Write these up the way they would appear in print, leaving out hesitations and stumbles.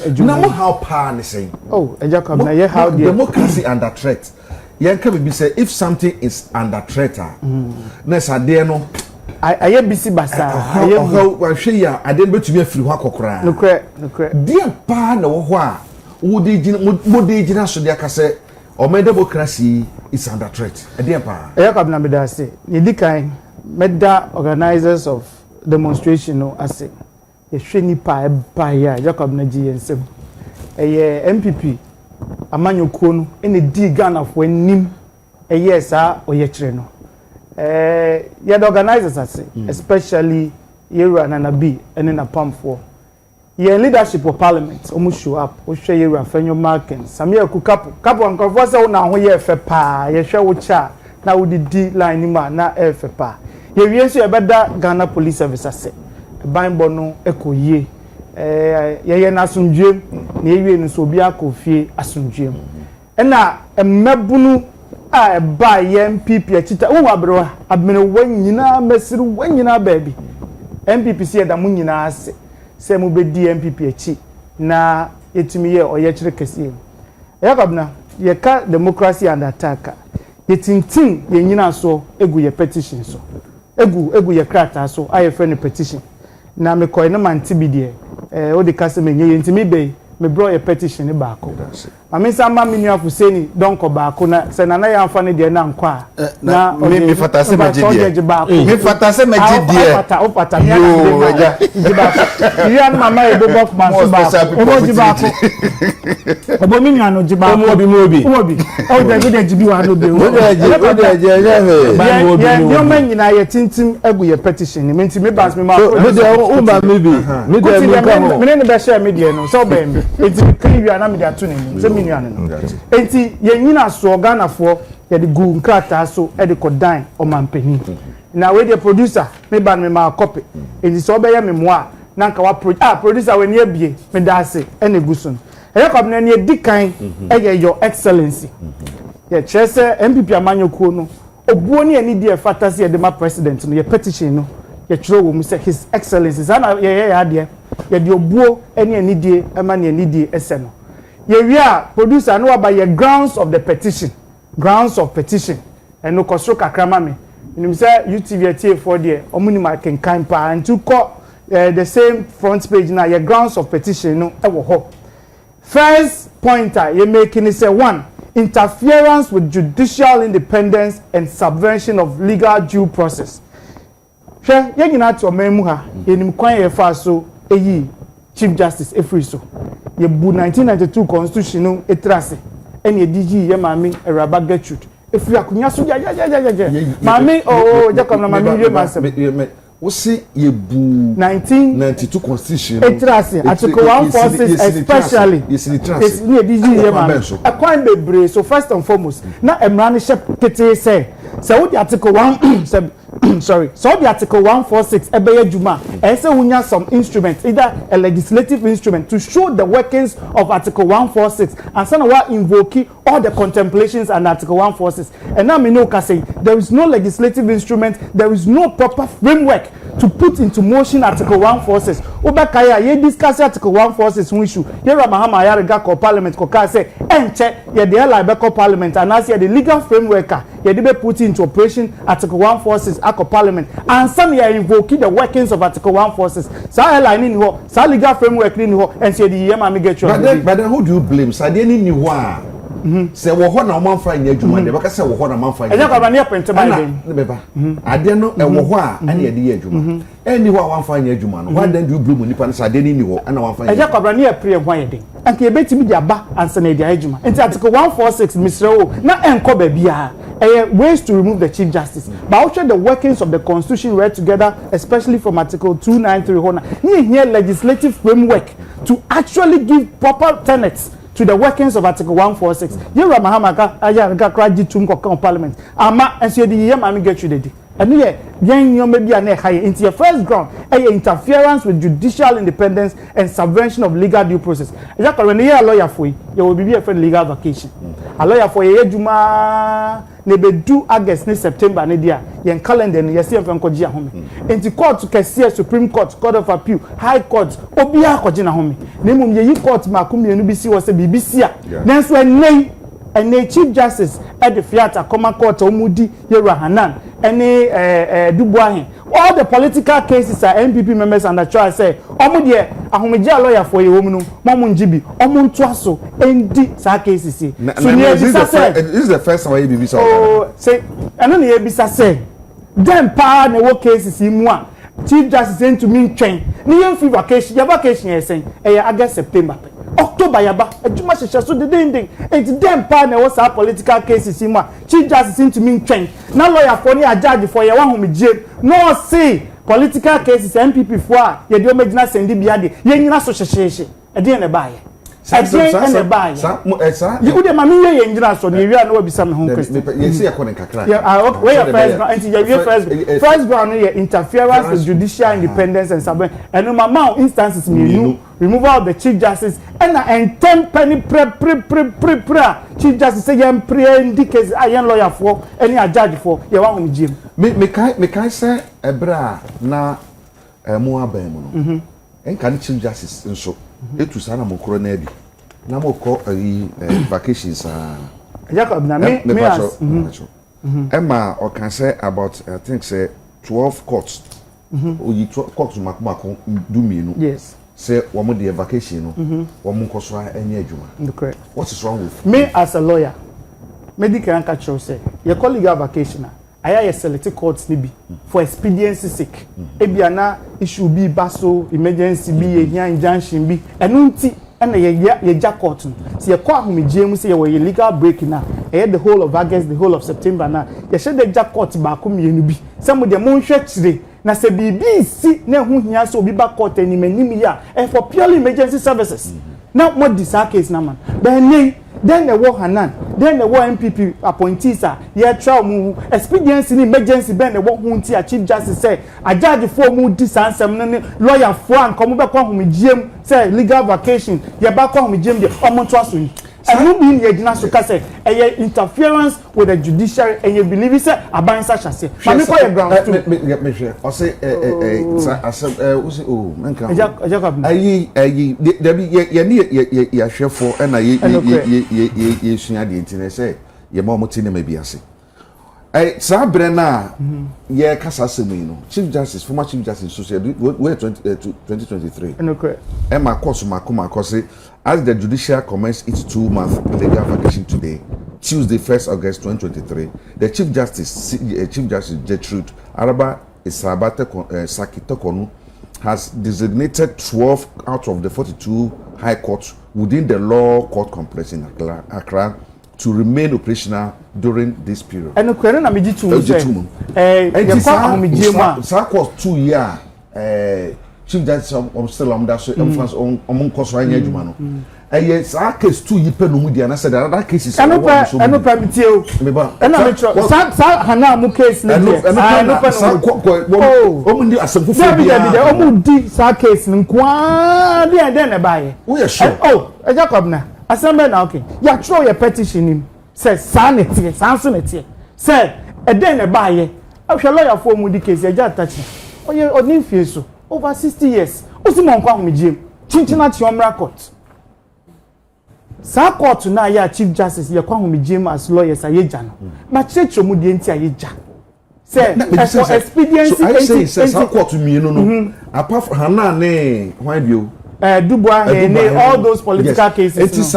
Now how power is saying? Oh, Jacob, now how democracy under threat. Yanka be say if something is under threat, next a day no. I am busy basa. I say ya. I didn't bet to be a free walk okra. No correct. Dear pa no wa. Would they so dear kase or my democracy is under threat. Dear pa. Jacob na me da say. Ye di kan meda organizers of demonstration no ase. Ye hwe nipa ba ya Jacob na gi yensem. MPP amanyokuo no ene di Ghana fo anim sa oye kire no ye the organizers ase especially Yera na Nabi ene na pamfo ye leadership of parliament omu show up o hwe Yera fanyo markings samia ku kapo ankofo se wo na ho ye fe pa ye hwe wo cha na wo di line ni ma na e fe pa ye wie so ye beda Ghana police service ase banbo no ekoyie ye na asundwem na ewie no so obi akofie asundwem na mmabunu a ba ye MPP achita wo abrewa abmene wanyina mesiru wanyina baabi MPP se da mu nyina ase se mu bedi MPP achi na etimi ye oye kire kese yakabna ye ka democracy and attack ye tintin ye nyina so egu ye petition so egu ye krata so aye friend petition na me koy na manti bidie o de kase me nye ntimi be me bro ye petition ba ko mame sama menu afuseni don ko ba ko na se na na ya amfa ne de na nkwa na me fata se me gidie me fata se me gidie o fata me ya giba ya na mama e bo box man so ba o giba ko obo menu ano giba ko obi o de gibi wa no be o de yo man nyina ye tintim agu ye petition ni menti me bas me ma me de o ba me bi me de me ka ho me ne be share media no so ba me enti kri wi na me de ato ni se menu ano enti ye nyina so Ghana fo ye de gu nkrata so e de kodan o mampani na we the producer me ban me ma copy enti so be ye me moa na nka wa producer we ne abie me da ase e na gusun e ko na ne dikan e ye your excellency ye chese MPP amanyokuo no obuo ne ani die fatasi ye de ma president no ye petition no ye chiro wo mu say his excellency sana ye ade ye de obuo ani ani die e ma ne ani die ese no ye wia producer no about your grounds of petition and no kosro kakrama me nim say UTV atie for there omuni ma kenkan pa and to call the same front page na your grounds of petition no e wo ho first pointer you making is say one interference with judicial independence and subversion of legal due process she ye nyina to memu ha yenim kwan ye fa so eyi Chief Justice Efriso ye bu 1992 constitution no etrase ene DG ye mami Eraba Gertrude efri akunya so ja mami Jacob na mami ye masem we see ye bu 1992 constitution etrase article 146 especially yes in trust yes ne DG ye mami akwan bebre so first and foremost na emra ne shep kete say wo the article 1 sorry so the article 146 ebeye juma say wunya some instrument either a legislative instrument to show the workings of article 146 and sana wa invoke all the contemplations and article 146 and now me know ka say there is no legislative instrument, there is no proper framework to put into motion article 146 obakaya ye discuss article 146 issue Yera Mahama yarega ko parliament ko ka say enche ye de ela be ko parliament and as ye the legal framework ye de be put into operation article 146 ako parliament and some ye invoking the workings of article 146 sa ela ni ho sa legal framework ni ho and say the ye ma me get you but then who do you blame sa de ni ho a se wo ho na man fa nya adwuma de baka se wo ho na man fa nya enya kwa na pente ba de beba ade no e wo ho a ane de ye adwuma eni ho a wan fa nya adwuma no why then do you blame nipa sa de ni ho ana wan fa nya enya kwa na pre ho ye de anka ye betimi de aba ansa na de adwuma enti article 146 misrewo na enko ba bia ways to remove the Chief Justice but also the workings of the constitution read together especially from article 293 hona here legislative framework to actually give proper tenets to the workings of article 146 Yera Mahama ka aya ga kraji tum ko parliament ama enso de ye ma me get you dedi and yen maybe an high into your first ground interference with judicial independence and subversion of legal due process. Exactly when you are a lawyer for you will be a friend legal vacation. A lawyer for a juma nebe do August ni September ni dia yen calendar ni yesi enfan koji ya home. Into court kesi Supreme Court, Court of Appeal, High Court obia koji na home. Nemu ye court makumi enu bisi wose BBC a. Nanso enei and the Chief Justice at the Fiat Common Court Omudi Yera Hanan and Dubois. All the political cases are MPP members under trial say Omudie Ahomija lawyer for a woman Mamunjibi Omuntwaso ND sa cases. So this is the first time you be so. Oh say and then you be say them pa na work cases in one Chief Justice sent to me train ni free vacation your vacation is saying August September October yaba ejuma hyehyɛ so de ding enti dem pa na was our political cases in ma Chief Justice into me train na lawyer for ni a judge for ye wa homegye no see political cases MPP for a ye de o magina sendi bia de ye nyina so hyehyɛ e de na ba ye you would mami ye nyina so ne wi na wabisa me ho question ye see akọ ne kakra where your first ground enti your first ground no interference with judicial independence and subversion and mama instances me removal of the Chief Justice and 10 penny pre Chief Justice say yam pre indicate ayen lawyer for any a judge for ye wan hom jim me kai say ebra na mo aban mu no enka ni Chief Justice nso etu sana mo kro na bi na mo ko vacations Jacob na me Emma or can say about I think say 12 courts oyi courts makmako do me no yes say womo the vacation no womo koso anya adwuma correct. What is wrong with me as a lawyer medical and catch say your colleague vacation I select courts ni bi for expediency sake ebia na issue bi baso emergency bi ehia injunction bi enu nti na ye ja court no se ye kwa homegye mu se ye we legal break na the whole of August the whole of September na ye she the ja court ba ko mienu bi se mo de mo nhwe kire na se bibi si na hu hia so obi ba court ani manim ya for purely emergency services now mo this case na man ben then the war Hanan then the war MPP appointees are ye try mu expediency ni emergency ben the war hu nti a Chief Justice say a judge for mu disansem no lawyer for an komo be kwa homegiem say legal vacation ye ba kwa homegiem de omonto aso ni and no be ye gina so ka say interference with the judiciary and you believe say abansa chase mami ko ye ground me share o say menka ayi debi ye ni ye hwefo na ye sua de ntine say ye ma mo tine ma bi ase sa bre na ye kasa asemu no Chief Justice former Chief Justice so say 2023 okay Emma course makoma say as the judiciary commenced its 2-month legal vacation today, Tuesday, 1st August 2023, the Chief Justice Gertrude Araba Isabate Sakitokonu has designated 12 out of the 42 high courts within the law court complex in Accra to remain operational during this period. And okay, na meji tu course 2 year Chief Justice still on that so on course right adwuma no yes case 2 yipe no mu dia na said that cases I no permit you me ba na me tro sa hana mu case ni dia I no permit o mu ndi asemfo fo dia o mu di sa case ni kwa dia den na baye we are sure Jacob na assemble na okay ya throw your petition him say sa na tie sa so na tie say e den na baye ahwe lawyer fo mu di case e ja tachi oye oni fie so over 60 years osimo nkwa homegye chinchina tiomra court sa court na ya Chief Justice ye kwa homegye as lawyers ayeja no ma checho mu die nti ayeja say for expediency say sa court mienu no apart from hana ne why bio Dubois all those political cases it is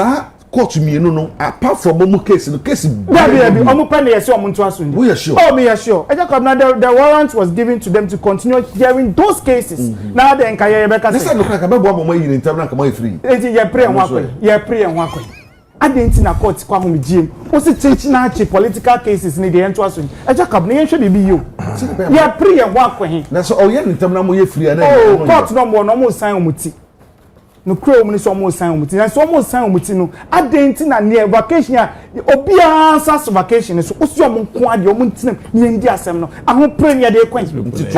court mienu no apart from mo case no case baby omo pen ye say omo nto aso ndi we are sure me are sure Jacob na the warrant was given to them to continue hearing those cases now then ka ye be ka say listen no ka be bo mo yiri ntam na ka mo free enti ye pray en wakwe adenti na court kwa homegye o si chinchina political cases ni de ento aso ndi Jacob na ye hwe bibi yo ye pray en wakwe na so o ye ntam na mo ye free na court no mo sign omuti no kro mu ni so mo san omuti na so mo san omuti no adenti na near vacation a obia sa vacation so osi omo nko ade omo ntinam ni ndi asem no aho premier dey kwan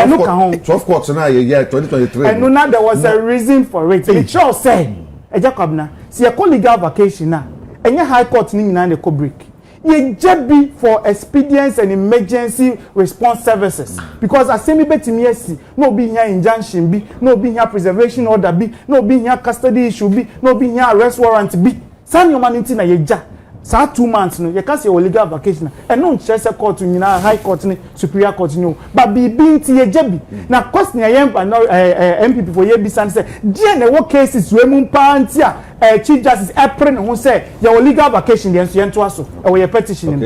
eno ka ho 12 courts na year 2023 and no there was a reason for it it sure say ejakob na see a legal vacation na enye high court ni nyina dey ko break ye jebi for expedience and emergency response services because asemi betimi asi no be here injunction bi no be here preservation order bi no be here custody issue bi no be here arrest warrant bi san humanity na ye ja sa 2 months no ye ka say legal vacation and no nche se court nyina high court ni superior court ni but bi nti ye jebi na cost na ye MPP for ye bi san say die na wo cases we mu pa nti a Chief Justice April who say your legal vacation the enso aso or your petition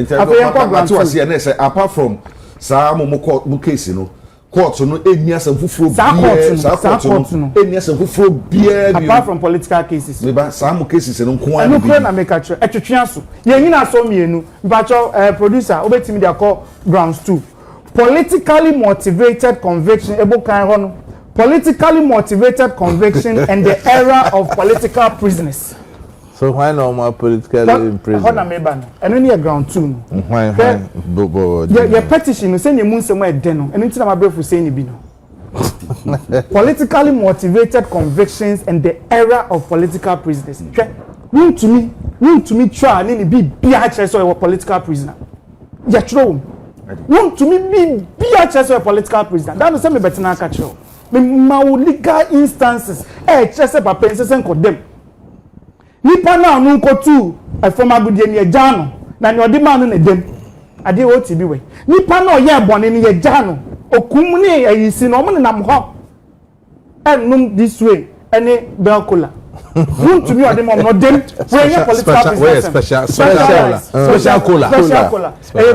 apart from some case no court no enya some fufuro apart from political cases some cases no ko an no na make atwe etwetwe so ye nyina so mienu bacho producer obetimi dey call grounds 2 politically motivated conviction ebo kan ho no politically motivated conviction and the era of political prisoners. So why no more politically imprisoned? How na me ban? Eno ni ground 2 no. Why? Your petition no say ni mu nsem e de no. Eno nti na mabrefo say ni bi no. Politically motivated convictions and the era of political prisoners. Won to me try ni bi bia chere so political prisoner. Ya tro. Won to me bi bia chere so political prisoner. That no say me betina ka chere. My legal instances chese papa nsese nkodem nipa na anu nkotu former gudie ni ejano na ni odi ma no na dem ade wo ti bi we nipa na oye bone ni ejano okum ni ayisi no mo nam ho enum this way any belkola won to me odi mo no dem we your political special cola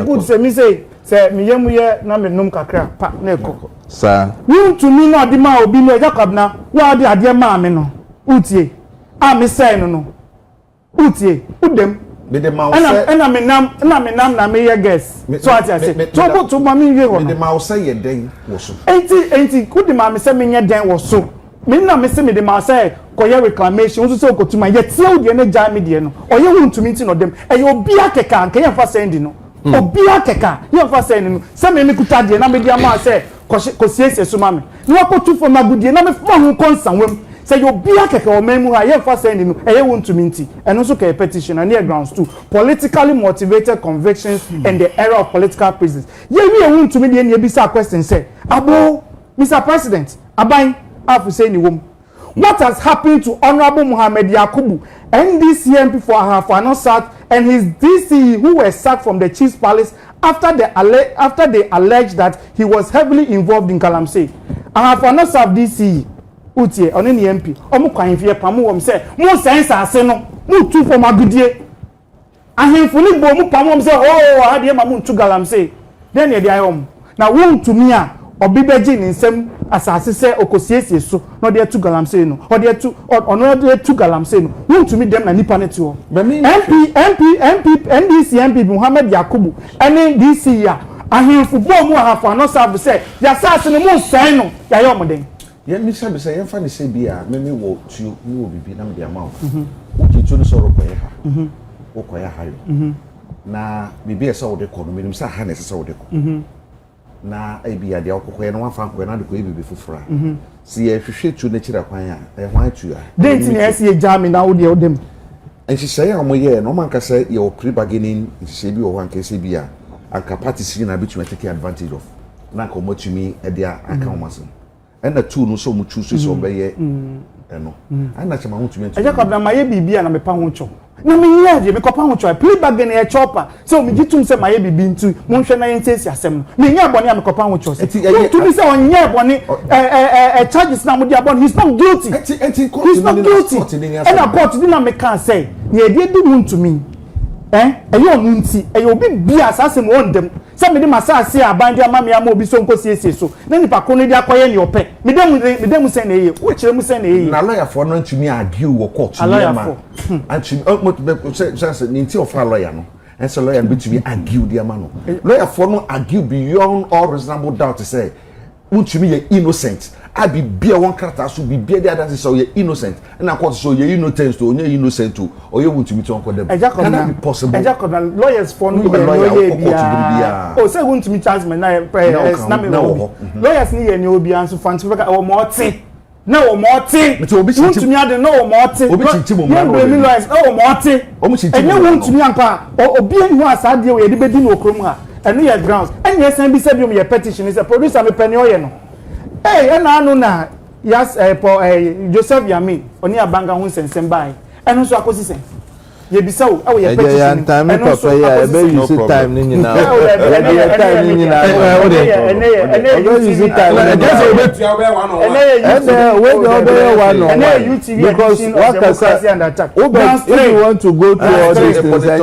good say me say me yemu ye na me num kakra pa na ekoko sir won to me no de ma obi no Jacob na wa de ade ma me no utie a me say no utie udem me de ma o say na me nam na me ye guess so ati say to ma me ye ho me de ma o say ye den wo so enti ku de ma me say me ye den wo so me na me say me de ma say koye reclamation so say okotuma ye tie odi na ja me de no oye won to me ti no dem e ye obi akeka nke ye fa send no obi akeka ye fa send no say me kuta de na me de ma say kosiesie so mame no akotu for magudie na me fa hu konsanwem say you be akeke o memu ha ye fa send no eye won to minti eno so ka petition na near grounds 2 politically motivated convictions and the era of political prisons ye wi won to me de na ebisa question say abo Mr. President aban afu say ni wom what has happened to Honorable Mohammed Yakubu NDC MP for Ahafo South and his DC who were sacked from the Chief's Palace after they alleged that he was heavily involved in Galamsey. Ahafo South DC utie oni ni MP omo kwan fie pamu wom say mo sense ase no mo tu for magudie ahemfo ni bo mo pamu wom say oh ade ma mo tu Galamsey then ye dey ayom na won to me a obi beji ni nsem asase se okosiesie so no dey tu Galamsey no o dey tu ono dey tu Galamsey no won to me dem na nipa net wo MP NDC MP Mohammed Yakubu ene DC ya ahemfo bo mu Ahafo South say ya sase ni mo san no ya yom den ye mi sabe say ye fa ni say bia me wo tu mi wo bibi na me dia ma wo ki tu ni so ro koye ha wo koye ha yo na bibi e so wo de ko no me sa ha na se wo de ko na ebia dia okokoye no wafa ko na de ko ebibi fufura si ye hwehwe tu na kira kwan a e hwan tu a date na ese ye jami na wo de odem enchi say am ye no man ka say ye o pre bargaining enchi bi wo wan ka say bia anka party si na bituma take advantage of na ko motumi e dia aka wo maso and the two no so mu choose so be ye eno ana chama hu tumi e Jacob na maye bibia na me pa ho cho na me ye je me ko pa ho cho play bargain e chopper so me gitum se maye bibi ntu mo hwe na yentesi asem no me nya bone a me ko pa ho cho se to be say onye bone charges na mo dia bone he's not guilty he's not guilty and a court did not make can say ye dey do mu ntumi eyo nu nti eyo bi bia asase mo ndem se me de masase abande amame ama obi so nkosiesie so na nipa ko no dia koye ne ope me dem se na eye wo kire mu se na eye na lawyer for no ntumi argue wo court ni ma antumi say nti of lawyer no and so lawyer be to be argue dia ma no lawyer for no argue beyond all reasonable doubt to say ntumi ye innocent a bibia won character so bibia the other so you innocent na court so you innocent to onye innocent to or you want to meet on condemn can that be possible lawyers for no bia o say want to meet chance na lawyers ni ye ni obi anso fanti o mo te na o mo te want to me ade na o mo te obi chichi mo na lawyers na o mo te enye want to me ampa obi enu asade we ye de bedi no okrom ha enu ye grounds enye san bi se bi me petition is a producer me penny oye no ena anu na yes Joseph Yami oni abanga hu sensem bai enu so akosi sen ye bisa o awo ye petition enu so ya be use time ni nyina time ni nyina use time just o betu ya be one on because what Autocracy and attack if you want to go through all these things and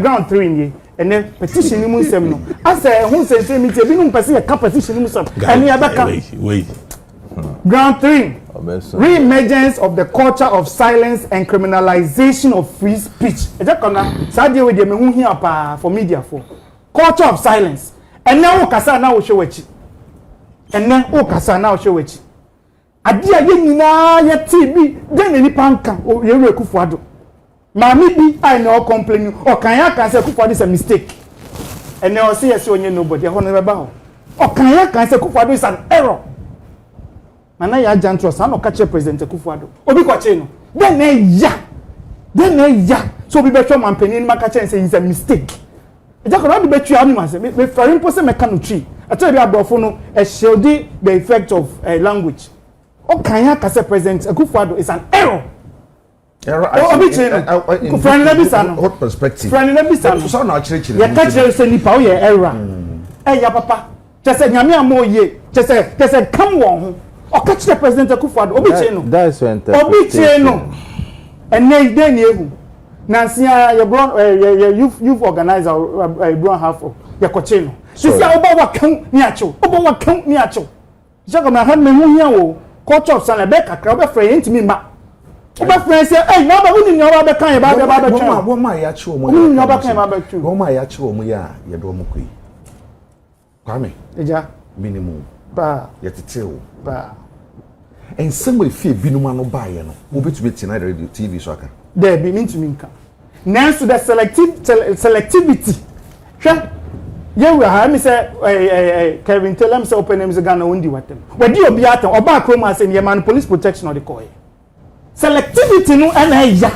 ground 3 in and then petition ni mu nsem no asa hu sensem mi te bi nu pese ye ka petition ni mu so ani abaka wait ground 3 re-emergence of the culture of silence and criminalization of free speech eja kona sadie we de me hu hia pa for media for culture of silence and now kasa na wo hwewachi and then o kasa na wo hwewachi ade a ye nyina ye ti bi den ni panka ye ru Akuffo-Addo Mami bi I no complain o kan ya kan say Akuffo-Addo is a mistake and now say yes onye nobody ho no be ba ho o kan ya kan say Akuffo-Addo is an error mana ya jantro sa no catch president Akuffo-Addo obi ko che no then ya so obi be twa mampani ni maka che say is a mistake e ja ko no be twa am say me farin po say me kan tree I tell you abrofo no e shield the effect of language o kan ya kan say president Akuffo-Addo is an error obi che no friend na bisa no what perspective friend na bisa no so na chire ya catch say nipa o ye error ya papa che say nyame amoye che say come won o catch the president Akuffo-Addo obi che no that's fantastic obi che no ene dey ni ehu nansia your youth organizer Brown half ya koche no si oba wa kan ni acho jago na han me hu hia wo culture of sana be kakra oba frɛ ntimi ma oba frɛ say na oba hu ni oba be kan ba twa wo ma ya che wo mo ni oba kan ba twa wo ma ya che wo mo ya ye do mo koi kwame eja minimum ba ye tetew ba and some way fee binum anu ba ye no wo betumi tina radio TV so aka there be mean to me nka nanso the selectivity hwe ye we ha me say Kevin tell him say open names Ghana wondi watem wadi obi atam oba kroma say ye man police protection or the call selectivity no ana ya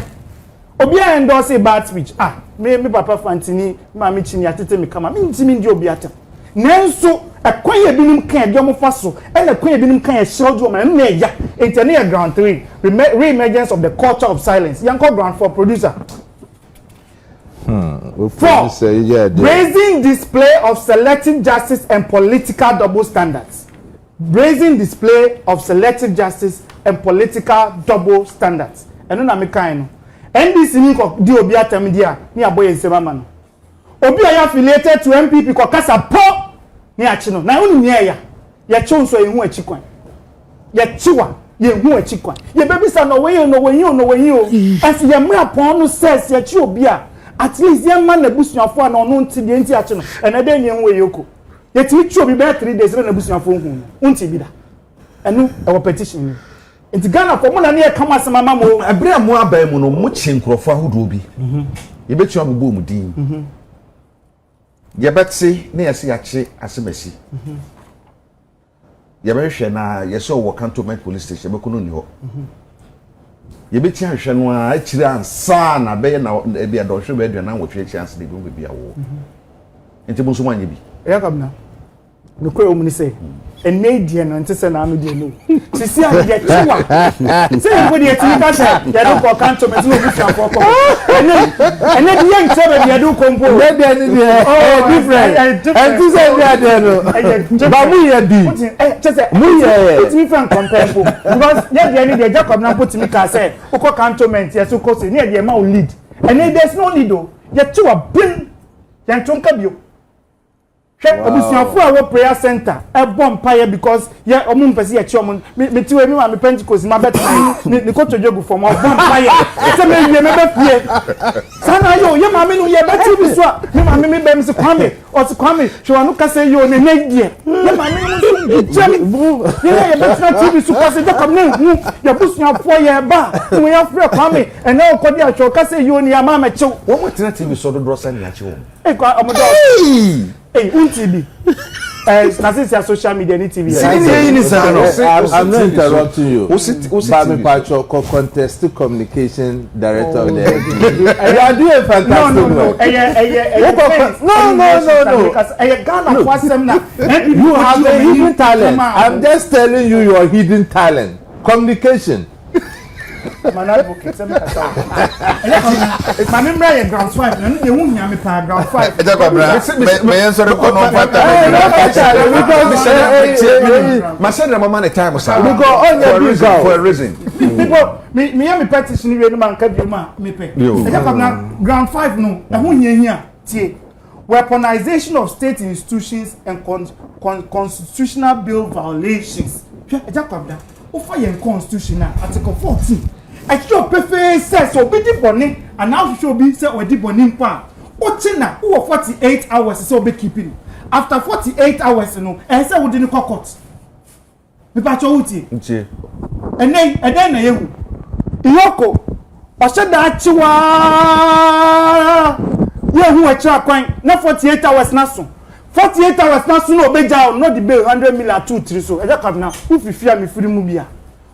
obi endorse bad speech me papa fantini ma me chini atete me kama me ntimi ndi obi atam nanso akwan binum kan de mo faso na akwan binum kan e shroud woman na ya internet ground 3 re-emergence of the culture of silence yanko ground 4 producer brazen display of selective justice and political double standards eno na me kan no NDC ni ko di obi atam dia ni aboye nsema ma no obi a affiliated to MPP ko kasa po ni achi no na unu ni ya chonso ehu achi kwan ya chiwa ye hu achi kwan ye bebisa no we o as ye mra pon no says ya chi obi a at least ye man na busuafo na ono nti de nti achi no ene de nye hu yoko ye ti chi obi be 3 days na busuafo hu nti bi da enu e petition ni nti Ghana for mo na ne kama sema mama mo abira mo abai mu no mo chi nkrofo ahodo bi ye betu abubo mu din ye betse ne yesi yache asemasi ye be hwe na ye so wo cantonment police station be kono ni ho ye beti ahwe no a akire ansa na be na e bia do hwe be aduana wo hwe chance de bi bia wo nti mo so manye bi ya kabna no ko o mu ni say ene die no nti se na anu die no sisi a ye chiwa se ngo die ti ka se ya do ko kanto me no busu afọ ko ene die nche be die do kompo we die ni die different and tu se dia die no ba mu ye bi se mu ye it's different compare because ye die ni die Jacob na put me ka se ko cantonment ye so ko se ni die ma o lead ene there's no need o ye chiwa bin ye ntonka bio abusuafo a wo prayer center e bom paye because ye omo mpese ye che omo me tiwe mi ma me Pentecost ma bet ni ko tojogu for mo bom paye se me wie me be fie sana yo ye ma me no ye bet bi so a me ma me be mi se kwame o se kwame hwe anu ka se yo ne nedie ye ma me no jam ye bet na TV so ka se de kom ne hu ye busuafo ye ba wo ye frɛ kwame and now ko dia hwe ka se yo ni ama ma chew wo mo tena TV so do sa ni ache wo e kwa omodo hey, TV. Na since your social media ni TV. I'm not interrupting you. Bami Pacho, contest communication director of the you are doing a fantastic work. No. You have a hidden talent. I'm just telling you your hidden talent. Communication. Man advocate say make asa. Ma me mra ye ground 5 na ne hu nya me pa ground 5. E jakwa bra. Me yen so record on 5 ma say na mama ne time sa. Because on your for a reason. People me ya me petition we no man ka bi ma me pe. E jakwa na ground 5 no e hu hia tie. Weaponization of state institutions and constitutional bill violations. E jakwa bra. Ofa yen constitution article 14 I show perfect says so be boni and now show be say we di boni mpa o tina wo 48 hours so be keeping after 48 hours no e say we di court me pa cho uti nche enen na yehu iyoko o se da chiwa yehu e cha kwan na 48 hours na so 48 hours na so no obeja no the bill 100 million 2 3 so e just come now who fifia me free mu bia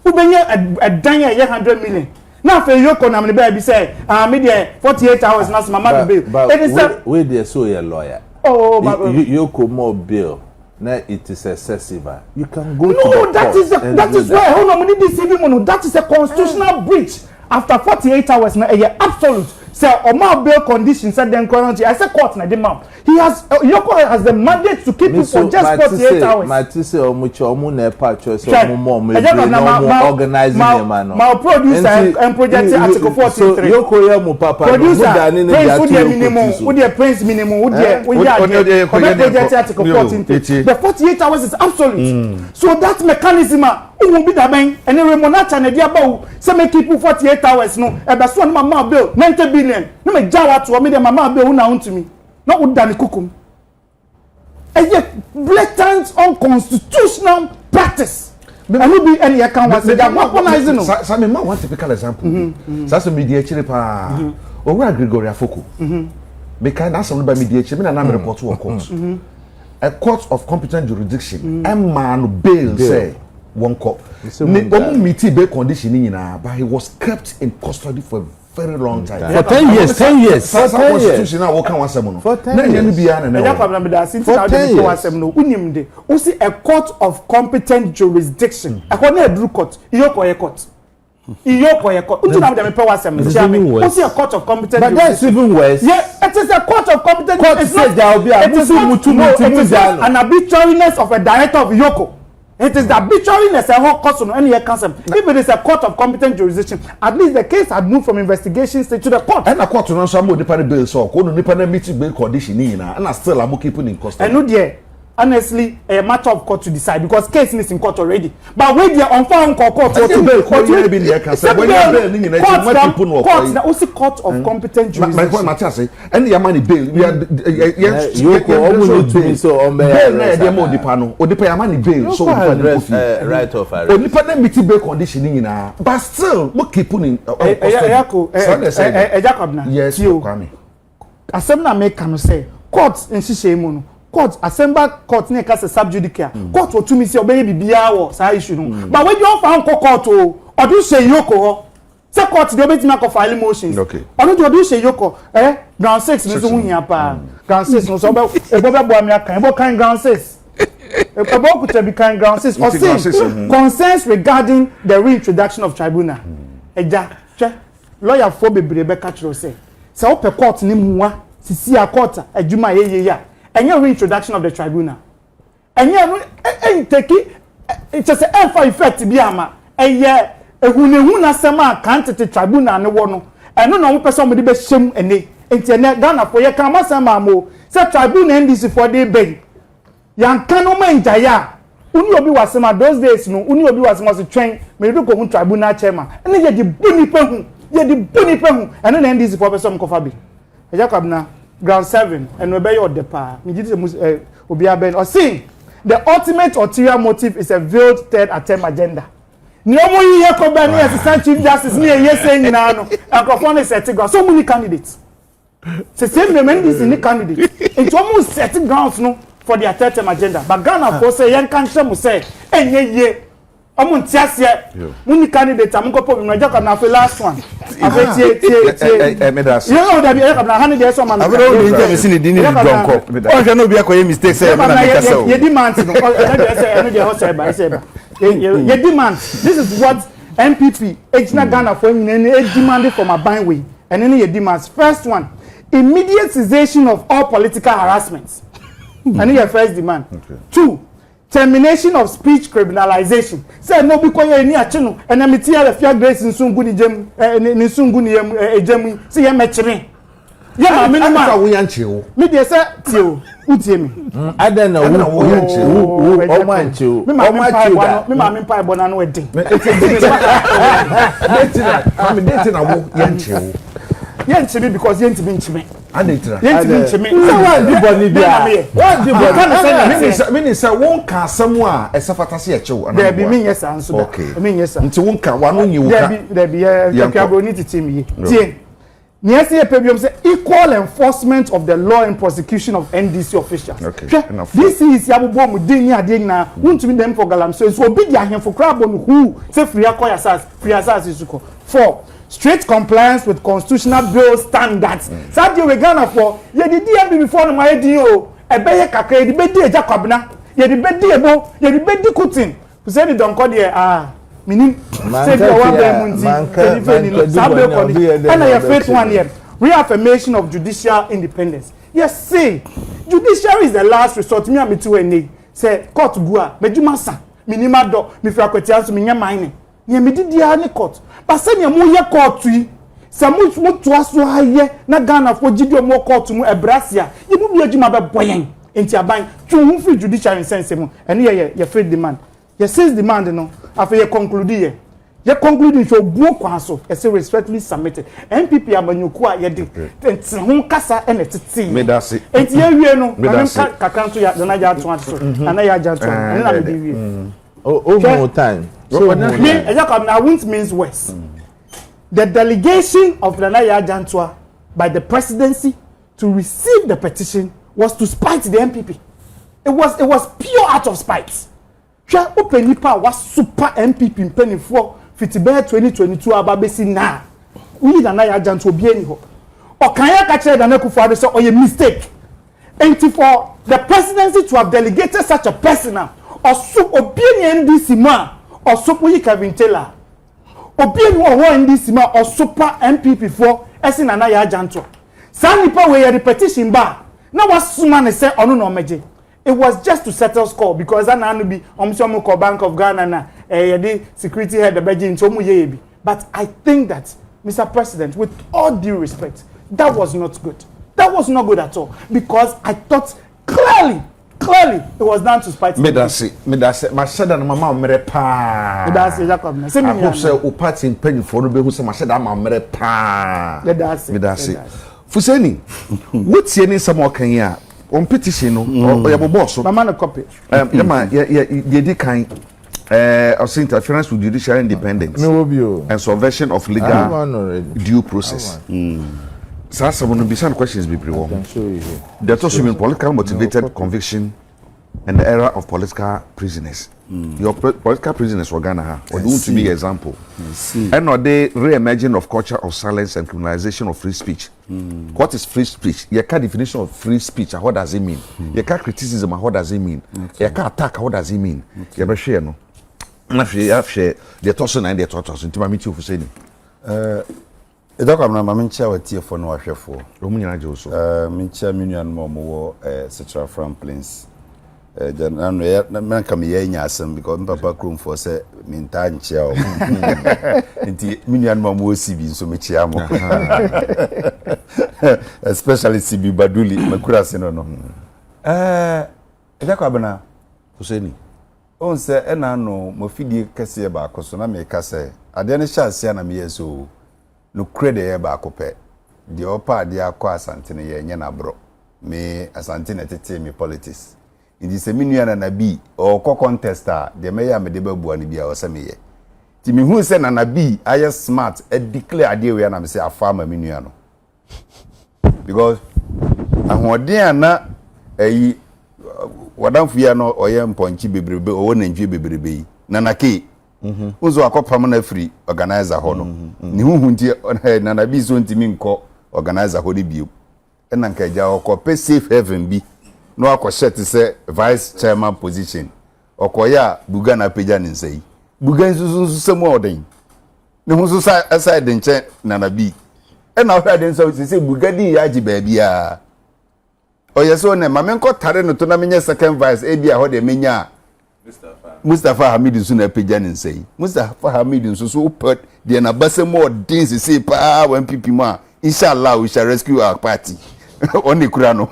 who benye a dan ye 100 million na fe yoko na me be say me there 48 hours na so mama the bill it is we there so your lawyer yoko more bill now it is excessive you can go to the that is why hold on we need this even no that is a constitutional breach after 48 hours na absolute say Omar bail conditions said then currently I said court na the map he has Yoko has the mandate to keep you for just 48 hours Mati say omu na pa choice omu organizing them man my producer and project article 43 so Yoko ya mu papa producer with the prince minimum with the project article 43 the 48 hours is absolute so that mechanism will be that ben and remunacha na dia ba say make people 48 hours no e be so na mama bill 90 billion no me jawa to me the mama bill na unto me no would dan kukum e blatant unconstitutional practice and will be any account was they are weaponizing no so me one typical example so media chire pa Owura Gregory Afoko because na some by media chire me na report to court a court of competent jurisdiction and man bail say one cop meeting bail condition nyina but he was kept in custody for a very long time for 10 years constitution na work one semono na nyame bia na na problem be that since now dey one semono unim de o see a court of competent jurisdiction according to the court Iyoko court until now dem pay one semono o see a court of competent but that's even worse yeah it is a court of competent court says there will be a an arbitrariness of a director of Iyoko. It is the arbitrariness and whole court any concept. If it is a court of competent jurisdiction, at least the case had moved from investigation stage to the court. And a court no so am the bail so ko no nipa na meeting bail condition ni na and still am keeping in custody. And no there honestly a matter of court to decide because case is in court already. But when they on file court to bail court will be there can say when you bail ni na people no court na also court of competent jurisdiction. My point say any your money bail we are you go almost to so on bail na dey mo dipa no odipa your money bail so right of arrest. Onipa na meeting bail condition ni na but still we keep in Jacob na yes Kwame asem na make can say court in shishemu no court assembly court na ka say subjudice court o tumi say obey bibia wo sa issue no but when you found court o odun say Yoko ho say court dey obey to file motions okay odun say Yoko ground 6 ni so hunya pa ground 6 no so be bo am ya kan bo kan ground 6 about could be kind ground 6 or say concerns regarding the reintroduction of tribunal eja lawyer for bebre be catch say open court ni muwa sisi a court adwuma ye ya enye reintroduction of the tribunal enye take it just a for effect bi ama eye ehunehu na sema kan tete tribunal ne wo no eno na wo person mo de be hyem ene enti ene Ghana for ye kan masema mo say tribunal ndc for dey beg yanka no man jaya uni obi wasema those days no uni obi wasema so twen me do ko hu tribunal chairman ene ye di buni pe hu ene na ndisi for person ko fa bi e jacob na ground 7 and we be your depa me gidi obi aben or see the ultimate ulterior motive is a veiled third attempt agenda ni omo yiye ko ba ni assistant chief justice ni eye say nyina no akofo ne set ground so many candidates se same the ndisi ni candidate it almost set grounds no for the third term agenda but Ghana for say yan kan mu say enye ye omo ntiasie muni candidate amko po no jacob na fe last one tie Medas you know that be jacob na hand dey so man abro ni je si ni dini donko o je no bi akoye mistake say na make say ye demand no no dey hot say ba ye demand this is what MPP ejina Ghana for nyina demand from Abanwe and any ye demands first one immediate cessation of all political harassments and your first demand. Okay. 2 termination of speech criminalization. Say no because you ni ache and am tia the fear grace in sungu ni jem ni sungu ni ejemu say ye mechire. Ye ma me no ma wo yanche wo. Me dey say tio utie me. Adan na wo yanche wo o ma yanche wo. Me ma me pa bona no ede. Me date na wo yanche wo. Yanche because yanche be nchime. Adetira. Yanche nchime. So what di boni bia? What di boni? Me say won ka asem a esafata se echewo. There be me yes answer. Okay. Me yes. Nti won ka wano nyi wo ka. There be kakabro ni titim yi. Tie. Yes, PBM say equal enforcement of the law and prosecution of NDC officials. Okay. This is yabubo mu din ni ade na wuntumi dem for galamso so obi di ahemfo krabo no who say free akoya sas isuko. 4 strict compliance with constitutional bill standards. Sadio we Ghana for ye di DMB before no my din o ebeye kakra di be di eja kwabna ye di be di ebo ye di be di kutin to say the don call there minim say the one be munti sabe ko ni and your faith one here reaffirmation of judicial independence. Yes, say judiciary is the last resort me am to ene say court go a medjuma sa minima do me fi akwati anso me nya mine ne me didia ne court but say ne mo ye court yi say mo to aso haye na Ghana for gidio mo court mu ebrasia ye bu bi adwuma be boyen enti aban twu hu fi judiciary sense mu ene ye free demand ye says demand no afa ye conclude ye conclude so buo kwaso e say respectfully submitted MPP amanyoku a ye de enti ho kasa ene tete Medase enti ye wie no kakanto ya na ya ato ato na ya ato ene na me de wie more time so me Jacob na won't means worse. The delegation of the Naya Jantua by the presidency to receive the petition was to spite the MPP. It was pure out of spite. Try open nipa was super MPP in penny for 2022 ababesi na. We the Naya Jantua bi eni ho. O kan ya ka kire da na Akuffo-Addo say o ye mistake. And for the presidency to have delegated such a person or so opinion this man or so you Kevin Taylor. Obienu owo ndc ma or super MPP for esin ana ya janto sanipa we your petition ba na wasuma ne say onu no meje. It was just to settle score because ana no bi omso ko Bank of Ghana na the security head the beji nto mu ye bi. But I think that Mr. President, with all due respect, that was not good. That was not good at all because I thought clearly it was done to spite me that say my said na mama mere pa me that say Jacob na say me I hope say o party pen for no be who say my said ma mere pa me that say Fuseni what see any some kan ya on petition no ya bobo so mama na copy ye di kan of interference with judicial independence and subversion of legal due process. So some of the questions be pre-warm. There also been political motivated conviction and the era of political prisoners. Your political prisoners were Ghana, or do to be example. And are they re-emerging of culture of silence and criminalization of free speech? What is free speech? Your definition of free speech, what does it mean? Your criticism, what does it mean? Your attack, what does it mean? You share no. Share the torsion and the tortoise into my meeting for saying. Edokam na mamincha watie fo no ahwefo. Omunyina joso. Mincha minuan mo Central Front Plains. Janano ya na kam ye nya asem because papa krom for say minta nchia o. Nti minuan mo CB nso mechia mo. Especially CB Baduli makura se no. Ejakabana Hussein on say ena no mofidie kese ba akoso na me ka say ade ne sha ase na me yeso no krede ye ba akopɛ de opa ade akɔ Asante ne ye nya na bro me Asante na tete me politics ndi se minua na bi o kɔ contester de me ya me de babu ani bia o se me ye ti me hu se na bi aye smart e declare ade we na me se afa ma minua no because ahoden na ayi wadamfu ya no oye mponchi bebrebe owo nantwie bebrebe yi nanake unzo akopam na free organizer ho no ni huhu ntie nana bi so ntimi nko organizer ho ni bio ena nka ja okope safe haven bi no akɔhyɛ se vice chairman position okoya buga na peja ni nsai buga nsusu semu oden ne hu so side nche nana bi ena ohwa den so se buga di ya ji ba bia oyeso ne mamenko tare no to na menye second vice ebi a ho de menya Mustafa Hamid nso na peja ni nsai Mustafa Hamid nso so put de na basemo din se pa wa MPP mu a inshallah we shall rescue our party oni kura no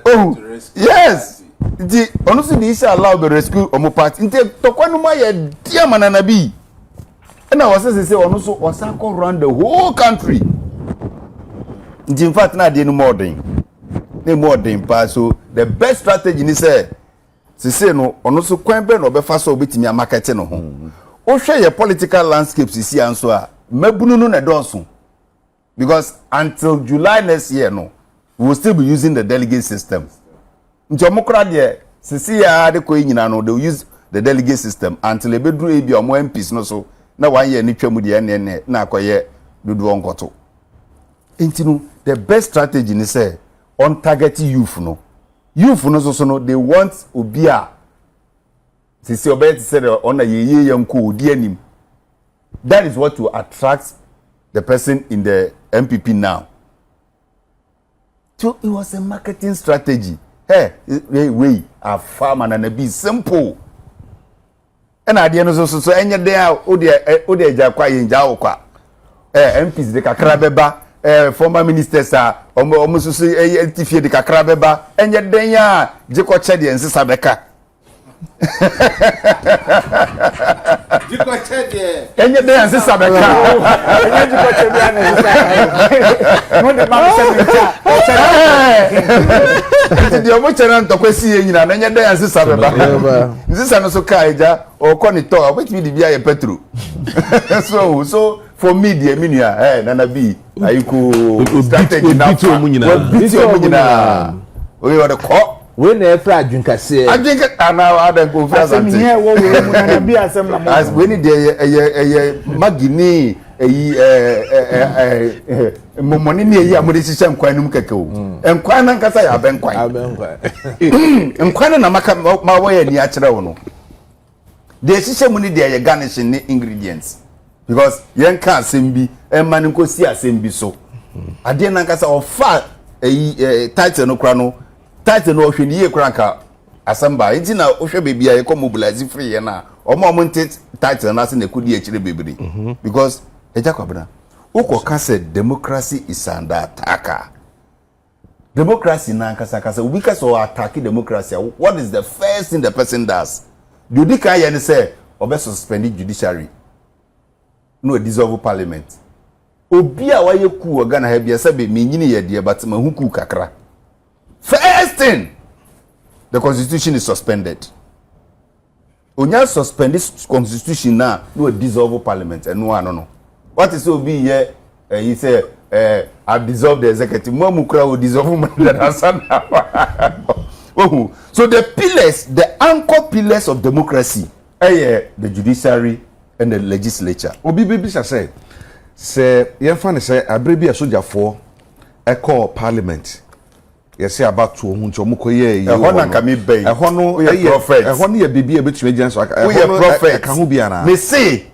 oh yes di onu so di inshallah we rescue omo party nte tokwanu ma ye dia manana bi na wose onu so osan go around the whole country. In fact, na dey no more than pass. So the best strategy ni say no ono so kwan be no be fa so obetimi market no ho. O hwe your political landscape sisi anso a mabunu no na donso. Because until July next year no we will still be using the delegate system. Nti omokra de sisi ya de ko nyina no they will use the delegate system until ebedru ebi omo MPs no so na 1 year ni twam de ne na akoye dodo onkoto. Intinu the best strategy ni say on target youth no so no they want obia sisi obet said on a ye yanko odi anim. That is what will attract the person in the MPP now. So it was a marketing strategy. Hey, we a farmer and a be simple. And at the end of so any day ode jakwa yinja okwa MPs de kakra beba former ministers are almost say LTF de kakra beba enye den ya jiko chede ensisa beka jiko chede enye den ensisa beka enye jiko chede ensisa no de ma se nta nti omo chena ntokwesi enyina na enye den ensisa beba nsisa no so ka eja o koni to obetimi di bia ye petro so for me the minua nana bi ayiko strategy na biti omunyina we were the call we na efra adwinkase ana ada go fi Asante asem here wo we mu nana bi asem na mo as we need the magini momoni ni eyi amode sise nkwan num keke o nkwan na nkasa ya benkwan nkwan na maka ma wo ya ni a kire wo no de sise mu ni de ye garnishing ni ingredients. Because yen can sembi man nko si asembi so ade na nkasa ofa title no kra no title no hwe ni ye kra nka asamba enti na ohwe bebia ye ko mobilize free ye na omo nte title na se na kudi akire bebere because ejakwabna uko say democracy is under attack. Democracy na nkasa kasa we ka so attack democracy. What is the first thing the person does? Judika ye say obe suspend judiciary. No dissolve parliament. Obia wa ye ku organ ha bia se be menyini ye de but ma huku kakra. First thing, the constitution is suspended. Onya suspend this constitution now, no dissolve parliament and no. What is obi ye he say I dissolve the executive. Mo kra will dissolve that. So the pillars, the anchor pillars of democracy, the judiciary and the legislature. Obi bisa say yemfa say abrebi asojafo e call parliament. Yes say about to ohun ti omukoye yi. Ehon na kami bay. Ehon no prophet. Ehon ye bibi e betumi agyan so aka. Ehon no prophet. Ka hu bia na. Me say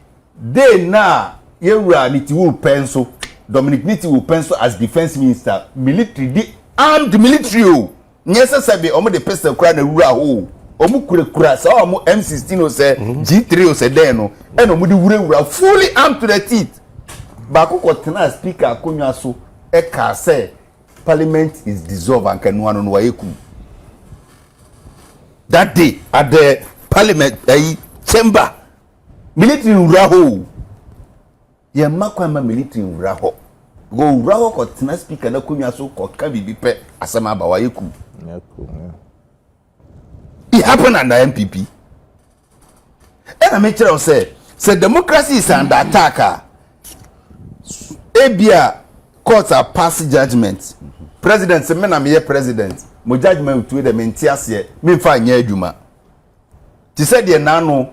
they na yewura niti wo penso. Dominic Niti wo penso as defense minister. Military the armed military o. Nyesa sabe omo de pistol kura na wura ho. Omu kura sa omu M16 o se G3 o se den no e no mu di wura fully armed to the teeth. Ba ko tena speaker akonwa so e ka say parliament is dissolved and can one on that day at the parliament chamber military uraho ye makwama military uraho go uraho ko tina speaker na kunwa so ko ka bibi pe asama ba wa yeku it happened under MPP and I make sure say democracy is under attack ebia courts are pass judgment president say me na me president mo judgment to the mentiase me fa nya adwuma ti say de nano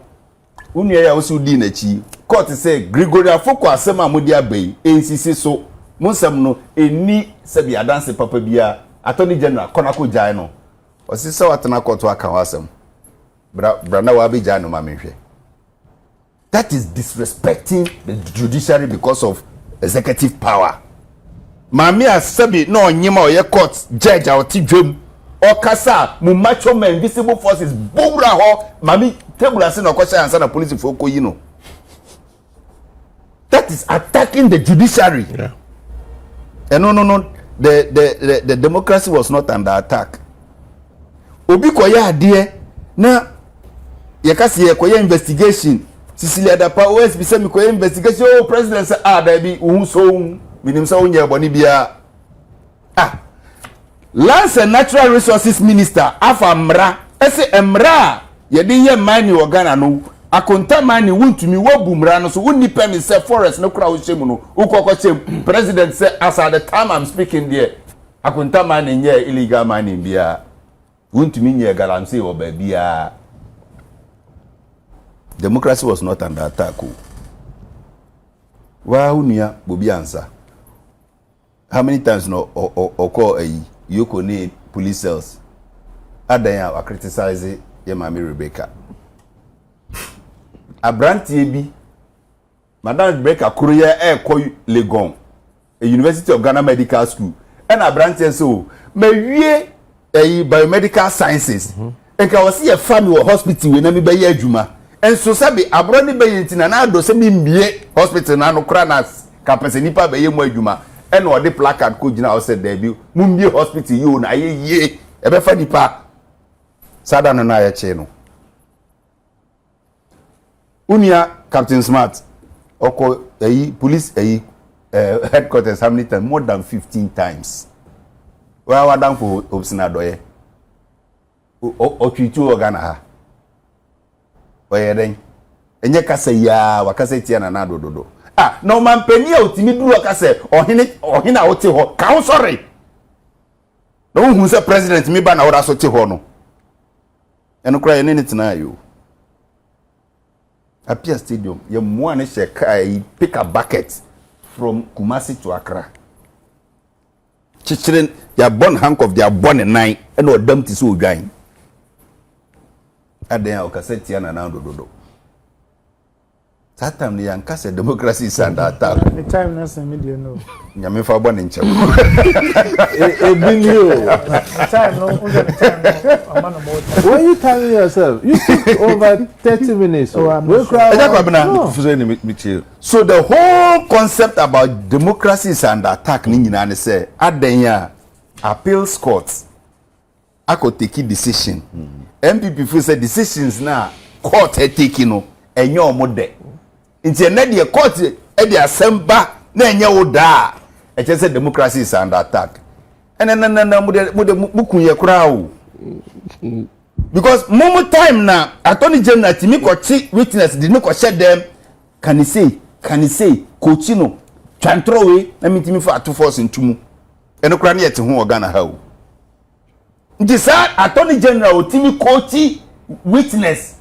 unu ya osu di na chi court say Gregory Afoko asema mo di abai nsisi so monsam no eni se bia dance papa bia attorney general konako jai no osisa watana court aka wasem brana wa be jai no ma mehwe. That is disrespecting the judiciary because of executive power. Mami asabi no nyima oye court judge awti dwem okasa mu macho men invisible forces bowra ho mami table ase na kwasha ansa na police for koyi no. That is attacking the judiciary. Yeah. And no the democracy was not under attack. Obi koya ade na yakasi ye koya investigation Cecilia da pa OSP say me koya investigation oh president say da bi uhun so minim say onye boni bia Lands and Natural Resources Minister afa mra ese emra ye de ye mani organa no akonta mani wuntumi wabu mra no so wonni permit say forest no kura wo shemu no ukoko chem president say as at the time I'm speaking there akonta mani nye illegal mining bia wuntumi nye galamsey wo ba bia. Democracy was not under attack. Wa unia bobi answer. How many times no call Yoko ne police cells adanya wa criticize ye mami Rebecca. Abrantie bi Madam Rebecca Kuruya Legon, a University of Ghana Medical School. And Abrantie so me wie biomedical sciences. And ka wasi a family or hospital we na me be adwuma. And so sabi abroni be yintina na do se mi mbie hospital na no kra na kapese nipa be ye mu adwuma and o de placard ko gina o se there bi mu mbie hospital you na ye e be fa nipa sada no na ye che no unia Captain Smart oko police headquarters how many times? More than 15 times. Wa wadan for obsina doye o twitu organa ha oyeden enye kasa ya wakasa tia na dododo no man peni otimi duro kasa ohina oti ho ka sorry no hu se president mi ba na ora so ti ho no eno kra ye ne tina yo Apia Stadium ye mo ne she pick a bucket from Kumasi to Accra chichiren ya born hank of their born nine and o dam ti so odwan aden o cassette ya na dododo that time the yankase democracy is under attack the time na some media no nyame fa born in chew time no the time no about when you telling yourself you took over 30 minutes so the whole concept about democracy is under attack ni nyina ne say aden ya appeals courts ako take decision MPP feel say decisions na court taking no enye omode nti na de court e de asamba na enye woda e che say democracy is under attack na mukunye kura o because moment time na attorney general timi ko chi witness did no ko share them can he say coachino chantrowe na mitimi fa to force ntumu eno kura na yete ho organa ha o nti sa attorney general otimi coach witness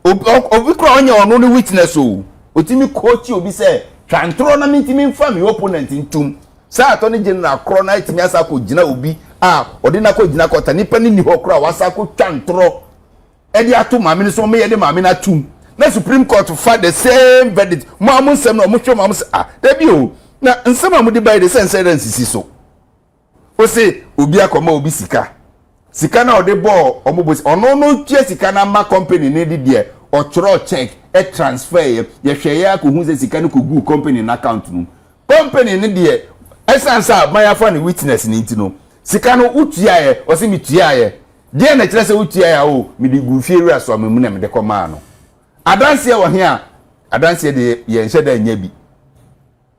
obi kura onye ono ni witness o otimi coach obi say chantro na mitimi fa me opponent ntum sa attorney general kro na itimi asa ko gina obi odi na ko gina ko ta nipa ni ho kura wasa ko chantro e di atu maame ni so me ye de maame na tum na Supreme Court for the same verdict mo amunsem na mo hwe mo amse da bi o na nsema mo di by the sense sisi so o se obi akoma obi sika na ode ball omobosi ono no tue sika na ma company ne di de o choro check e transfer ye hwe ye akohu se sika no kogu company na account no company ne de essence my afọ witness ni ntino sika no utua ye o se mitua ye de na kire se utua ya o me de gu fie ria so amemu na me de koma no adanse ye wo he a adanse de ye nhye da nya bi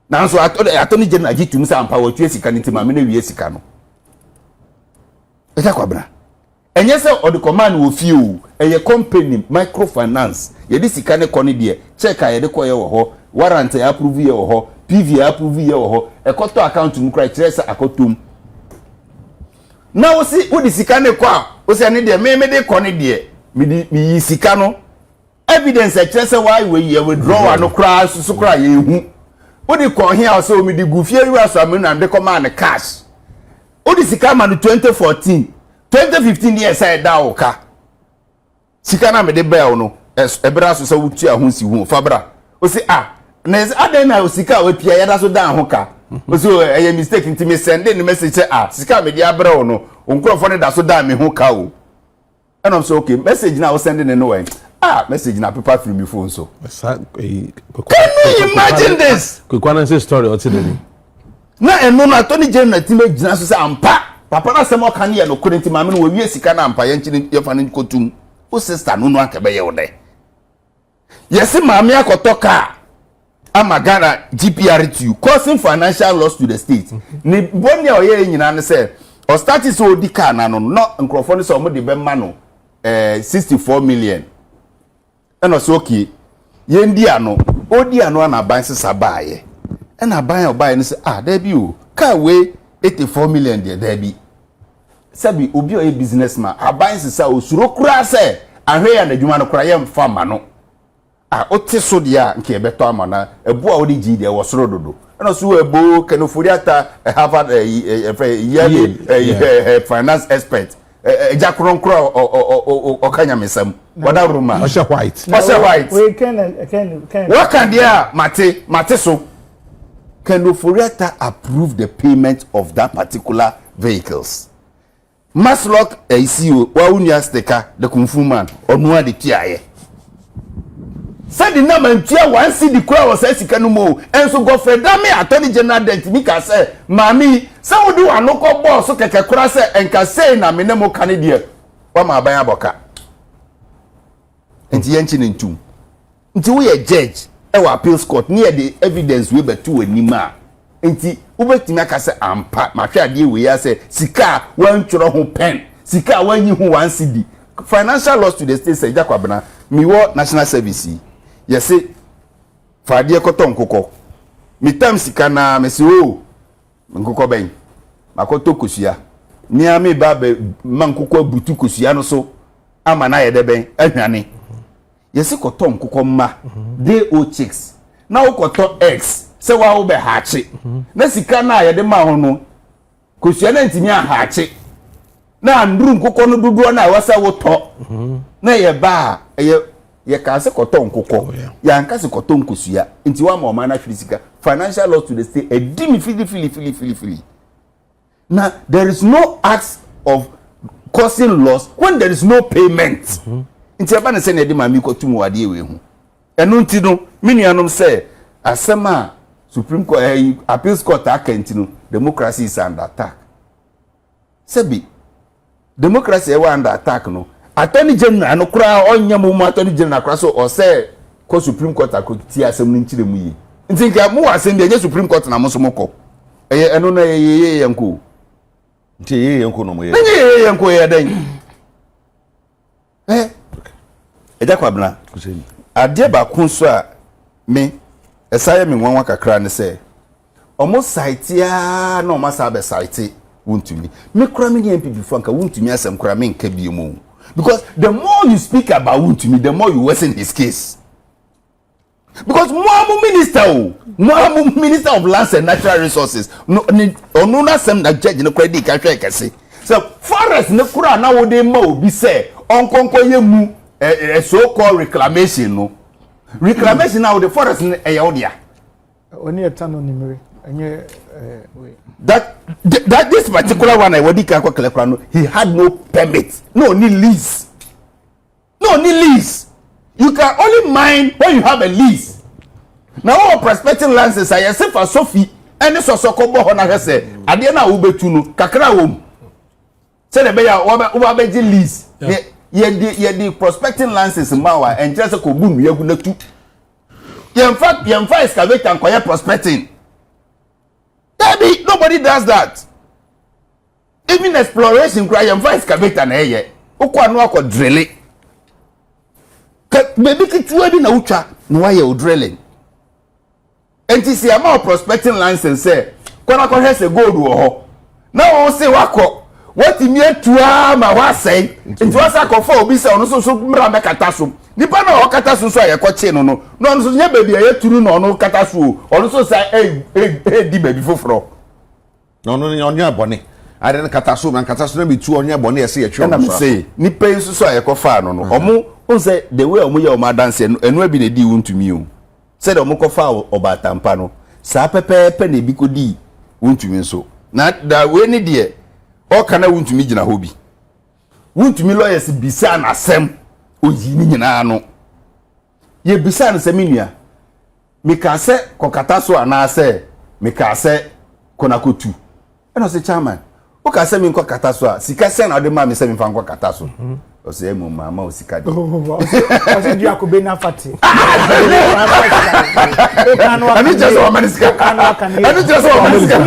nanso ato ni general gitum sa ampa wo tue sika ni ntima me na wie sika no eta kwabra enye se o de koma no fie o eye company microfinance ye de sika ne kone de check a ye de koye wo ho warrant ya approve ye wo ho PV approve ye wo ho ekoto account mu kra kire se akotum na wo si wo di sika ne kwa wo se ne de me de kone de mi sika no evidence e kire se why we ye withdraw no kra so kra ye hu wo di ko here so mi di gufie wi aso am na de koma ne cash wo di sika ma no 2014 2015 years I da wo ka sika na me de bel no ebra so se wo tua ho si hu fabra wo se na adan na sika we pia ya da so dan ho ka so a mistake nti me send the message sika me dia bra no onkrofo ne da so dan me ho ka o and I'm so okay message na I send in no way message na paper through me phone so can you imagine this Kwana say story o tideni na eno na Tony General time gina so say ampa papa na sem o kan ye no kurenti ma me no wie sika na ampa ye nchi ye fa ne kotum o sister no aka be ye wo de yes ma me akotoka Amagana GPR2 causing financial loss to the state. Ni boni a oye nyina ne say o start so di car na no nkrofo ne so mo de be ma no 64 million. Eno so okay. Ye ndi ano, odi ano na ban sesa baaye. E na ban obaye ne say there bi o. Car we 84 million there bi. Sabi obi o ye businessman, aban sesa osuro kura say ahwe ya na dwuma no kura ye mfa ma no. Ote so dia nke beto amana ebu a odi gi dia wo soro dodo eno so ebo kenofori ata Harvard finance expert jakron kro o kanya mesam wada roma Osha white we can what can dia mate so kenofori ata approve the payment of that particular vehicles Maslock CEO wa unia sticker the kung fu man onu ade tiaye said the number ntia one see the crowd was sika no mo enso go freda me attorney general dent mi ka say mami say wo do anoko boss so keke kura say enka say na me ne mo kan de wa ma ban aboka enti yanchi ne ntum enti wo ye judge e wa appeals court near the evidence we betu anima enti wo betimi aka say ampa ma hwe ade we ya say sika wan tworo ho pen sika wan yi ho wan cd financial loss to the state say jakwabena mi wo national service yes faade ekoto nkoko mi tam sika na me se o nkoko ben makoto kosua ni ame ba be mankoko butu kosua no so ama na ye de ben ahwane yes koto nkoko ma they o chicks na okoto x se wa wo be haache na sika na ye de ma ho no kosua na ntimi ahaache na nduru nkoko no dudu na wasa wo to na ye ba ye ka se koton nkoko ya nka se koton nkosua nti wa ma o ma na fisika financial loss to the state e di mi fili now there is no acts of causing loss when there is no payment nti aba na se na di ma mi kotum wade ewe hu enu nti no minuanom se asema Supreme Court appeals court akenti no democracy is under attack sebi democracy e under attack no attorney general no kura onya mu attorney general kura so o say ko Supreme Court akoti asem no nkire mu yi nti nka mu asem de Supreme Court na mo so moko eno na ye yanko nti ye yanko no mo ye yanko ye dan ejakwabna ade ba kun so a me esaye me nwanwa kakra ne say omo site ya na omo sa be site wuntumi me kura me MP before nka wuntumi asem kura me nka bi mu because the more you speak about wuntumi the more you worsen his case because Mahama minister of lands and natural resources no na sem na judge no kwadi ka hwe kase so forest ne kura na wo de ma obi say onkonko ye mu so called reclamation now the forest ne eyodia oni etano nimere enye that this particular one I wadi kan kwa kele no he had no permit no lease you can only mine when you have a lease now all prospecting lands I say for Sophie ene sosoko bo ho na hwese ade na wo betu no kakra wom se de be ya wo ba gi lease ye di prospecting licenses mawa and just ko bu nu na tu yemfa excavator and koye prospecting. Nobody does that. Even exploration cry yemfa excavator na eye ukwa no akọ drilling maybe kitwa bi na utwa no why you drilling enti si ama prospecting license say kwana ko hese gold wo ho na wo se wakọ what mi atua ma wa say enti wa sa ko fa obi say ono so mra me kata so nipa na o kata so aye ko che no no so nya baby aye turu no ono kata so ono so say di baby foforo no nya bone ade na kata so man kata so na bi tu nya bone ese ye twa no so say nipa nso so aye ko fa no no omo on say the way omo ye omo dance enu abi na di wontumi o say omo ko fa obatampa no sa pepepe na bi ko di wontumi nso na da we ni de o kana wontumi gina hobi wontumi lawyers bisa na asem oyi ni nyina no ye bisa na seminua me ka se kokata so ana se me ka se konakotu eno se chairman o ka se me kokata so a sika se na de ma me se me fa kokata so o se emu mama o sika de o se di akobe na fati ani just o manisika ani just o manisika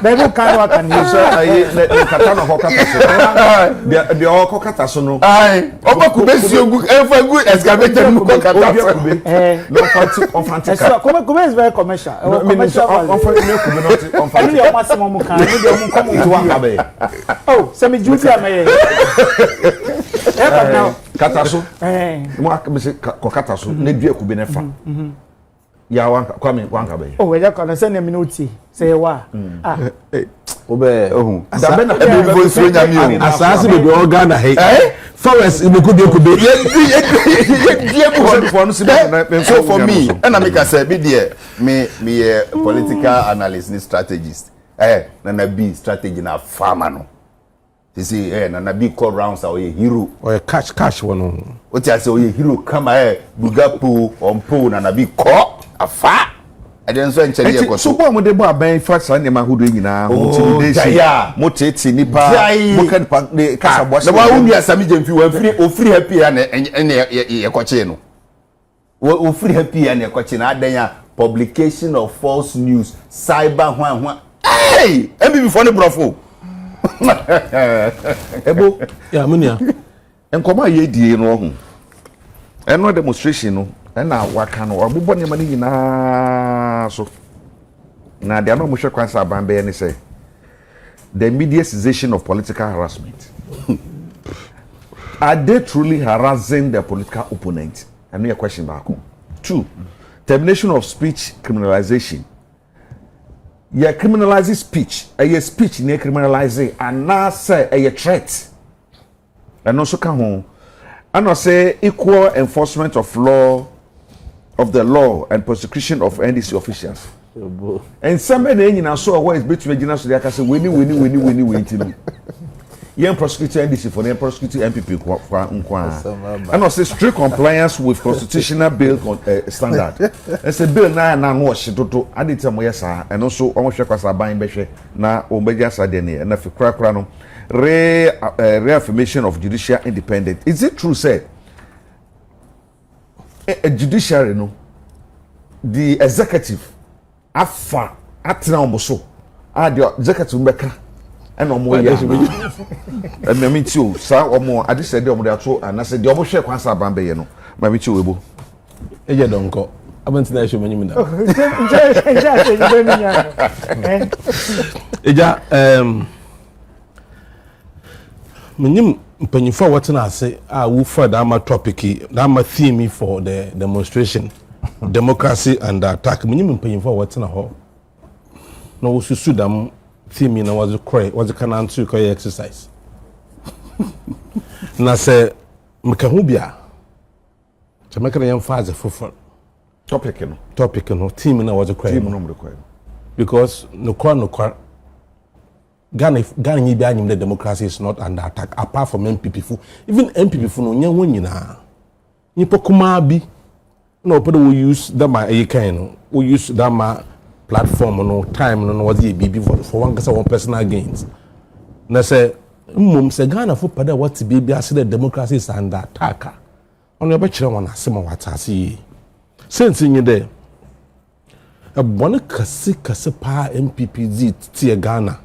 Bebo kanwa kan you so kata no kokata so de o kokata so no ai oba kubesi ogu efa gu excavator mu kokata so no fancy so kube is very commercial commercial on your maximum kan ni de mu come to one abe oh semi juicy amaye now kata so mo akemse kokata so na dua kube ne fa ya wanka kwame wanka be oh we just can send me note say wa obe ohun da be na be voice we nya mi o asase be be organ he forest iboku de kube ye so for me and I make say be there me political analyst ni strategist na be strategy na farmer no they say na be call rounds or hero or cash one o ti say o hero kama bugapo ompo na be call afa eden so enche dey so bo mo de bo aban fa ne ma hodo nyina mo tete nipa mo kan pa de kasa bo na wa unu asami jemfi wa free happy ya na ye koche no o free happy ya na koche na adan ya publication of false news cyber hwan hey mbb for ne brofo ebo ya munia enkoma ye die no ho eno demonstration no na waka no ogbogbo ne mani nyina so na dia no mo hwe kwansa bambe ne say the mediatization of political harassment are they truly harassing their political opponent and your question back on 2 termination of speech criminalization yeah criminalizing speech a speech near criminalizing and now say a threat and also come home and I say equal enforcement of law of the law and prosecution of NDC officials. And somebody in our so where is between Gina so they can say winning. Young prosecutor NDC for the prosecutor MPP. And I say strict compliance with constitutional bill standard. And say bill na wash to I did tell yes and also almost check was buying beshe na obeja sadene and if kra no reaffirmation of judicial independence. Is it true say a judiciary no the executive afa atena omoso the executive mbeka and omo ya and me mean you sa omo ade said omo dey ato and say the omo hwe kwansa bambe ye no ma me chi webo eje donko abantina show manyim da eja menyim mpanyimfo wotena ase a wo for that my topic that my theme for the demonstration democracy and attack menyim mpanyimfo wotena ho no wo susu dam theme na was kana antu ko exercise na se mkahu bia tamekana yam faze fofo topic no theme na was because no kwa Ghana nyi bi anyim the democracy is not under attack apart from MPP fu even MPP fu no nya won nyina nipa kuma bi no put we use that my kind we use that my platform no time no what the BB for one personal gains na say say Ghana for pada what BB as the democracy is under attack on your better one asem what asi since in there a one kase pa MPPZ tie Ghana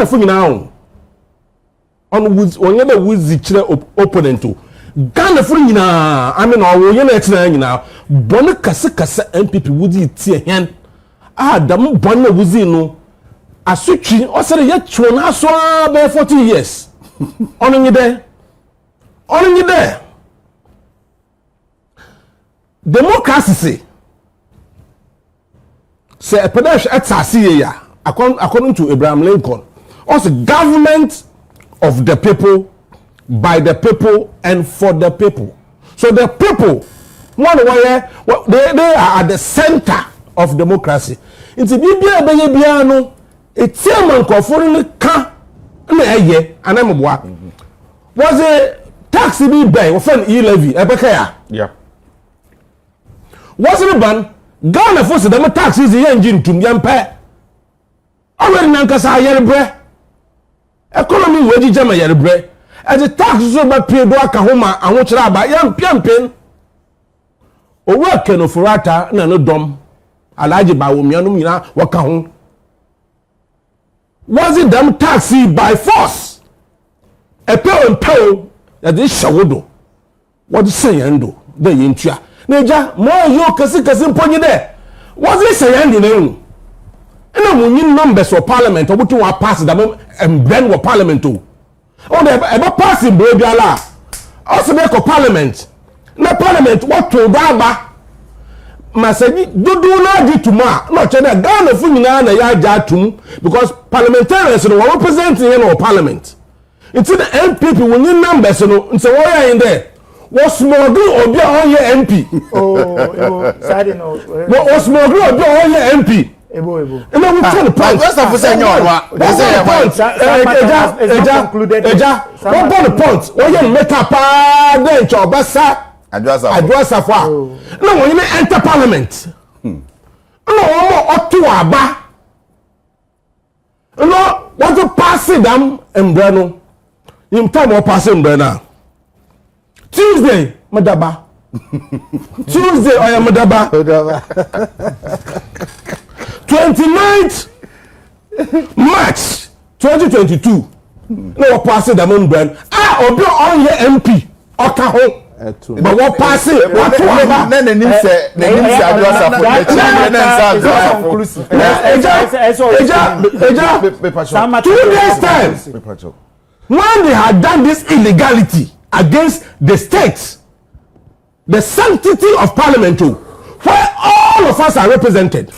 for now on the wuzi chire opponent to Ghana for nyina I mean o ye na etina nyina bone kase MPP wuzi tie hen dam bone wuzi no asutwi o sere ye tro na so be 40 years on nyi there democracy say a pedash atasi ya according to Abraham Lincoln also government of the people, by the people, and for the people. So the people, they are at the center of democracy. It's a bibia no, it's a man conforming ka na ye anamwa. Was a tax be bay or fan e-levy ebekaya? Yeah. Was it ban Ghana force them taxes the engine to yampa? Already nankasa yere bre. Economy wedi jama yere bre. As the tax so ba pay do aka homa anwo kira aba yam piampen. Owo ken ofurata na no dom. Alaji ba wo mianum nyina waka ho. Was it them taxi by force? A pound that is shawodo. What is saying do? The yintua. Neja mo yo kasi mponye there. Was it saying the name? Ena munyin numbers for parliament obutu wa pass them and then wa parliament o. O de eba pass in bro biala. Also make a parliament. Na parliament what to ba Masaji dodo na di tuma no chede Ghana fu nyina na ya ja tum because parliamentarians no representing in our parliament. It's the MPP when you numbers no nse wo ya in there. Was smogri obi on your MP. Oh, sadi no. Was smogri obi on your MP. Ebo. And then we turn the point. That's not for saying That's the point. One point. When you make up then Chobasa. Address of what? No, when you enter parliament. No, to Aba. No, want to pass it down and Breno. You time or passing Brena. Tuesday, Madaba. Tuesday, I am Madaba. 29th March 2022. No pass it down Breno. Obi on your MP. Okaho. But what pass it? What to Aba? Eja. 2 days time. When they had done this illegality against the states, the sanctity of parliament, where all of us are represented.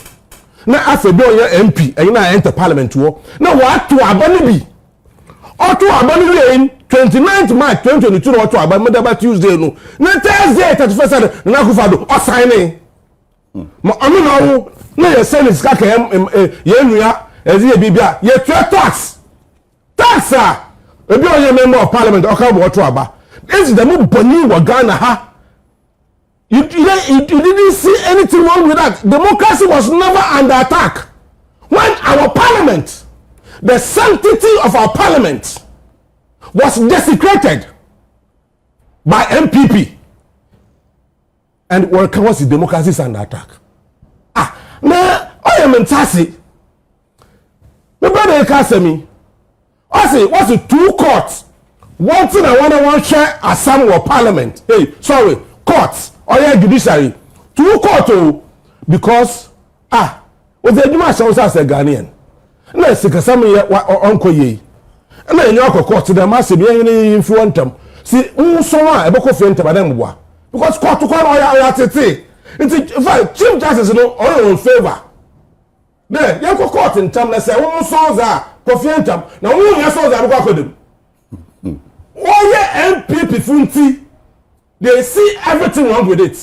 Now, after doing your MP, and you now enter parliament, now what to Abanibi? Or to Abanibi in 29th March 2022, or to Abanibi Tuesday, no. Now, Thursday, 31st, Akuffo-Addo, or signing. I mean, now, you're saying it's like Yenuya, as you be, you're tax. Tax, sir. If you're a member of parliament, or come to Aba. This is the move Boni wa Ghana ha. You didn't see anything wrong with that. Democracy was never under attack. When our parliament, the sanctity of our parliament was desecrated by MPP. And what was the democracy under attack? Now I am in Tasi. My brother asked me, I say, what's the 2 courts? One thing I want to share as some of parliament. Hey, sorry, courts or judiciary. 2 courts because was the Juma shows as a Ghanaian. No, it's some uncle ye. And then you court to the massive influence them. See, so a book of them because court to call in fact, Chief Justice no all in favor. Then you court in term let's say songs are confidentam. Now who your songs are go them. All your MPP funti, they see everything wrong with it.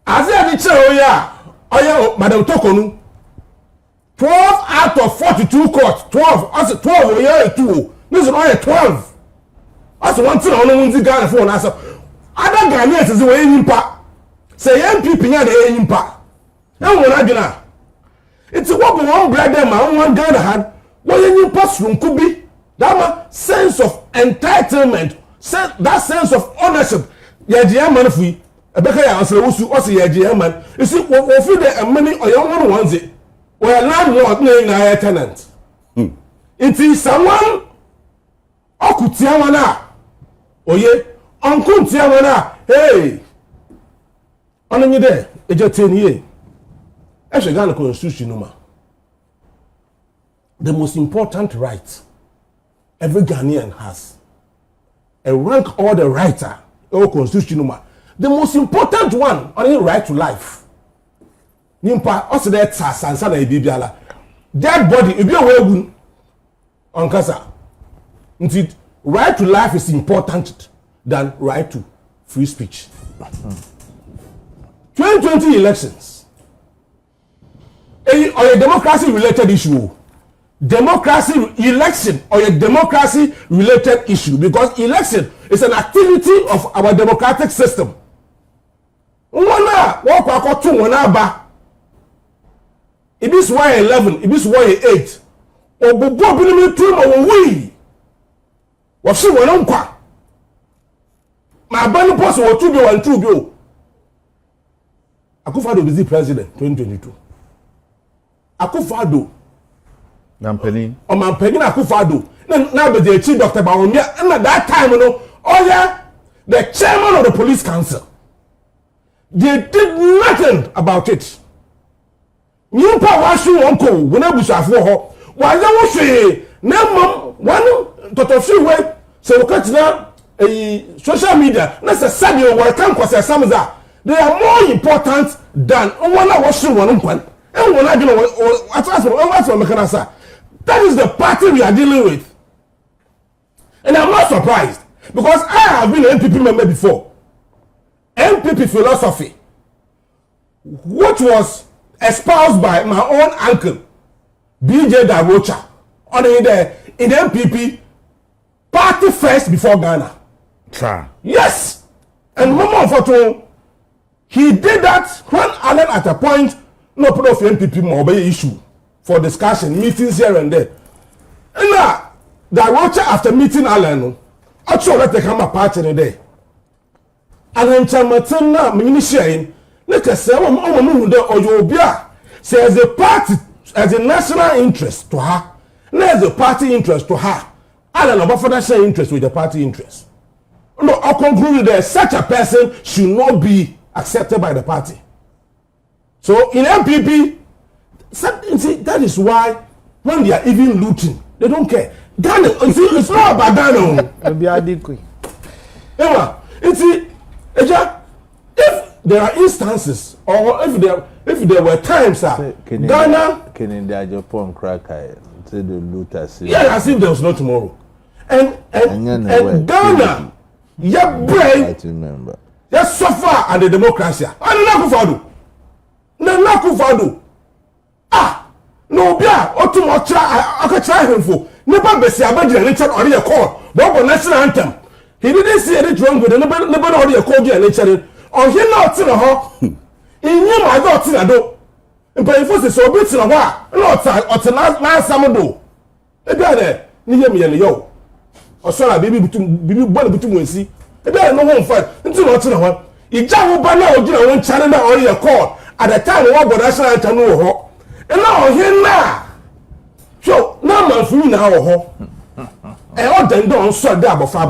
As I say, Madam Tokonu, 12 out of 42 courts, 12, I said 12, we are 2. This is only 12. That's one thing I don't want to Ghana for. other Ghanaians is way impa. Say MPP nya dey impa. Na wona gina. It's what we want brother man one Ghana had. What you pass from could be that sense of entitlement, that sense of ownership. Yeah, man if we Ebeka ya answer also yeah man. You see, we feel the money or young one wants it. We are landlord na a tenant. It is someone okutia wana. Oye, onkuntia wana. Hey. Onenye there, eje 10 years. As a Ghana constitution no ma. The most important right every Ghanaian has. A rank order writer or constitution no ma. The most important one on the right to life. Nimpa also there sansa na ibibiala. Dead body ibi owegun on kasa. Nti right to life is important than right to free speech. 2020 elections. Or a democracy related issue. Democracy election or a democracy related issue because election is an activity of our democratic system. Wana walk walk to wana ba. It is why 11, it is why 8. Obobo binimi tu mo wi. Wo si wana nkwa. Ma ba ni post wo tu bi wan tu bi o. Akuffo-Addo be the president 2022. Akuffo-Addo Nampeni. O man pegin Akuffo-Addo. Na be the chief Dr. Bawumia and at that time no. Oh yeah, the chairman of the police council. They did nothing about it. Nyimpa washu wonko wona busafo ho. Wa ya wo hwe na mam one totofi we se wokatina social media na se sadio wa kan kwase samza. They are more important than one washu won nkwan. And when I do what that is the party we are dealing with. And I'm not surprised because I have been an MPP member before. MPP philosophy, which was espoused by my own uncle, BJ Darocha, on in MPP, party first before Ghana. Sir. Yes. And Mama Foto, he did that when Allen at a point no put off MPP more be issue for discussion, meetings here and there. And now, Darocha after meeting Allen, actually let the camera part in a day. And then Chamatin now, Ministry, let us say, or you say as a party, as a national interest to her, not as a party interest to her. Allen about for that same interest with the party interest. No, I conclude that such a person should not be accepted by the party. So in MPP, that is why when they are even looting, they don't care. Ghana, it's not about Ghana. If there are instances or if there were times Ghana can Japan cracker say the looters. Yeah, as if there was no tomorrow. And Ghana, your brain, you suffer at the democracy. I don't Akuffo-Addo. No bia otumo try him for. Never be see abadi nature or the call. But national anthem. He didn't see any wrong with the never already called you nature. Or he not in a ho. In you my God in a do. And by force so bit in a wa. Not or na some do. E bia there. Ni hear me and yo. Or so baby born between we see. E bia no home fight. Into not in a one. Ija wo ba na ogina won channel na or your call. At the time what God national anthem no ho. And now here now. So now man for now ho. And all them don't so that before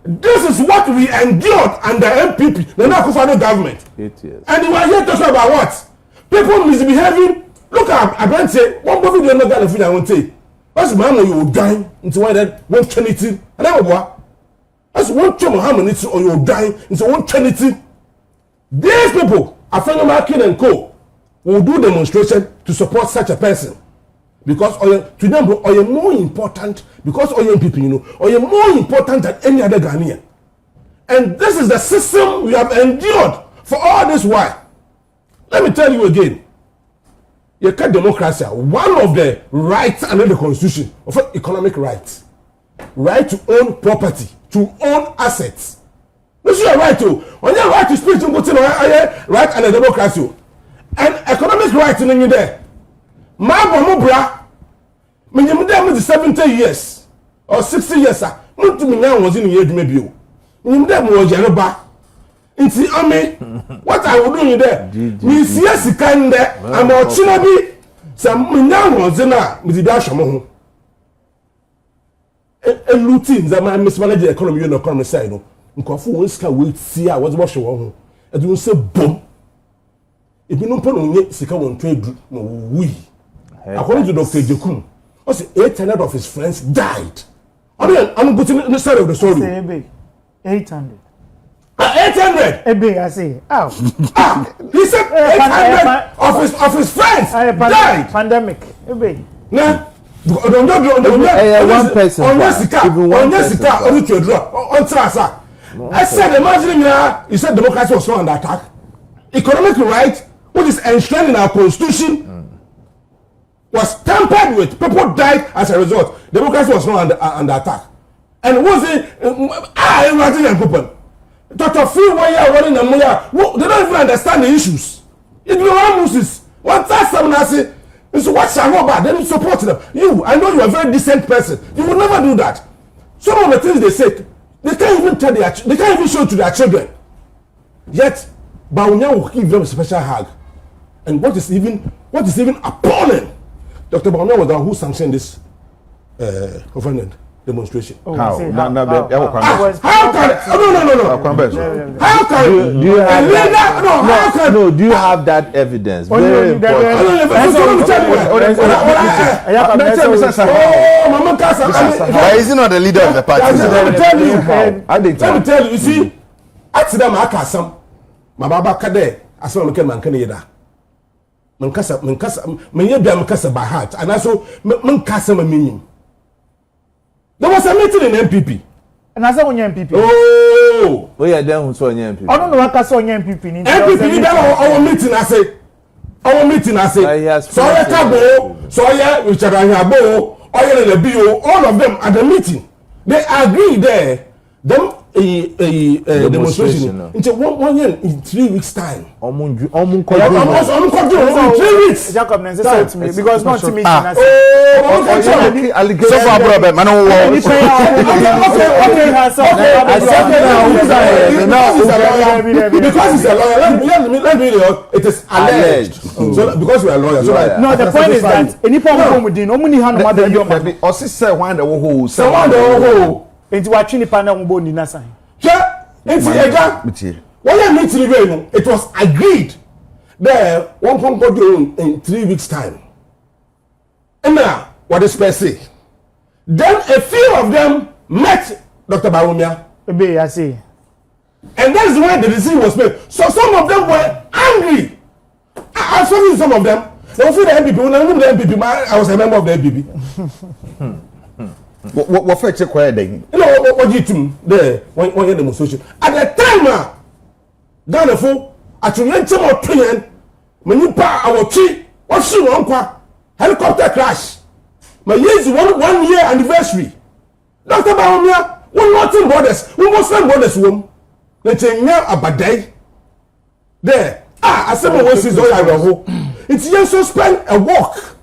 this is what we endured under MPP, the Akuffo-Addo government. 8 years. And we are here talking about what? People misbehaving. Look at I can't say one people do not get a feeling I won't say. That's Mahama you will die into one that one Trinity. And then what? That's one Mahama needs or you will die into one Trinity. These people, Afenyo and Co, will do demonstration to support such a person. Because to them, or you're more important, because all young people, you know, or you're more important than any other Ghanaian. And this is the system we have endured for all this while. Let me tell you again. You can't democracy, one of the rights under the constitution of economic rights, right to own property, to own assets. This is your right to. When you right to speech, you go to right and a democracy. And economic right in you there. My bra. When you them 70 years or 60 years, sir. Not to me now was in the maybe you. You them was Yoruba. Inti ame, what I will do in there? Me see a sikan there. I'm a chinabi. Some now was in a with the dash among. A routine that my mismanage the economy, you know, economy side. Nkofu wonska wait see I was wash ho. E do say boom. E bi no pon onye sika won trade no we. According to Dr. Jekum, also 800 of his friends died. I'm going to the side of the story. Say 800. 800. Ebe I say. Ow. He said 800 of his friends died. Pandemic. Ebe. Nah. One person. On Jessica. I said, imagine you said democracy was not under attack. Economic right, which is enshrined in our constitution, was tampered with. People died as a result. Democracy was not under attack. And was it? Imagine and people. Dr. Phil, why you are running a moya? They don't even understand the issues. Ignorance. One time someone say, so what shall go back? Then support them. I know you are a very decent person. You will never do that. Some of the things they say, they can't even tell they can't even show to their children. Yet, Baunya will give them a special hug. And what is even appalling, Dr. Baunya was the one who sanctioned this government demonstration. How? How can no? How can do you have that? No, do you have that evidence? Very important. Why is he not the leader of the party? Let me tell you, you see, at them I casam, my baba kade, I saw man can yeda. Mankasa, Mankasa by heart, and also Mankasa meaning. There was a meeting in MPP. And I said on MPP. Oh, yeah, then we saw MPP. I don't know what I saw on MPP. MPP, our meeting, I say. Our meeting, I say. So I Tabo, so I Richard Ayabo, Oil and Bio, all of them at the meeting. They agree there. Them a demonstration into 1 year in 3 weeks time. Almost 3 weeks. Jacob said to me because not to me. So far, brother, man, because he's a lawyer. Let me it is alleged. So because we are lawyers. No, the point is that any problem with the no hand mother your man. Or sister one the whole Enti wa twini pa na ngbo ni na san. Enti ega. When you meet the it was agreed there one come go in 3 weeks time. And now what is per se? Then a few of them met Dr. Barumia. Ebe I say. And that's why the decision was made. So some of them were angry. I saw some of them. They were the MPP. When I knew the MPP, I was a member of the MPP. What fetch a quiet day? You know what you do there when you demonstration. At the time, Ghana for at your young or train, when you pass our tree, what's your uncle? Helicopter crash. My years 1 year anniversary. Dr. Baumia, we're not in borders. We must send borders home. Let's say now a bad day. There. I said my voice is all I know. It's just to spend a walk.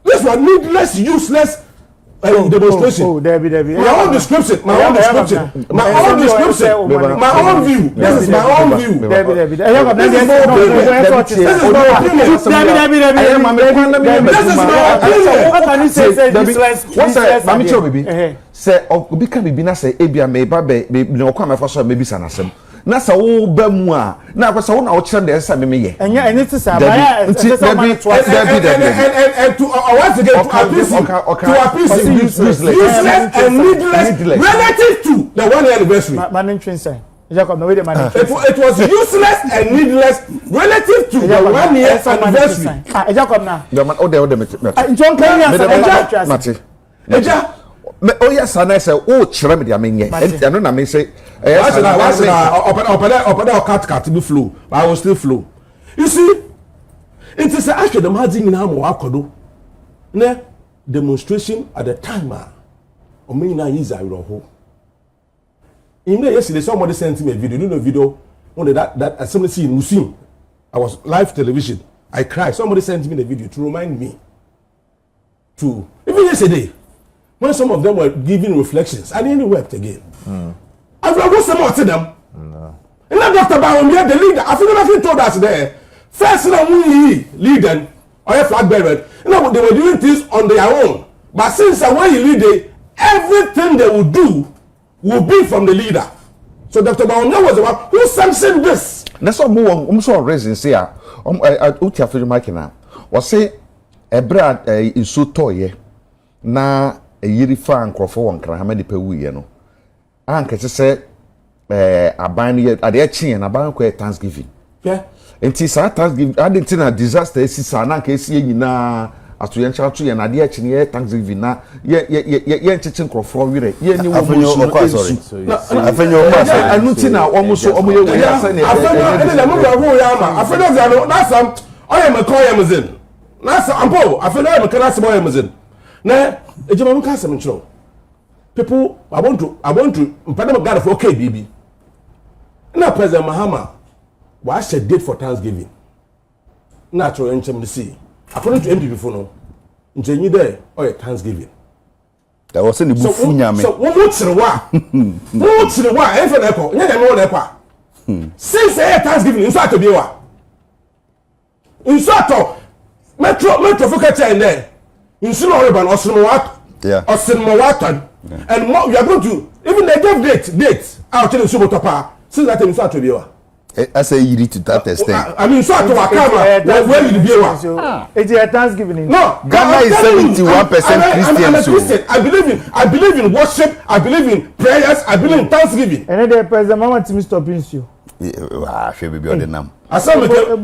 This one needless, useless. Demonstration. Debbie. My own description. My own view. This is my own view. Debbie. This is my opinion. What can you say? Mami cho baby. Say obi ka bibi na say ebia me ba be no kwa me fa so me bi sanasem. Na sa wo ba mu a na kwa sa wo na wo kire de esa me ye. Enya ti sa ba ya and to once again to appease useless and needless relative to the 1 year anniversary. Jacob, no way the man. It was useless and needless relative to the 1 year anniversary. Jacob now. The man ode me. John Kenya Mate. Oh yes, I say oh kire me dia menye. I know na me say open cat be flow. I will still flow. You see, it is actually the margin in Hamo Akodo. Ne demonstration at the time. O me na use I roho. Yesterday somebody sent me a video. You know the video when that assembly scene in Musim. I was live television. I cried. Somebody sent me the video to remind me. Even yesterday, when some of them were giving reflections, I nearly wept again. I've got some more to them. No. And then Dr. Bawumia, the leader, I think nothing told us there. First, we lead them, or a flag bearer. You know, they were doing things on their own. But since when you lead it, everything they will do will be from the leader. So Dr. Bawumia was the one who sanctioned this. That's what I'm so raising here. Uti after makina. Was say a brad is so toy na a yiri fa nkrofo won kra ha me de pa wuye no. Anka say aban ye ade achi na aban ko Thanksgiving. Yeah. Enti sa Thanksgiving ade na disaster esi sa na ka esi nyina atoyencha atu ye na ade achi ne Thanksgiving na ye nchichi nkrofo wire ye ni wo mo sorry afenyo anuti na omo so omo ye wo ya say ne afenyo na mo wo ya ma afenyo za no na sam oye me call ya mzin na sam ampo afenyo me kana sam oye mzin na ejema mo ka sam nchiro people I want to mpade God for okay baby na President Mahama wa share date for Thanksgiving na tro enchem see according to MPP for no njenyi there or Thanksgiving that was in the bufu nyame so wo tire wa e fe na ko nya nyame wo na kwa since Thanksgiving nso ato biewa nso ato metro focus chain there nso no re ban osimo wa yeah osimo wa ton and more, we are going to even they gave date out in the Subotapa since that time start to be I say you to that extent. I mean start to Wakama where you be it's a Thanksgiving. No, Ghana is 71% Christian. I believe in worship, I believe in prayers, I believe in Thanksgiving. And then the President Mama to stop you. I feel be on the name. I saw me Christian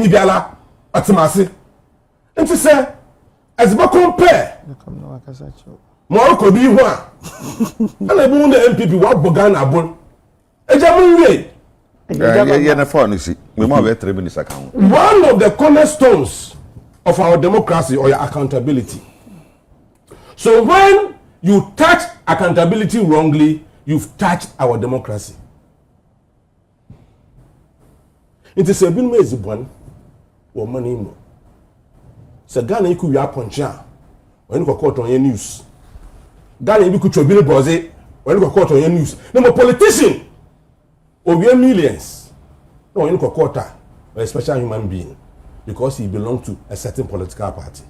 Nibiala Atimasi. And to say as we compare Morocco be one and I won the MPP what Bogan Abon one of the cornerstones of our democracy or your accountability. So when you touch accountability wrongly, you've touched our democracy. It is a bin mezi one or money more. So Ghana you could puncha when you caught on your news. Ghana you could be boze when you caught on your news. No politician or millions. No, you caught or a special human being because he belongs to a certain political party.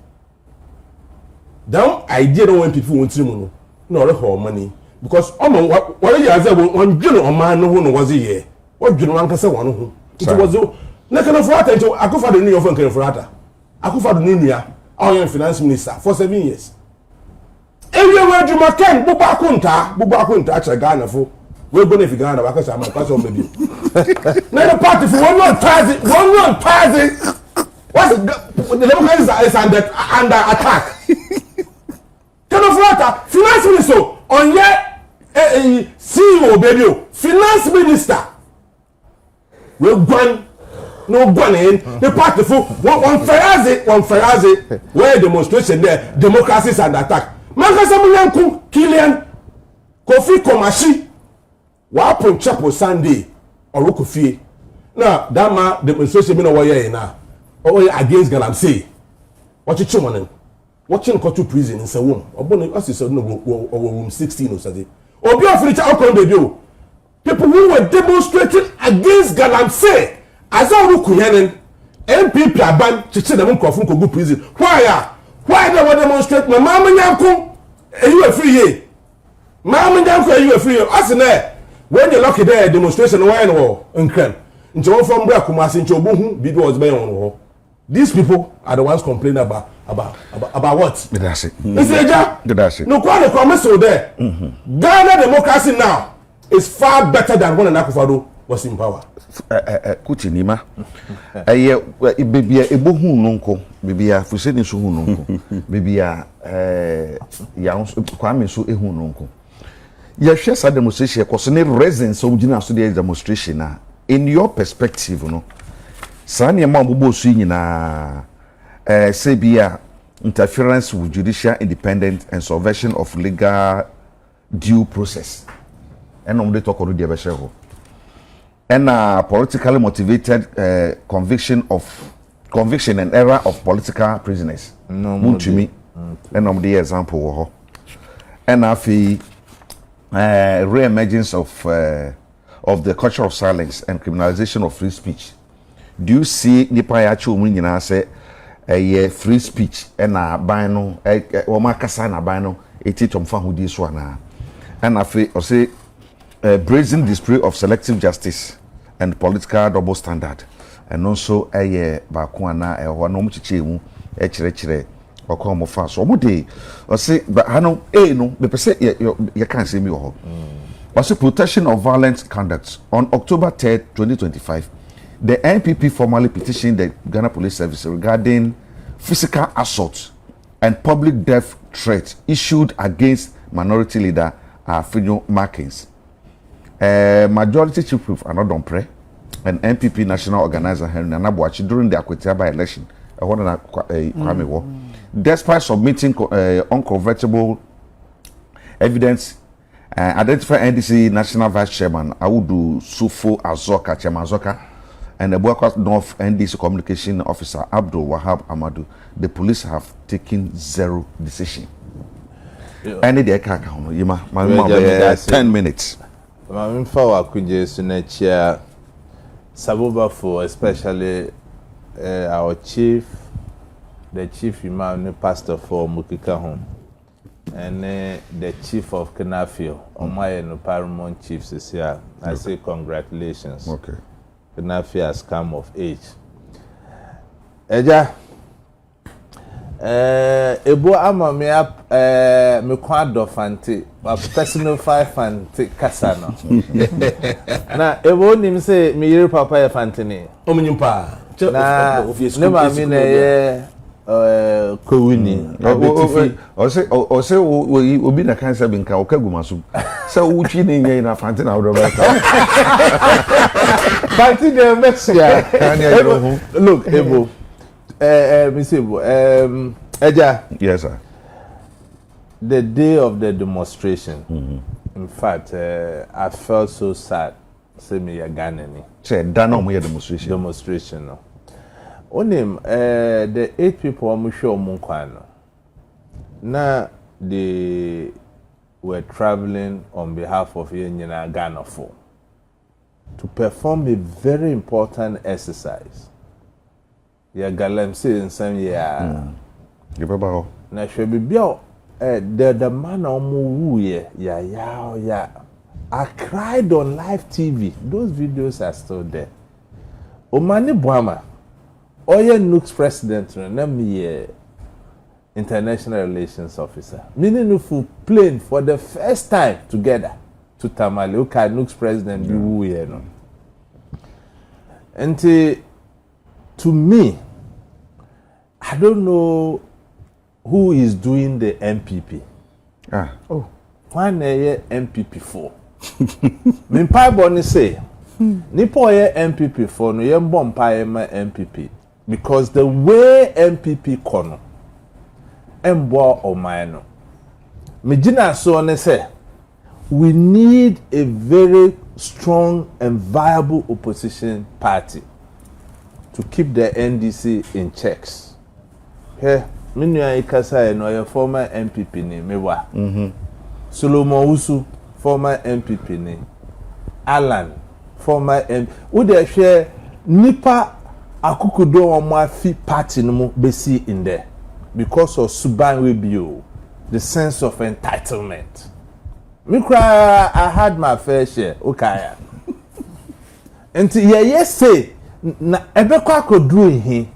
That idea don't when people want to know no whole money because what you have one general man no one was here. What general can say one who it was no kind of water to Akuffo-Addo New York and Frata. Akuffo-Addo New our finance minister for 7 years. Everywhere you can, Bubakunta, actually Ghana for we're going to Ghana because I'm a person maybe. Now the party for one party. What's the democracy is under attack. Kind of water, finance minister on your CEO baby, finance minister. We're going. No one in the party for one Ferrazi, where demonstration there, democracy is under attack. Mankasamunyanku, Kilian, Kofi Komashi, Wapon Chapo Sunday, or Rukufi. Now, that man demonstration in a way now, or against Galamsey. What you chumaning? Watching go to prison in Sawum, or Bonnie, as you said, no, or room 16 or something. Or be off the outcome they do. People who were demonstrating against Galamsey. As I look at MPP ban to say them come from go prison. Why they want demonstrate? My mama nyanko, you are free here. Mama nyanko, you are free here. As in there, when you lucky there demonstration, why no increment? Into one from where Kumasi into Buhu, Bibi was being on war. These people are the ones complaining about what? That's it. That's it. No quality promise so there. Ghana democracy now is far better than when Akuffo-Addo was in power. Kuchinima bibia ebohu nonko bibia fuseni so hu nonko bibia ya kwame so ehu nonko ya hwe sa demonstration koso ne reasons of gina so the demonstration na in your perspective no sa ne ma obobo so nyina say bia interference with judicial independence and subversion of legal due process. And on the talk of the Abesheho. And politically motivated conviction and error of political prisoners. No, to me. And on the example, and after re-emergence of the culture of silence and criminalization of free speech. Do you see nipa ya chu mu nyina say free speech and ban no o makasa na ban no etitomfa hodi so ana and afi o say brazen display of selective justice and political double standard and also ba ko ana ho no mu chiche mu kire okọ mo fa so mo dey o say hano no be pese you can say me ho o say protection of violent conduct on October 3rd 2025. The NPP formally petitioned the Ghana Police Service regarding physical assault and public death threat issued against minority leader Finyo Markins. Majority chief whip Anodon Pre and NPP national organizer Henry Nanabuachi during the Akwete by-election. Despite submitting uncontrovertible evidence, identify NDC national vice chairman Audu Sufo Azoka, Chairman Azoka, and the Buakwa North NDC communication officer Abdul Wahab Amadou, the police have taken zero decision. Any day kaka hono yima 10 minutes. I'm for Akuje Sunechia Sabuba for especially our chief, the chief imam, the pastor for Mukika home, and the chief of Kenafio, Omaya no paramount chiefs is here. I say congratulations. Okay. Kenafio has come of age. Eja ebo ama me me kwado fante a personal five fante kasa no na ebo nim say me yiri papa ya fante ni Omunyum pa. na ne ma mi na ye kowini o say obi na kan say binka o kagumaso say wo twi ne nyai na fante na wo do fante de mesia look ebo Eja. Yes, sir. The day of the demonstration, in fact, I felt so sad. Say me a Ghanaian. Say, dano mo demonstration. Demonstration, no. Onim, the 8 people I'm sure Munkwano. Now they were traveling on behalf of Yenyana Ghana for to perform a very important exercise. Ya galem say in some year. Gibaba. Na should be bio the man omo ya. I cried on live TV. Those videos are still there. Omani Buama, Oye Nooks president, na me international relations officer. Meaning if plane for the first time together to Tamale, okay, Nooks president be who ye no. And to me, I don't know who is doing the MPP. Oh. When are MPP for? Me pai boni say, nipo ye MPP for no ye mbom pai ma MPP because the way MPP kono, embo omaino. Me jina so ne say, we need a very strong and viable opposition party to keep the NDC in checks. Here, Minua Ikasa no your former MPP ni mewa. Solomon Usu, former MPP ni. Alan, former MP. Ude share nipa Akuffo-Addo omafi party no besi in there because of Suban Webio, the sense of entitlement. Mikra, I had my fair share. Okay. Until ye say na ebekwa akodru ehi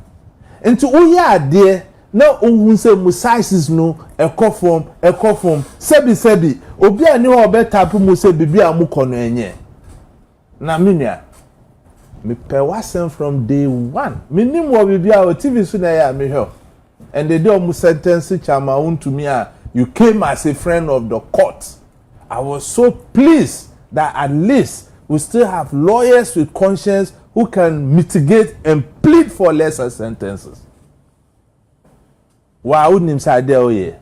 nti oye ade na ohun se mu sizes no ekofom sebi obi ani ho be tap mu se bibi amuko no enye na minua me pe wasem from day one minim wo bibi a TV so na ya me hwe and the day omu sentence chama unto me you came as a friend of the court. I was so pleased that at least we still have lawyers with conscience who can mitigate and plead for lesser sentences. Wow, nim say there oye.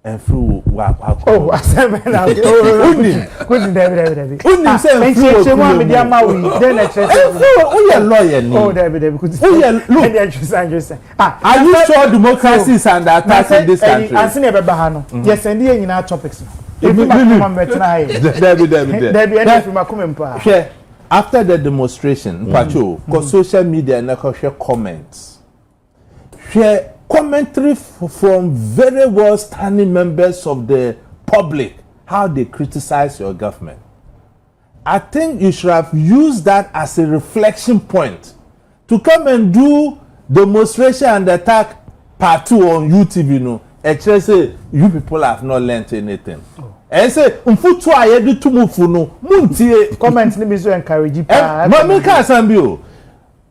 and through oh asem na unim David unim say through mo media ma we then na chese who your lawyer ni oh David who your look are you sure democracy is under attack in this country answer ebe ba ha no yes send ye nyina topics if you come better here David and from akumempa share after the demonstration pacho cause social media na ko share comments share commentary from very well standing members of the public how they criticize your government. I think you should have used that as a reflection point to come and do demonstration and attack part 2 on YouTube, you know. Actually say you people have not learnt anything. And say mfutu ayedu tumufu no muntie comment ni bizo encourage pa mama ka sambio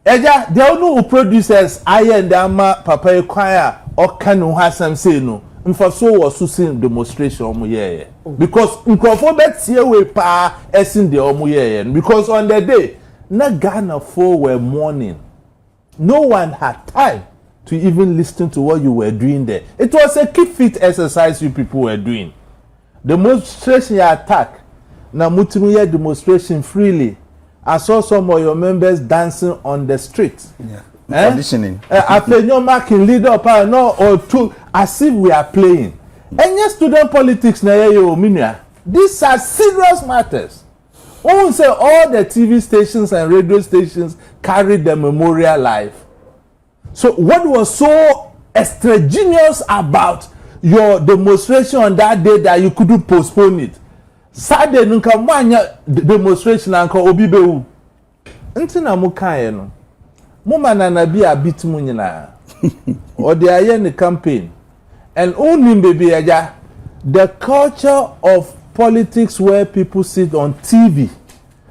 eja there no producers aye ndama papa ekwaya oka no hasam say no mfaso was suing demonstration omo ye because nkrofo betie we pa esin de omo ye because on the day na Ghana for were mourning. No one had time to even listen to what you were doing there. It was a keep fit exercise you people were doing. Demonstration attack. Na mutimi demonstration freely. I saw some of your members dancing on the street. Yeah. Auditioning. After your marking leader up no or two as if we are playing. And yes, student politics na yo minia. These are serious matters. We say all the TV stations and radio stations carry the memorial live. So what was so extraordinary about your demonstration on that day that you couldn't postpone it? Saturday nunca mwanya demonstration anka obibewu. Ntina mukaye no. Muma na nabi abit mu nyina. Or they are in the campaign. And only baby aja the culture of politics where people sit on TV,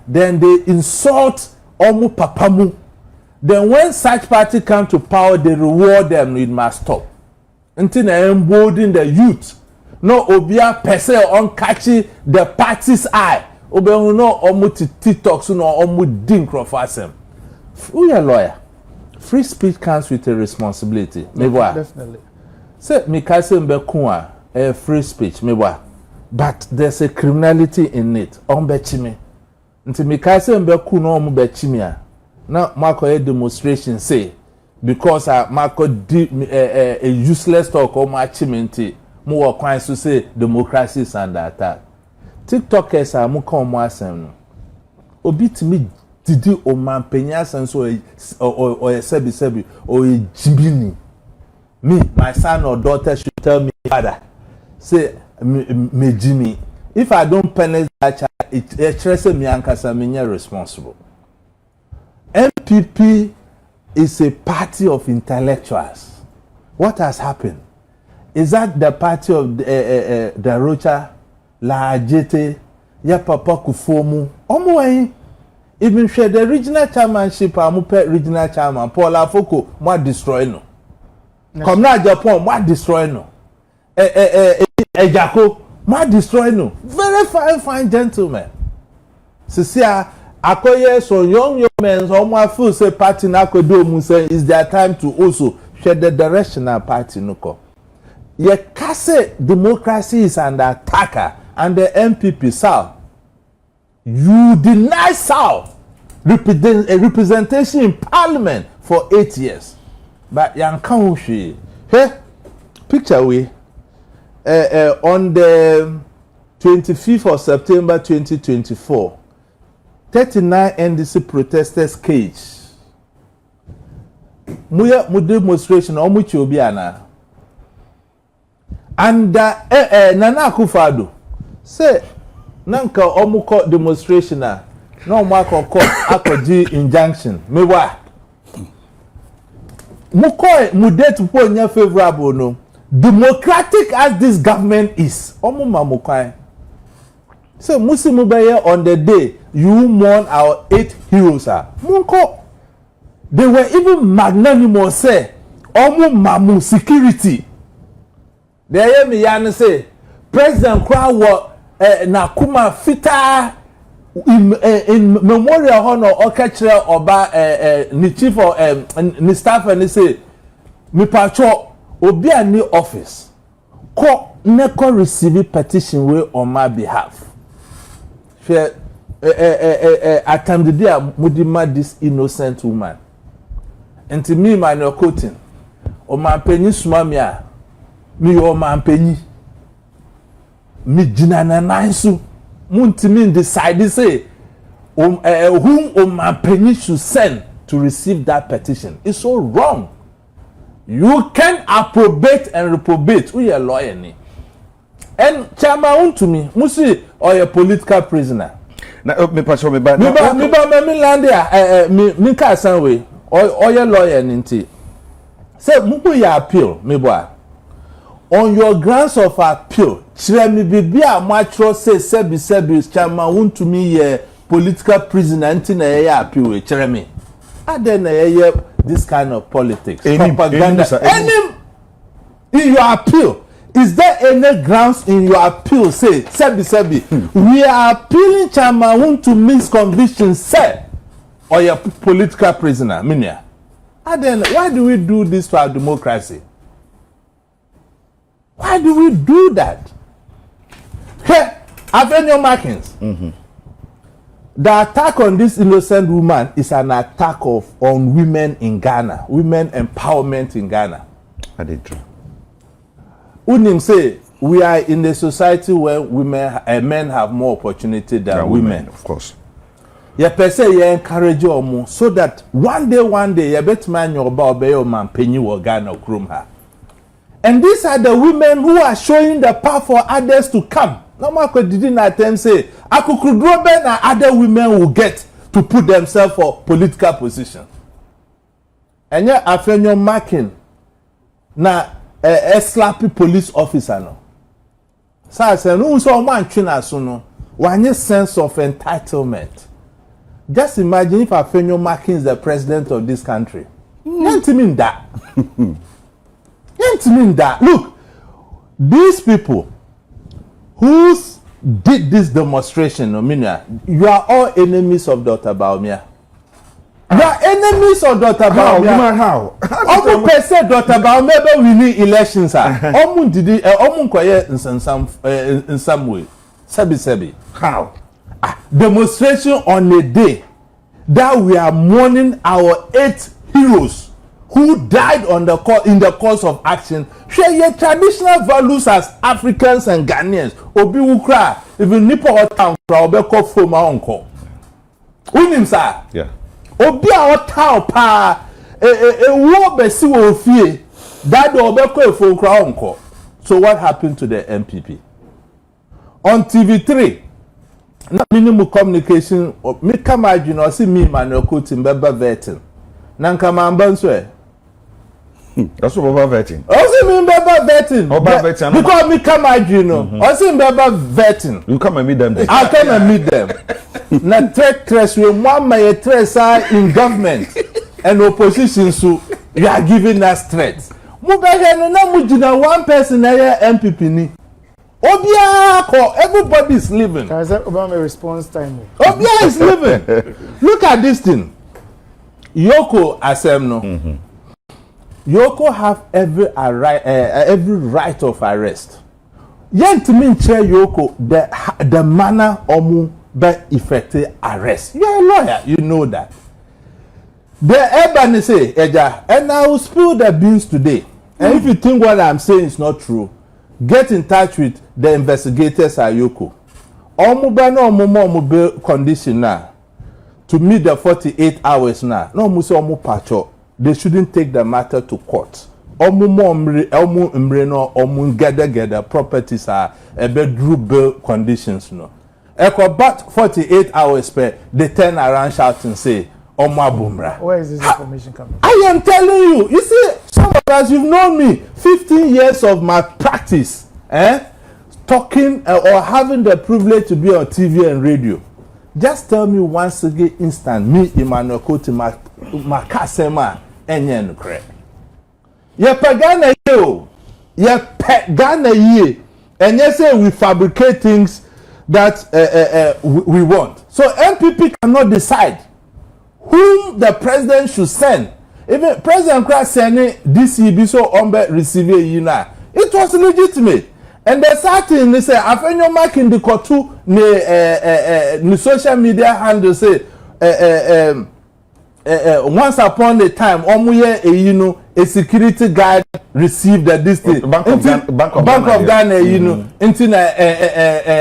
then they insult omu papamu. Then when such party come to power, they reward them, it must stop. Until they embolden the youth. No obia pese on catchy the party's eye. Obe no omu TikTok so no omu dinkrofasem. Who your lawyer? Free speech comes with a responsibility. Definitely. Say me kase mbekua free speech mewa. But there's a criminality in it. Ombechime. Nti me kase mbeku no omu bechimia. Now Marco a demonstration say because Marco a useless talk or machimenti more crimes to say democracy is under attack. TikTokers are muka omasem. Obit me didi o man penyas and so or a sebi or a jibini. Me, my son or daughter should tell me, father, say me Jimmy. If I don't punish that child, it stresses me and I'm responsible. MPP is a party of intellectuals. What has happened? Is that the party of the Rocha, La Ajete, Ya Papa Kufomu, Omoe? Even share the regional chairmanship, Amupe regional chairman, Paul Afoko, what destroy no? Come now, Japan, what destroy no? Ejako, what destroy no? Very fine gentlemen. Sisia. Akoye so young men so mo feel say party na kodo mu say is their time to also share the direction of party no ko. Ye kase democracy is under attack and the MPP South. You deny South representation in parliament for 8 years. But yan kan hwe. Hey, picture we on the 25th of September 2024. 39 NDC protesters cage. Muya mu demonstration omu chobi ana. And Nana Akuffo-Addo say nanka omu ko demonstration na omu akodi injunction. Mewa. Mu date po nya favorable no. Democratic as this government is. Omu mamukwan. So Muslim on the day you mourn our 8 heroes Munko. They were even magnanimous say omu mamu security. They hear me yan say President Kwawo na kuma fita in memorial honor okachre oba ni chief of ni staff and say me pacho obi ani office ko never receive petition way on my behalf. Share attempt the day mudima this innocent woman. And to me, my no quoting. O man penny swamia. Me o man penny. Me jinana nansu. Muntimin decide say whom o man penny should send to receive that petition. It's so wrong. You can approbate and reprobate. Who you a lawyer ni? And chairman to me, musi or a political prisoner. Na me pacho me ba. Me land there. Me ka san way. Or your lawyer ninti. Say muku ya appeal me boy. On your grounds of appeal, chire me bibi a matro say sebi chairman to me ye political prisoner nti na ye appeal we chire me. Aden na ye this kind of politics, propaganda. Any in your appeal, is there any grounds in your appeal? Say, Sebi, we are appealing Chairman to miss conviction, say, or your political prisoner, Minia. And then, why do we do this to our democracy? Why do we do that? Hey, Avenue Markins. The attack on this innocent woman is an attack on women in Ghana, women empowerment in Ghana. I did true. Unim say we are in a society where men have more opportunity than women. Of course. Ye per se ye encourage omo so that one day ye bet man your ba obey your man penny wo Ghana krum ha. And these are the women who are showing the path for others to come. No matter didn't attempt say Akuffo-Addo and other women will get to put themselves for political position. And yet after marking na a slappy police officer no. So I say no so man twina so no. One sense of entitlement. Just imagine if Afenyo Markin is the president of this country. Can't mean that. Can't mean that. Look, these people who did this demonstration, you are all enemies of Dr. Baumia. You are enemies of Dr. Baumia. How? Omu pese Dr. Baumia winning elections. Omu didi, omu kwaye in some way. Sebi. How? Demonstration on a day that we are mourning our 8 heroes who died in the course of action. Share your traditional values as Africans and Ghanaians. Obi ukra, even nipo town kra obe ko foma onko. Unim sa? Yeah. Obi a town pa wo be si wo fie. That obe ko fo kra onko. So what happened to the MPP? On TV3, na minimum communication me come imagine or see me man okoti mbeba vetting. Na nkama ambanso e. That's what Baba vetting. Also me mbeba vetting. Vetting. Because me come imagine no. Also mbeba vetting. You come and meet them there. I'll come and meet them. Na threat we one my threats in government and opposition so you are giving us threats. Mu be here no na mu gina one person na MPP ni. Obia, everybody is living. Can I say Obama response time? Obia is living. Look at this thing. Yoko asem no. Yoko have every right of arrest. Yet to mean chair Yoko the manner omu be effective arrest. You are a lawyer, you know that. The Ebony say, Eja, and I will spill the beans today. And if you think what I'm saying is not true, get in touch with the investigators at Yoko. Omu condition now to meet the 48 hours now. No muso omu pacho. They shouldn't take the matter to court. Omu gather properties are a bedroom bill conditions no. About 48 hours per they turn around shout and say Omu Abumra. Where is this information coming from? I am telling you. You see, some of us, you've known me 15 years of my practice, talking or having the privilege to be on TV and radio. Just tell me once again, instant, me, Emmanuel Koti, my kasema, enye nukre. Ye pe Ghana ye, ye pe Ghana ye, and you say we fabricate things that we want. So MPP cannot decide whom the president should send. Even President Kra sending DCB so ombe receive you now. It was legitimate. And the sad thing is say afenyo mark in the kotu ne social media handle say once upon a time omuye a security guard received this thing Bank of Ghana into na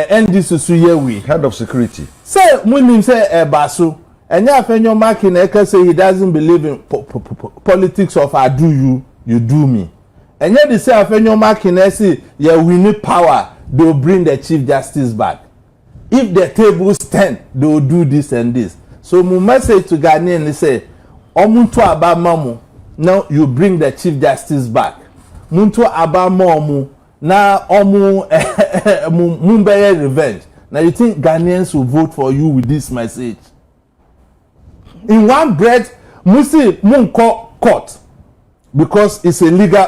NDC suyewi head of security say munim say baso enya afenyo mark in eka say he doesn't believe in politics of I do you do me. And yet they say afenyo mark in say yeah we need power, they will bring the chief justice back. If the tables stand, they will do this and this. So my message to Ghanaians is say omuntu aba mamu, now you bring the chief justice back. Muntu aba mamu, now omu mumbeye revenge. Now you think Ghanaians will vote for you with this message? In one breath, musi munko court because it's a legal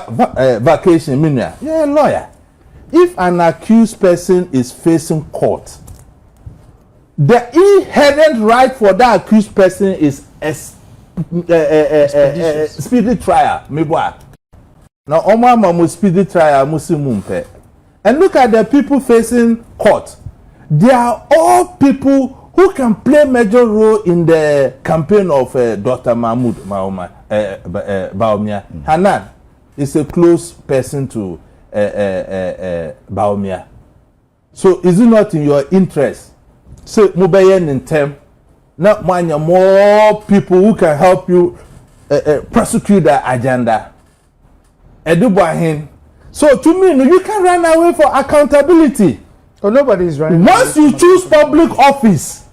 vacation. Minya, you're a lawyer. If an accused person is facing court, the inherent right for that accused person is speedy trial. Now, Oma mamu speedy trial musi mumpe. And look at the people facing court. They are all people who can play major role in the campaign of Dr. Mahmoud Bawumia. Hanan is a close person to Bawumia. So is it not in your interest? So Mubayen in term, not more people who can help you prosecute the agenda. Edubahin. So to me, you can run away for accountability. Oh, nobody is running. Once you choose public office,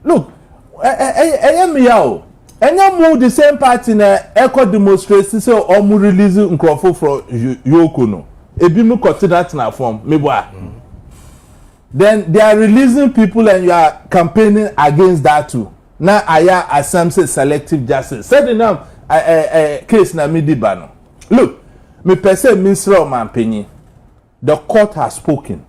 look, any move the same party na echo demonstration say omu release nkrofo from Yokono. Ebi mu continent na form meboa. Then they are releasing people and you are campaigning against that too. Now aya asam say selective justice. Said the name case na midiba no. Look, me person minister man penny. The court has spoken.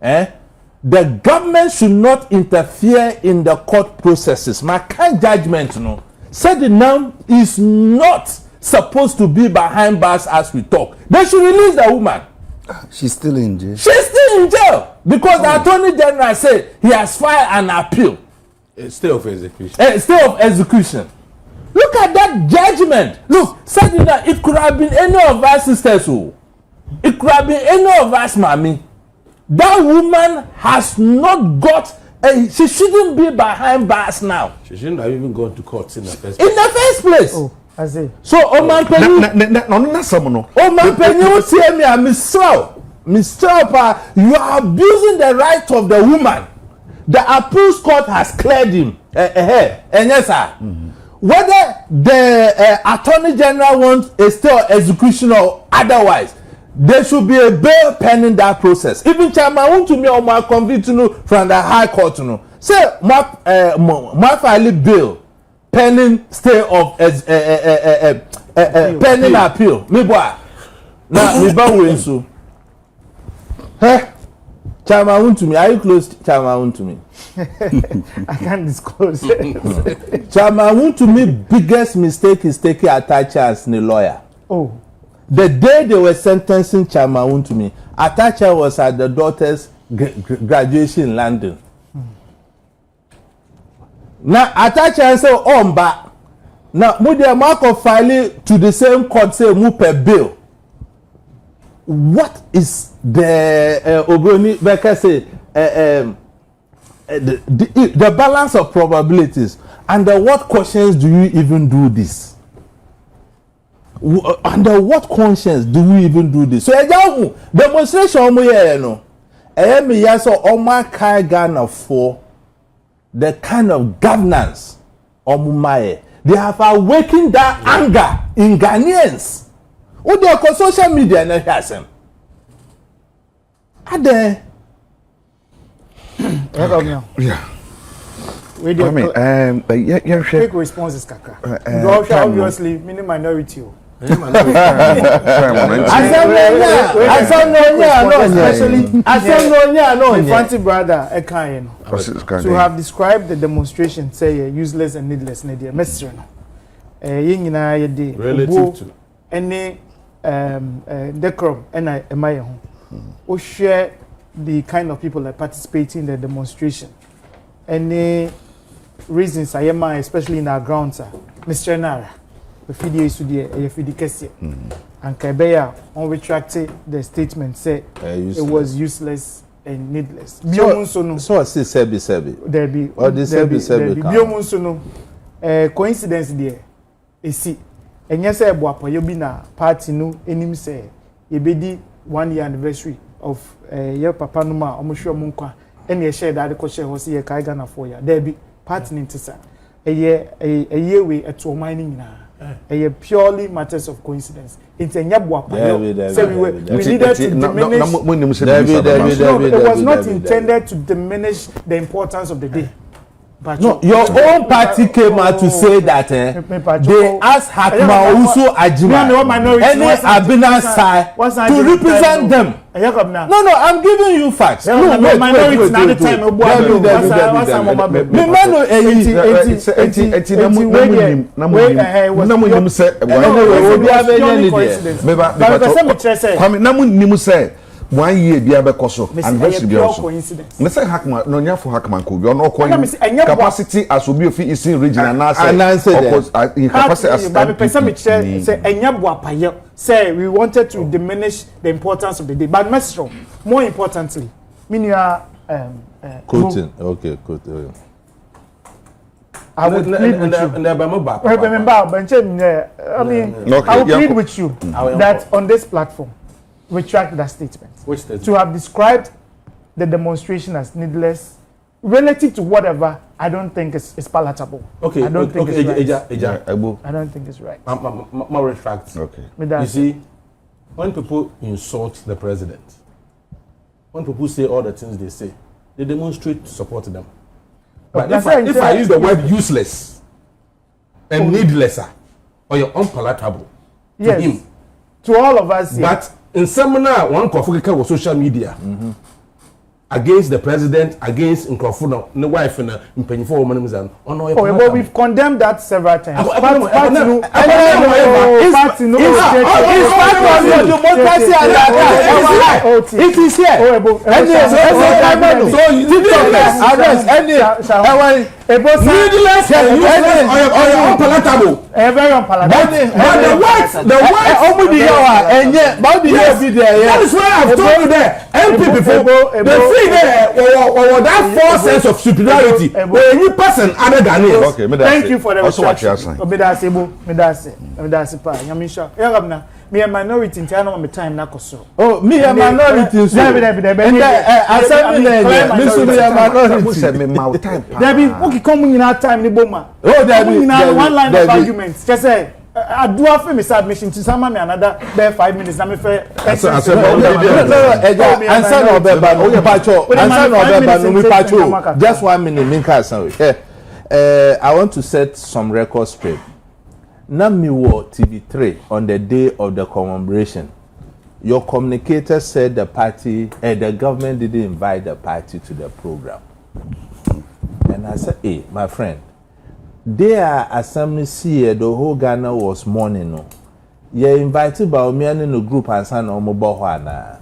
The government should not interfere in the court processes. My kind judgment, no, said the name is not supposed to be behind bars as we talk. They should release the woman. She's still in jail. She's still in jail because the Attorney General said he has filed an appeal. Stay of execution. Stay of execution. Look at that judgment. Look, said that it could have been any of our sisters. It could have been any of us, mommy. That woman has not got. She shouldn't be behind bars now. She shouldn't have even gone to court in the first place. In the first place. Oh, I see. So, Oman Penny. Oman Penny, you tell me, Mr. You are abusing the right of the woman. The appeals court has cleared him. And yes, sir. Whether the Attorney General wants a stay of execution or otherwise, there should be a bail pending that process. Even Chairman want to me or my convict from the High Court to say my file bail pending stay of pending appeal. Me boy, now me boy win so. Hey, Chairman want to me. Are you close? Chairman want to me. I can't disclose. Chairman want to me. Biggest mistake is taking Atacha as a lawyer. Oh. The day they were sentencing Chairman to me, Atacha was at the daughter's graduation in London. Now Atacha said, "Oh, mba." Now, with the mark of filing to the same court, say, "Mu per bill." What is the Obroni Becker say? The balance of probabilities, under what questions do you even do this? Under what conscience do we even do this? So demonstration omo here no. Me yaso omo kai Ghana for the kind of governance omo mae. They have awakened that anger in Ghanaians. Who they on social media na hwasem. Ade. Yeah. I mean, quick responses, Kaka. Obviously, mini minority. Especially, Fancy brother, Ekayen. To have described the demonstration, say useless and needless, Nadia, Messer. Relative to any decorum and I am my home. We share the kind of people that participate in the demonstration. Any reasons I am, especially in our grounds, Mr. Nara, the video is to the case, and Kabeya on retracted the statement said it was useless and needless. So sebi. There be or the sebi. Coincidence there. You see, and yes, I bought na party no enim say ye bedi 1 year anniversary of your papa no ma omusho munkwa and ye share that the share was ye kai Ghana for ya there be party nintisa a year we at to mining na a purely matters of coincidence it's a nyabwa so we needed to diminish it was not intended to diminish the importance of the day. But no, your own party came out to say that they asked Hakma also Ajima any Abina side to represent them. No, I'm giving you facts. No, wait. Wait. 1 year be able koso anniversary be also. Me say Hakma no nya for Hakman ko be no capacity as obi of Eastern region and capacity as say enya boapaye say we wanted to diminish the importance of the day but Mr. more importantly mean quoting okay quote I would plead with you. I would plead with you that on this platform retract that statement. Which statement? To have described the demonstration as needless relative to whatever, I don't think it's palatable. Okay, I don't think it's right. I don't think it's right. My retract. Okay. You see, when people insult the president, when people say all the things they say, they demonstrate to support them. But if I use the word useless and needless or you're unpalatable to him, to all of us, but in seminar, one Akuffo-Addo was social media against the president, against Akuffo, the wife and Mpenyifo woman. But we've condemned that several times. It's part of democracy and it is here. Needless or unpalatable. Very unpalatable. That is why I've told you there. MP before the free there or that 4 sense of superiority. Any person other than you. Okay, thank you for the retraction. Me a minority in my time na koso. Oh, me a minority. Debbie, okay, come in our time ni boma. Oh, Debbie, one line of arguments. Just say, I do have me submission to some another 5 minutes. Na me fair. Just 1 minute, I want to set some records straight. Namiwo TV3 on the day of the commemoration, your communicator said the government didn't invite the party to the program. And I said, hey, my friend, their assembly here, the whole Ghana was mourning. No, you invited by me and the group and son of Mobohana.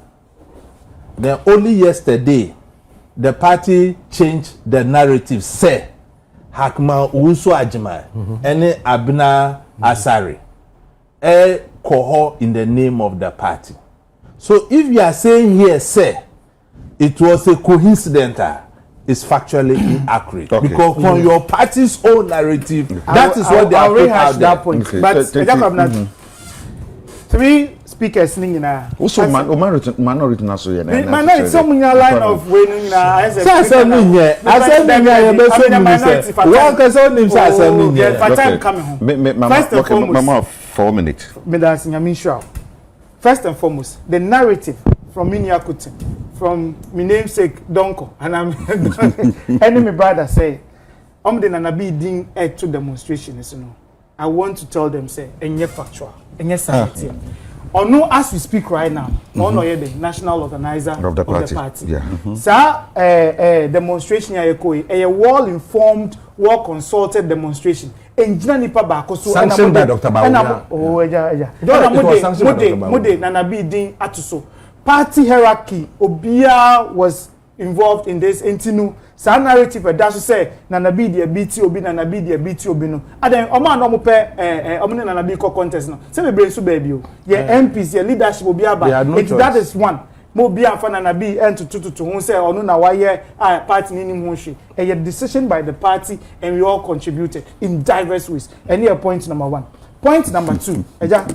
Then only yesterday, the party changed the narrative. Say, Hakma Uso Ajima, any Abna Asari, cohort in the name of the party. So if you are saying here, say, it was a coincidence, it's factually inaccurate. Okay. Because from your party's own narrative, that is what they are put out there. That point. Okay. But 3 speakers also minority na so minority some in line of when na first 4 minutes. First and foremost, the narrative from Miniakutin, from my namesake Donko, and I'm enemy brother say, the Nanabi ding to demonstration, I want to tell them say, enye factual, enye sanity. no, as we speak right now, no the national organizer of the party. Yeah. Sir, demonstration a well-informed, well-consulted demonstration. Engineer nipa baako so sanctioned by Dr. Bawumia. Oh, yeah. Mode Nanabi din atuso. Party hierarchy, Obia was involved in this. Intinu, sa narrative that's say Nanabi the BT Obi Nanabi the BT Obi no. And then Oma no mo pe Omni Nanabi ko contest no. Say me brain so baby o. Yeah, MPs, your leadership Obia ba. That is one. Mo bi amfa Nanabi and to who say onu na why party ni nim ho hwe. A decision by the party and we all contributed in diverse ways. And here point number 1. Point number 2. Eja.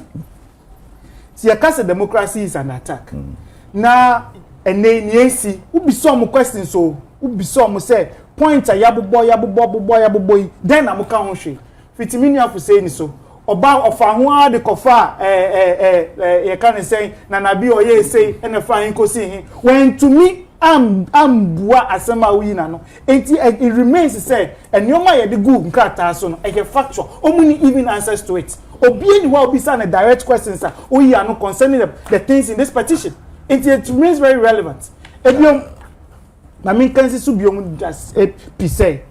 See, a democracy is an attack. Na enenisi ubi some questions so ubi some say point a yabuboy then amuka ho hwe fitimini afu say ni so oba ofa ho ade kofa ye kan say na nabi oye say na fa hin kosi hin when to me am bua asema wi na no enti it remains say enyoma ye de go nkata so no e factual omuni even answers to it obi any wa obi say na direct questions are oyi anu concerning the things in this petition. It remains very relevant. Ebiom na min kan sisu biom just say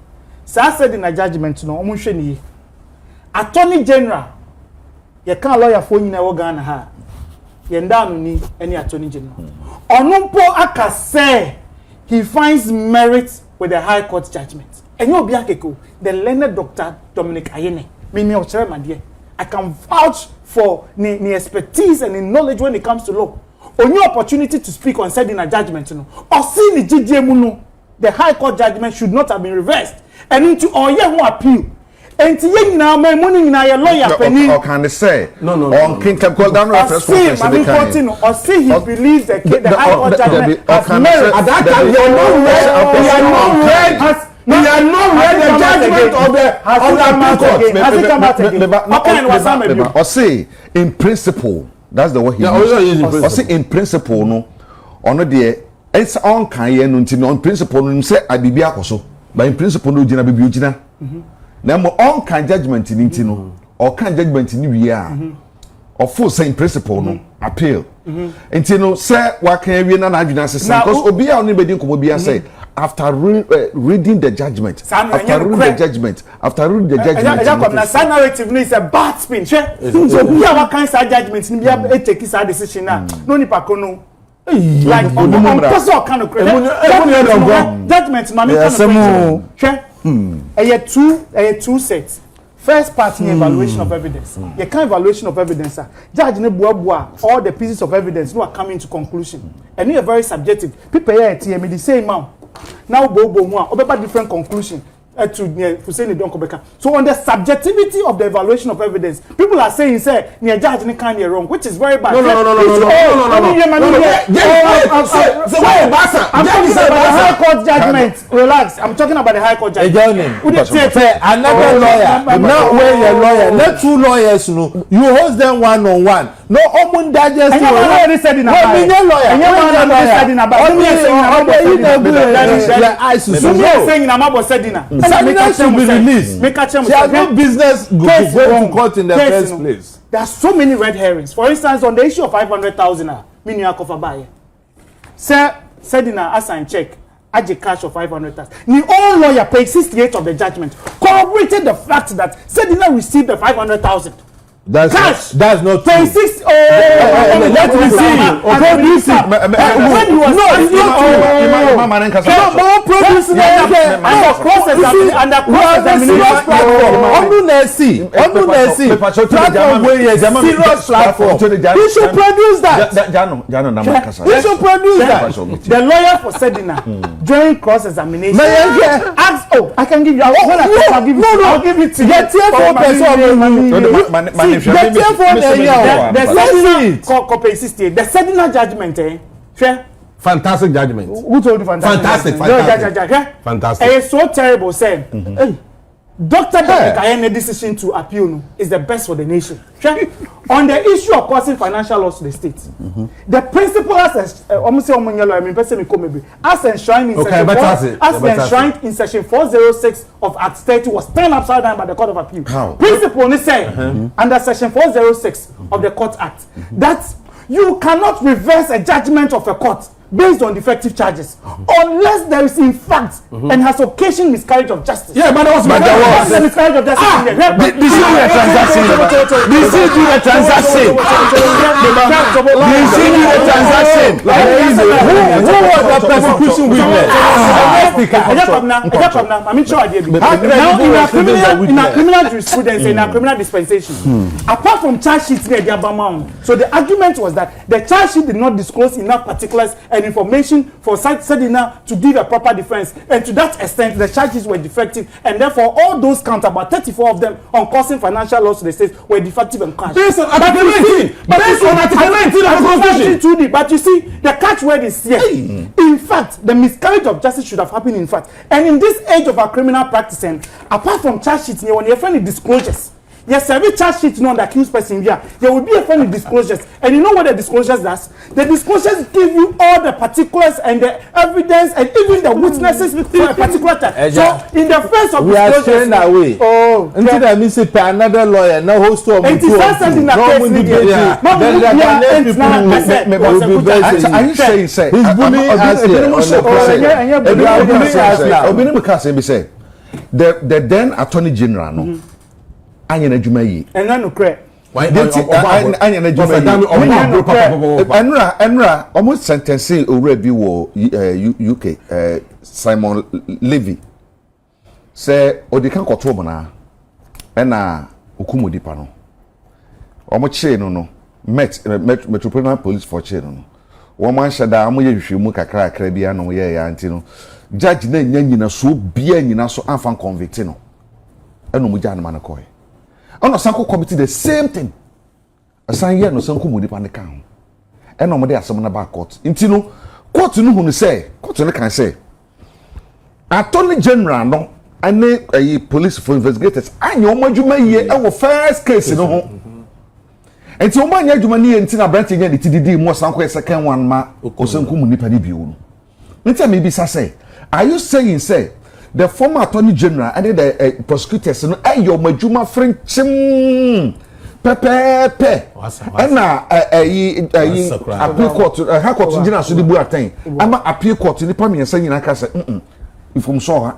sa said in a judgment no omo hwe niye attorney general ye kan lawyer for nyina wo Ghana ha ye ndanu ni any attorney general onumpo aka say he finds merit with the high court judgment enye obi akeko the learned Dr. Dominic Ayene me o chere made I can vouch for the expertise and the knowledge when it comes to law. On your opportunity to speak on said in a judgment, or see the GDM, the High Court judgment should not have been reversed. And into all your appeal. And to you now, my money in your lawyer, or can they say? No. On King can call down reference or see he believes the High Court judgment has merit. At that time, we are not read the judgment of the court. Or say, in principle. That's the way he used. Or say in principle no ono de it's on kan ye no ntino on principle no say abibi akoso but in principle no gina bibi ogina na mo on kan judgment ni ntino or kan judgment ni wi a of full say in principle no appeal ntino say wa kan wi na na adwina sesa because obi a oni bedin komo bi say after reading the judgment after reading the judgment na sa narrative no is a bad spin so we are what kind of judgment ni bia e take this decision na no ni pa kono like on person kind of judgment na me kind of two sets. First part in evaluation of evidence. You can't evaluation of evidence. Judge ne all the pieces of evidence no are coming to conclusion. And we are very subjective. People here at TME the same amount. Now bobo one obeba different conclusion to Hussein don Kobeka. So on the subjectivity of the evaluation of evidence, people are saying say near judge ne kind wrong, which is very bad. No. High Court judgment. Relax. I'm talking about the High Court judgment. Another lawyer, not where your lawyer, not two lawyers. No, you host them one on one. No, omun judges. I already said in about. Sadina should be released. She has no business going to court in the first place. There are so many red herrings. For instance, on the issue of 500,000, meaning Akuffo-Addo. Sir, Sadina assigned check. Aje cash of 500,000. The own lawyer paid 68 of the judgment. Corroborated the fact that Sadina received the 500,000. That's cash. That's not true. 26. Let me see. Okay, when he was he should produce that. He should produce that. The lawyer for Sedina during cross-examination asked, oh, I can give you. I'll give it to you. The Sedina judgment, fantastic judgment. Who told you fantastic? Fantastic. It's so terrible, saying, hey, Dr. Dakayene's decision to appeal is the best for the nation. On the issue of causing financial loss to the state, the principle as enshrined in section 406 of Act 30 was turned upside down by the Court of Appeal. How? Principle say under section 406 of the Court Act that you cannot reverse a judgment of a court based on defective charges unless there is in fact and has occasioned miscarriage of justice. Yeah, but there was miscarriage of justice. Did you do the transaction? Did you do the transaction? Who was the prosecution witness? I mean, sure I did. Now, in our criminal jurisprudence, in our criminal dispensation, apart from charge sheets, so the argument was that the charge sheet did not disclose enough particulars and information for Sedina to give a proper defense, and to that extent the charges were defective, and therefore all those counts, about 34 of them on causing financial loss to the state, were defective and cash. Based on Article 19, based on Article 19 of the Constitution. But you see, the catchword is here. In fact, the miscarriage of justice should have happened in fact. And in this age of our criminal practice, and apart from charge sheets, when you find the disclosures, yes, every charge sheet on the accused person here, there will be a friendly disclosures. And you know what the disclosures does? The disclosures give you all the particulars and the evidence and even the witnesses for a particular time. So in the face of we are disclosures, straying away. Oh, until the minister pay another lawyer, no host of and it is something that are you saying say he's bullying us here. The then Attorney General no anya na adwuma yi enra no kre anya na adwuma yi enra almost sentence owura bi wo UK Simon Levy say odika koto mo na na okumu dipa no omo che no Metropolitan Police for che no wo man shada amo ye hwehwemu kakra kakra bia no ye ya anti no judge na nyina so bia nyina so anfa convict no eno mu jana man ko ono sanko committee the same thing asan ye no sanko mu dipa ne kan eno mo de asem na ba court nti no court no hu no say court no kan say Attorney General no ane police for investigators anya o madwuma ye e wo first case no ho enti o manya adwuma ne enti na branch nya ditididi mo sanko second one ma o sanko mu nipa ne biu no nti me bi sa say are you saying say the former Attorney General and the prosecutors no ayo madwuma frenchim pepepe na appeal court ha court gina so di bu atan ama appeal court ni pa me nsa nyina ka say info so ha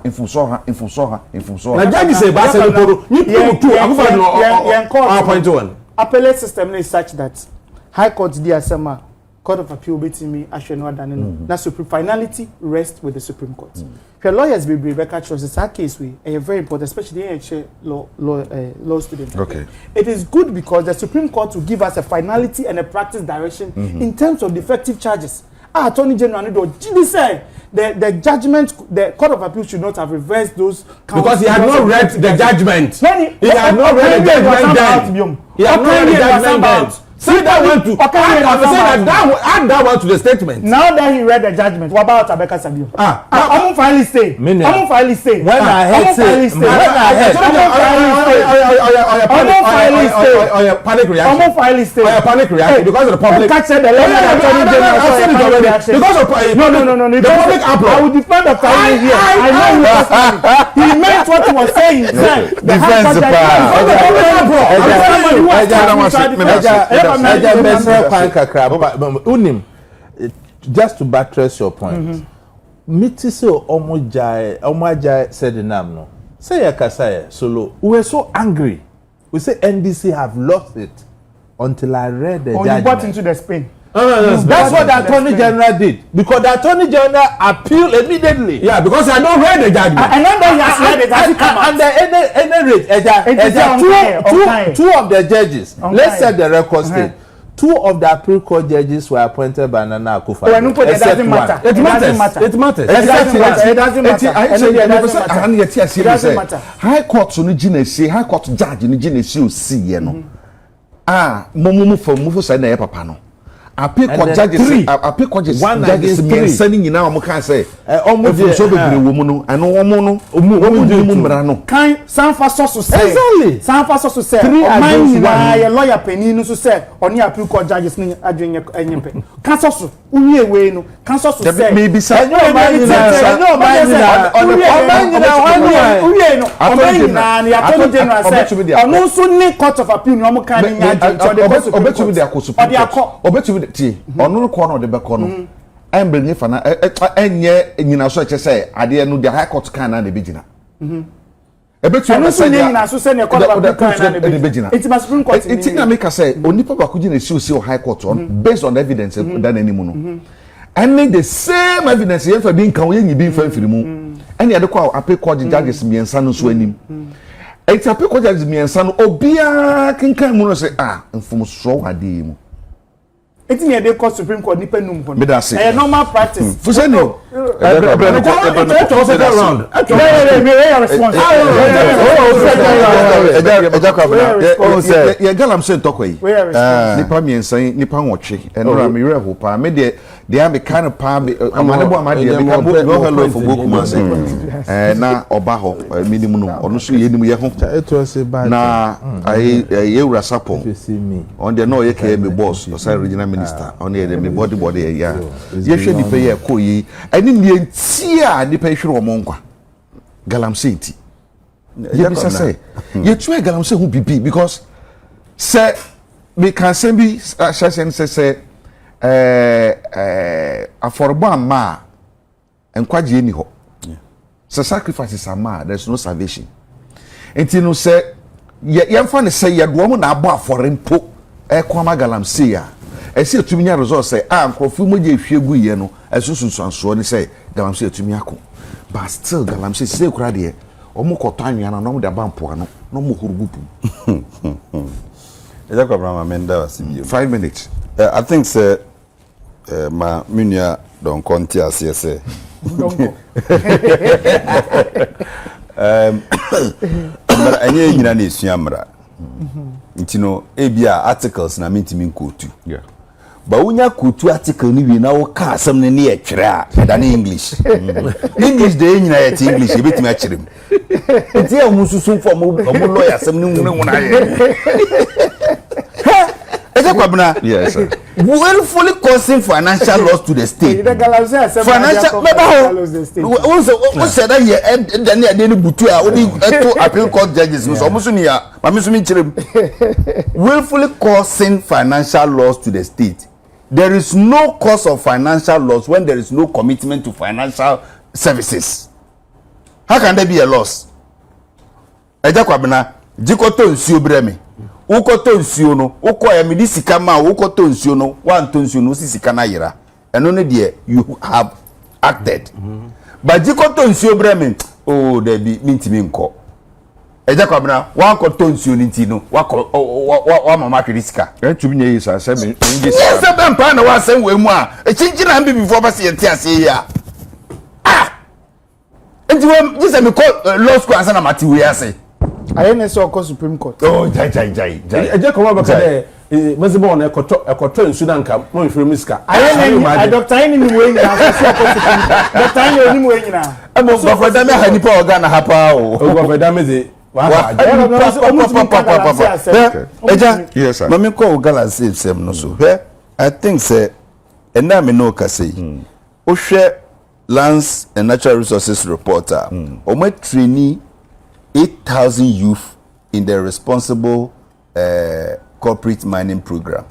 na judge say ba say no you two Akuffo-Addo appoint one appellate system is such that high court di asema Court of Appeal betimi ahweno adane no na supreme finality rests with the Supreme Court. Your lawyers be Rebecca Trust is our case we very important, especially in law students. Okay. It is good because the Supreme Court will give us a finality and a practice direction in terms of defective charges. Attorney General do say the judgment, the Court of Appeal should not have reversed those counts because he had not read the judgment. He had not read the judgment then. He had not read the judgment then. See that one to that one to the statement. Now that he read the judgment, what about Abeka Sabio? I'm finally stay. When I panic reaction because of the public. Because of no. The public uproar. I will defend the family here. I know he meant what he was saying. Defense just to buttress your point. Miti say omoja said the name no. Say yakasa solo. We were so angry. We say NDC have lost it until I read the judgment. You got into the Spain. That's what the Attorney General did. Because the Attorney General appealed immediately. Yeah, because I don't read the judgment. And then he has read it. And the two of the judges, let's set the record straight. Two of the Appeal Court judges were appointed by Nana Akuffo-Addo. It doesn't matter. It matters. High Court no ginesi, High Court judge no ginesi o see ye no. Momumu for mufu say na ye papa no. appeal court judges one against three sending now omo kan say omo so bebre wo mu no eno omo di mu mra no kan sanfa so say exactly sanfa so say man na ye lawyer penin no so say oni appeal court judges ni adwenye enyempe kan so uwie we no kan so say maybe say uwie no na ya to general say omo so ni court of appeal no omo kan ni obetumi de akoso obetumi tie ono no ko no de be ko no embre ni fa na enye nyina so che say ade no de high court kan na de be gina ebetumi na say nyina so say ne court of appeal kan na de be gina it must supreme court it na make say onipa ba ko gina si high court on based on evidence that animu no and the same evidence ye fa bi nkan ye nyi bi fa mfiri mu ene de ko appeal court judges miensa no so anim eti appeal court judges miensa no obia kenkan mu no say mfum so ade mu eti ne de court supreme court ni penum ko me da say normal practice for say no ya galam say tokwa yi nipa miensan nipa nwotwe enora me yere ho pa me de am kind of pa amane bo amade me ka bo hello for boku ma say na oba ho minimum no ono so ye nim ye ho na ye wura sapo on the no ye ka me boss o say regional minister on ye me body ya ye hwe nipa ye ko yi ani nie ntia nipa hwere omo nkwa galamsey nti ye bi say ye tue galamsey hu bibi because say me can say bi shashen say aforbo ama enkwaje ni ho say sacrifices ama there's no salvation enti no say ye mfa ne say ye do mo na abo aforempo kwama galamsey a esi etumi nya result say nkrofo mo je hwegu ye no esusunsanso ni say galamsey etumi ako but still galamsey say kura de omo koto anwea na no de abampo ano no mo hurugupu Eja kwa brama menda wasibio 5 minutes I think say ma minia don konti asese but anye nyina na esua mra ntino ebia articles na mintimi nkotu yeah ba unya kotu article ni wi na wo ka asem ne ne etwere a da na english english de nyina yet english ebetimi akyerem enti ya mususu fo mo lawyer asem ne nwuna ye Eja kwabna yes sir willfully causing financial loss to the state financial who said that ye dani ade ni butu a odi to appeal court judges so musu ni ya mamisu mi kyerem willfully causing financial loss to the state. There is no cause of financial loss when there is no commitment to financial services. How can there be a loss? Eja kwabna jikoto nsuo breme ukoto nsuo no ukoya medi sika ma ukoto nsuo no wanto nsuo no sika na yira eno ne de you have acted but jikoto nsuo breme oh there be mintimi nko eja kwabna wankoto nsuo nti no wa mama hwere sika etumi nya yi sa say me ngi yes be mpa na wa san we mu a echinchina mbi before ba se yete ase ya enti we just me call law school asana mati we ase ayene so ko supreme court oh jai eje ko ba ka de mezebo na ekoto nsu na nka mo hwere miska ayene doctor ayene ni we nyina so ko supreme doctor ayene ni we nyina emo go da me ha ni pa oga na hapa o go da me ze eja yes sir mami ko gala save sem no so I think say ena me no ka say o hwe lands and natural resources reporter o ma trainee 8,000 youth in the responsible corporate mining program.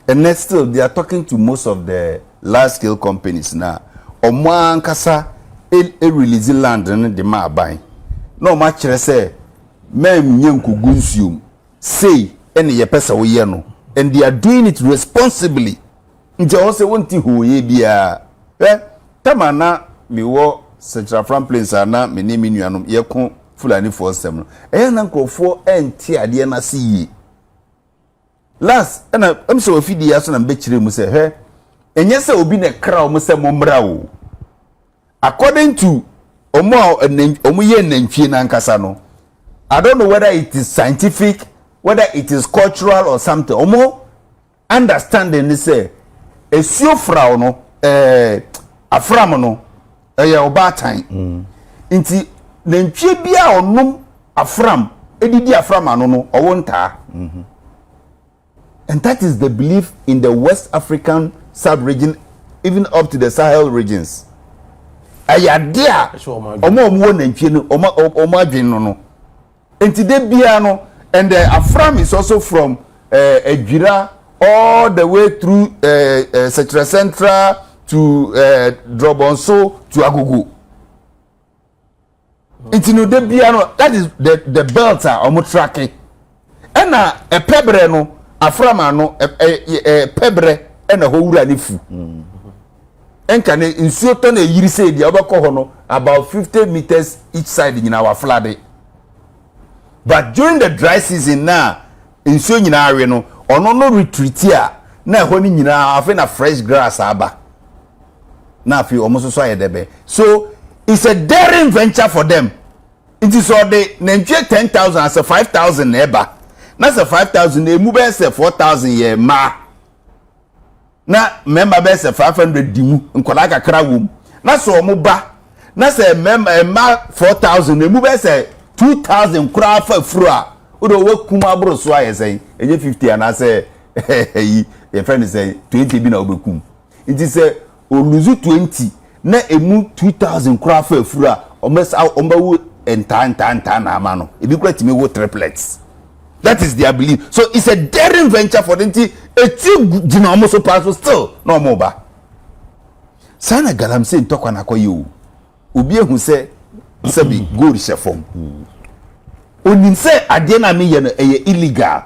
And then still, they are talking to most of the large-scale companies now. Omo ankasa release land and the ma buy. No much say, mem nyenku gunsium say any ye pesa we no, and they are doing it responsibly. Nje ose wonti ho ye bia. Tamana mi wo Central Franklins ana me ne me nuanom ye ko Fulani for sem no na nkrofo enti ade na se yi last na am so ofidi ya so na mbekire mu se enye se obi ne kra o mu se mo mra o according to omo ye nantwie na nkasa no I don't know whether it is scientific, whether it is cultural or something. understanding ni say esuo fra no afram no oba tan nti nantwie bia onom afram edidi afram ano no owonta and that is the belief in the West African sub-region even up to the Sahel regions ayadia omo nantwie no omo adwen no nti de bia no and the afram is also from Ejira all the way through Central Central to Drobonso to Agugu. It's no de biano, that is the belt are tracking. And a pebre no, aframa no, pebre and a whole ranifu. And can in certain a year say the other corner about 50 meters each side in our flood. But during the dry season now, in so in area no, or no retreat here, now when you know, having a fresh grass aba. Now if you almost saw it, so it's a daring venture for them. It is all they Nigeria 10,000 as a 5,000 neighbor. That's a 5,000. They move as a 4,000 year ma. Now member best a 500 dimu. Nkolaka krawum. That's so muba. That's a member ma 4,000. They move as a 2,000 crowd for frua. Udo work kuma bro so I say. And 50 and I say your friend is say 20 bin obekum. It is a lose 20. Na emu 2,000 crowd for frua. Almost out omba and tan amano. If you create me with triplets. That is their belief. So it's a daring venture for them to almost so powerful still no more ba. Sana galamse ntokwa na koyo. Obi ehu se sabi go rishefom. Onim se ade na me ye no illegal.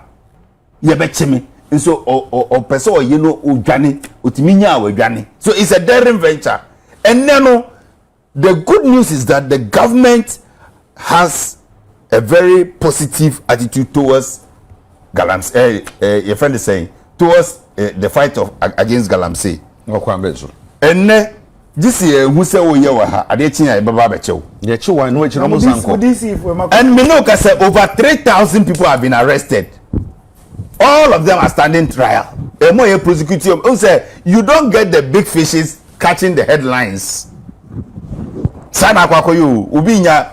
Ye betcheme. So o person o ye no odwane, otimi nya awadwane. So it's a daring venture. And then the good news is that the government has a very positive attitude towards Galamsey. Your friend is saying towards the fight against Galamsey. And this year, who say oh yeah, I did change Baba Becho. Yeah, chiwa no which no and Minoka said over 3,000 people have been arrested. All of them are standing trial. A more prosecution. Say you don't get the big fishes catching the headlines. Sana kwa koyo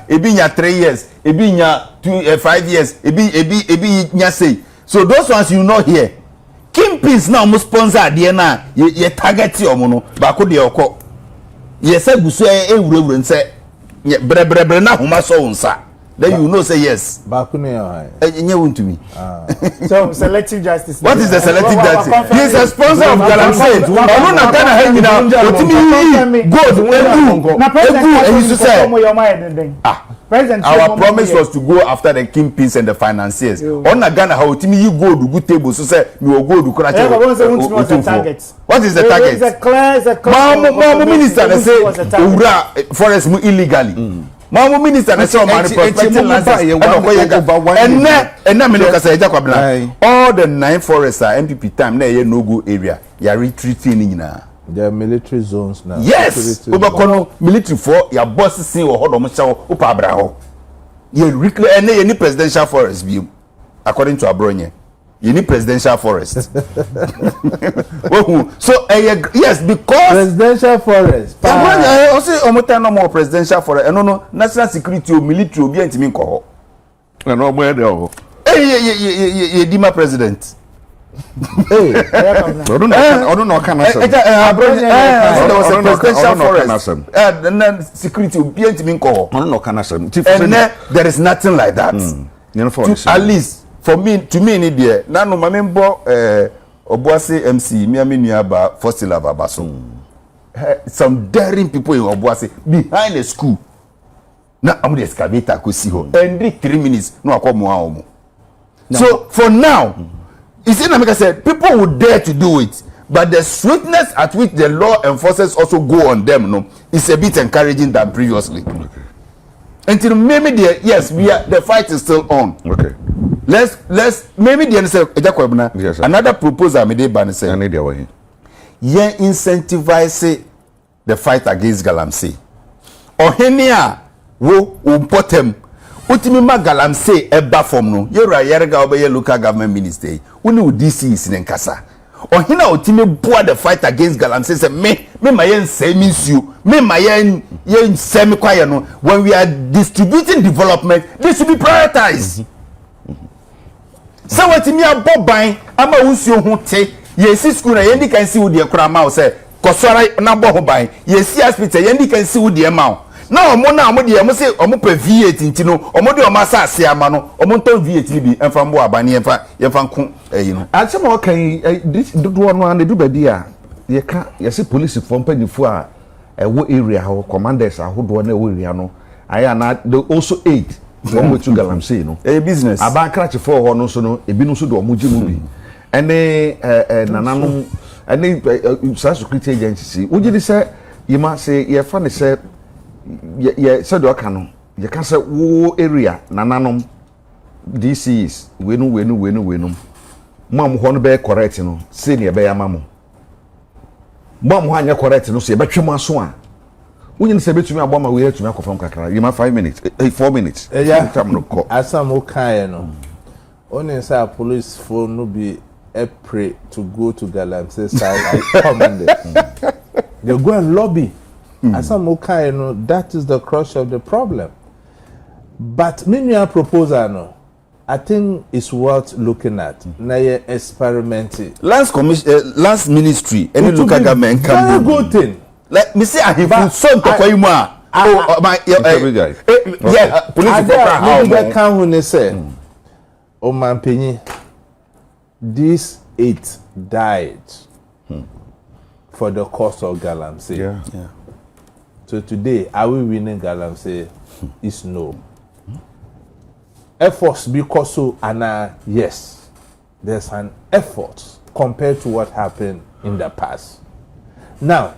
ebinya 3 years ebinya 5 years ebi nya say so those ones you know here kingpins now mo sponsor de na ye target omo no ba ko de okọ ye say gusu ewurewure nse bre na homa so unsa then you know say yes ba ko ne enye wontumi so selective justice. What is the selective justice? He is a sponsor of Galamsey. Ono na kana hanyina otimi gold and you say our promise was to go after the kingpins and the financiers. Ona Ghana how otimi you gold good table so say me go gold kura che. What is the target? It's a clear minister they say ura forest mu illegally. Mamu minister na say man prospecting license and na me look say Jakwabna all the 9 forests are MPP time na ye no go area ya retreating nyina the military zones now. Yes obakono military for ya boss sin wo hodo mo chawo upa abra ho ye reclaim and ye ni presidential forest bi according to Abronye you need presidential forest. So yes, because presidential forest. I also omotan no more presidential forest. No national security or military obi antimi nko ho. Na no mo ede ho. Ye Dima president. Hey. Odo no kan asem. There was a presidential forest. And security obi antimi nko ho. Odo no kan asem. And there is nothing like that. At least for me, to me, in there, now no mamembo Obuasi MC, me nuaba Fosila Babaso. Some daring people in Obuasi behind the school. Now I'm the excavator could see her. And 3 minutes, no I come. So for now, you see, like I said, people would dare to do it, but the swiftness at which the law enforcers also go on them, no, is a bit encouraging than previously. Until maybe yes, the fight is still on. Okay. Let's maybe the answer yes, another proposal me dey ban say ye incentivize the fight against Galamsey. Ohene a wo important utimi ma Galamsey eba form no ye ra yerga obeye local government minister uni DC is in nkasa ohina otime boa the fight against galamsey say me my yen say means you me my yen semi kwaye no when we are distributing development this should be prioritized so watimi aboban ama unsuo ho te yesi school na yendi kan si wo de kura ma wo say kosora na bo ho ban yesi hospital yendi kan si wo de ma na omo na omo de omo say omo pa V8 ntino omo de omo asase ama no omo nton V8 bi emfa mbo abane emfa nko eyi no ache mo kan dodo no na du ba bi a ye ka ye se police for mpanifo a ewo area ho commanders ahodo na ewo area no aya na also aid one way to galamsey no a business aba krache for ho no so no ebi no so do omo gimu bi ene nananom ene security agency uji di se yima se ye fa ne se ye said aka no ye ka say wo area nananom DCs wenu mam ho no be correct no say ne be ya mamo mam ho anya correct no so ye betwem aso a wonyin se betumi aboma we yetumi akofam kakra you ma 5 minutes 4 minutes time no call asam okay no onin say police phone no be a pray to go to Galamsey side I command they go and lobby. Asam okay no, that is the crush of the problem. But many proposal no, I think it's worth looking at. Na ye experimenting. Last ministry any local government can do good thing. Like me say I have so to kwa imu my yeah police program how can we say o man penyi these 8 died for the cause of Galamsey. Yeah. So today, are we winning Galamsey? Is no. Efforts because so and yes, there's an effort compared to what happened in the past. Now,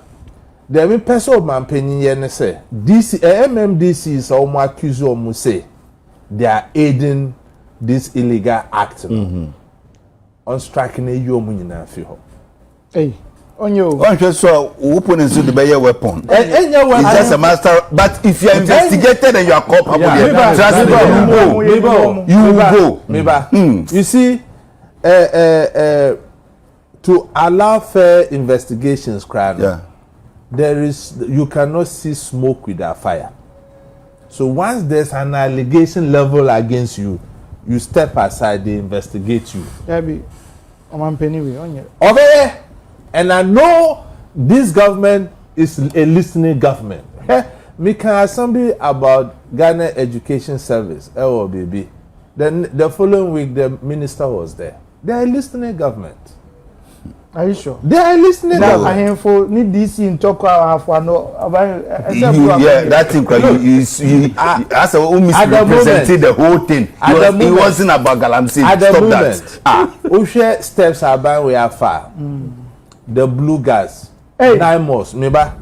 the main person of man penny say this MMDC is almost accused of say they are aiding this illegal act on striking a young Hey. Onyo. So opponents to the be weapon. It's just a master. But if you are investigated and you are culpable, trust me, you will go. You see, to allow fair investigations, you cannot see smoke without fire. So once there's an allegation level against you, you step aside, they investigate you. Okay. And I know this government is a listening government. Me can ask somebody about Ghana Education Service, oh baby. Then the following week the minister was there. They are a listening government. Are you sure? They are listening government. I am for need DC in talk for no yeah, that thing you as a misrepresented the whole thing. It wasn't about Galamsey. At the moment, we share steps about we are far. The blue gas, 9 months, remember?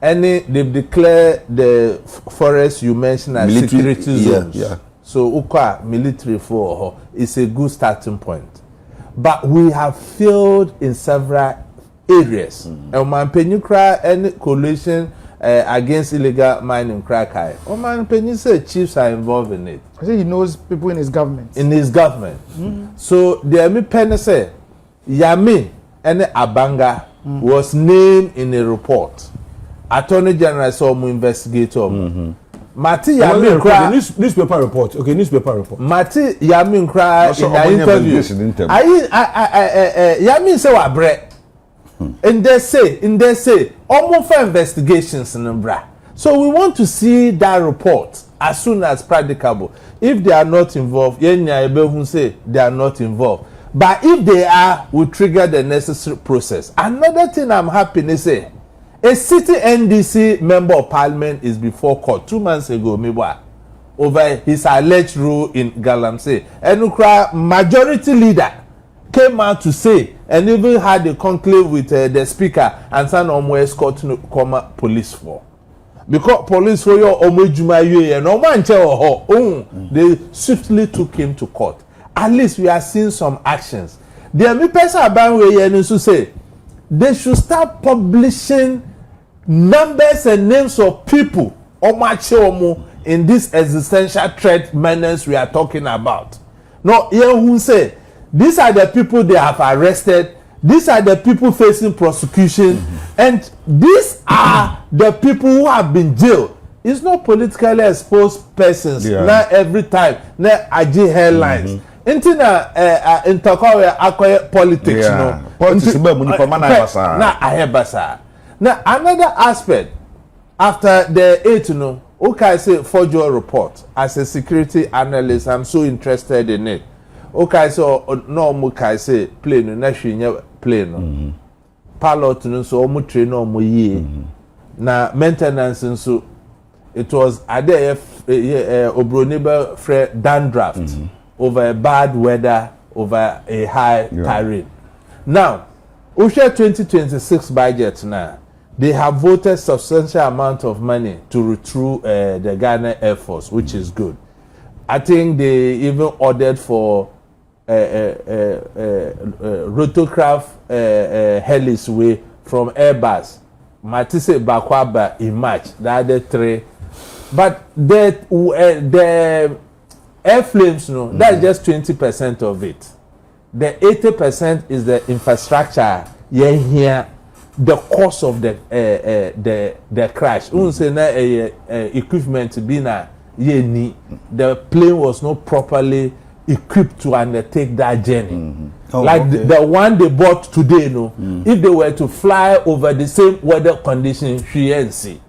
They've declared the forest you mentioned as military, security zones. Yeah. So, Ukwa military for it's a good starting point. But we have failed in several areas. And man, Penyukra, any coalition against illegal mining crack. Oh man, Penny said chiefs are involved in it. I say he knows people in his government. So, the Emi Penny said, Yami. And Abanga was named in a report. Attorney General saw investigator. Mati Yamin Kra newspaper report. Okay, newspaper report. Mati Yamin Kra in the interview. Yamin say wa bre. And they say almost for investigations in Mbra. So we want to see that report as soon as practicable. If they are not involved, Yenya Ebehun say they are not involved. But if they are, we trigger the necessary process. Another thing I'm happy to say, a city NDC member of parliament is before court 2 months ago, over his alleged role in Galamsey. And Ukra majority leader came out to say, and even had a conclave with the speaker and San Omo escort to come police for. Because police for your Omojuma and Oman, they swiftly took him to court. At least we are seeing some actions. The person about to say they should start publishing numbers and names of people in this existential threat menace we are talking about. No, who say these are the people they have arrested. These are the people facing prosecution, and these are the people who have been jailed. It's not politically exposed persons. Not every time. Not AG headlines. Into na intercourse acquire politics. No. Politics. Na ahebasa. Now another aspect after the 8, okay, say forgery report as a security analyst, I'm so interested in it. Okay, so no more can say plane na hwenya plane. Pilot no so omo train no mo ye. Na maintenance so it was ade obroneba fre downdraft over a bad weather over a high terrain. Now, Usha 2026 budget now, they have voted substantial amount of money to recruit the Ghana Air Force, which is good. I think they even ordered for rotorcraft helis way from Airbus. Matisse Bakwaba in March, the other 3. But the airflames, that's just 20% of it. The 80% is the infrastructure. Here, the cost of the crash. Equipment being the plane was not properly equipped to undertake that journey. The one they bought today, if they were to fly over the same weather conditions, see.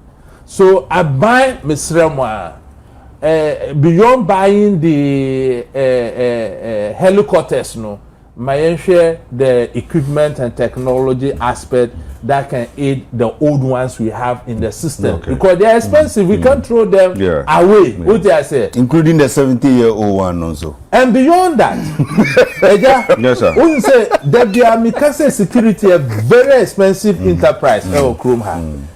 So I buy Mr. Beyond buying the helicopters, my share the equipment and technology aspect that can aid the old ones we have in the system, because they are expensive. We can't throw them away. What I say, including the 70-year-old one also. And beyond that, yes, sir. We say that the Amikase security a very expensive enterprise.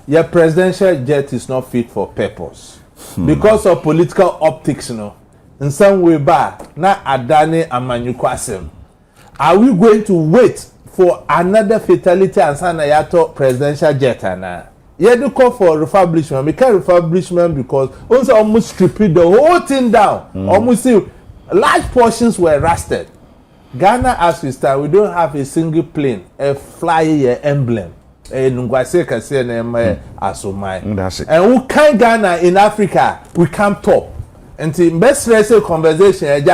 Your presidential jet is not fit for purpose because of political optics. In some way, back na Adani Amanyukwasem. Are we going to wait for another fatality and Sanayato presidential jet? You do call for refurbishment. We can't refurbishment because also almost stripping the whole thing down. Almost large portions were rusted. Ghana, as we start, we don't have a single plane, a flying emblem. And we can't Ghana in Africa, we can't top. And the best conversation,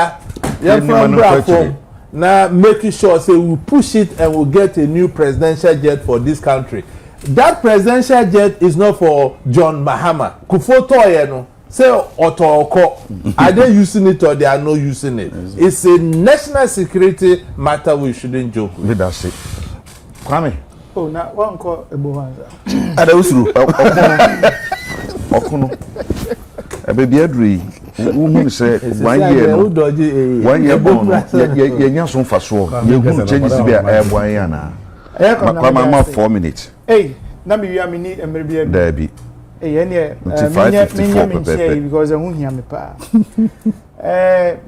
now making sure say we push it and we'll get a new presidential jet for this country. That presidential jet is not for John Mahama. Akuffo-Addo, say Autocracy. Are they using it or they are not using it? It's a national security matter we shouldn't joke with. That's it. Kwame. Oh, now one call a bohanza. Adewusuru. Okuno. Baby Adri. Who say 1 year? 1 year born. You some faso. You changes be a boy na. Kwame 4 minutes. Hey, na me we need a maybe. There be. Hey, any because I won't hear me pa.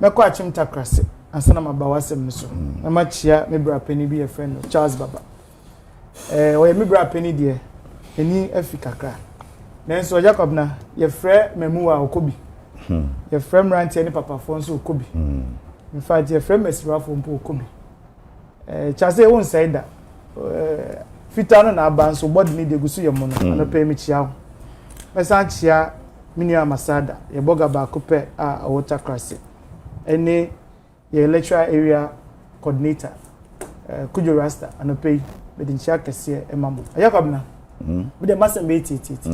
Me kwa chim takrase. Ansana mabawasem so. Na machia me bra penny be a friend of Charles Baba. We me bra penny there. Eni Africa kra. Nanso Jacob na ye frɛ Memua Okobi. Ye frɛ Ranti ani papa Fonso Okobi. In fact ye frɛ Mesrafo mpo Okobi. Chase won say that. Fitano na abanso body ni de gusu ye mo no na pɛ mi chia. Mesan chia Minua Masada ye boga ba ko pɛ a Autocracy. Ene ye electoral area coordinator Kujo Rasta anope be din chia kese emamo. Jacob na with the mass and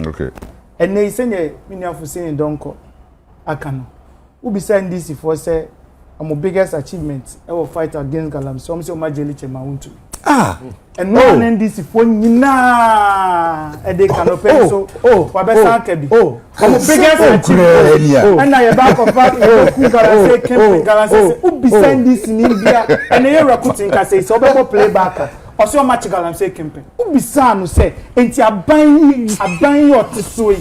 okay. And they send a Minua for saying don't call. Akano. Who be saying this for say I'm biggest achievement ever fight against Galam. So I'm so much jelly to and no one in this for na and they cannot pay so Wabesa Kebi. I'm biggest achievement. And I back of back who be saying this in India and they are recruiting say so play back. Also match Galamsey campaign. Who be son who say enti aban your tisui.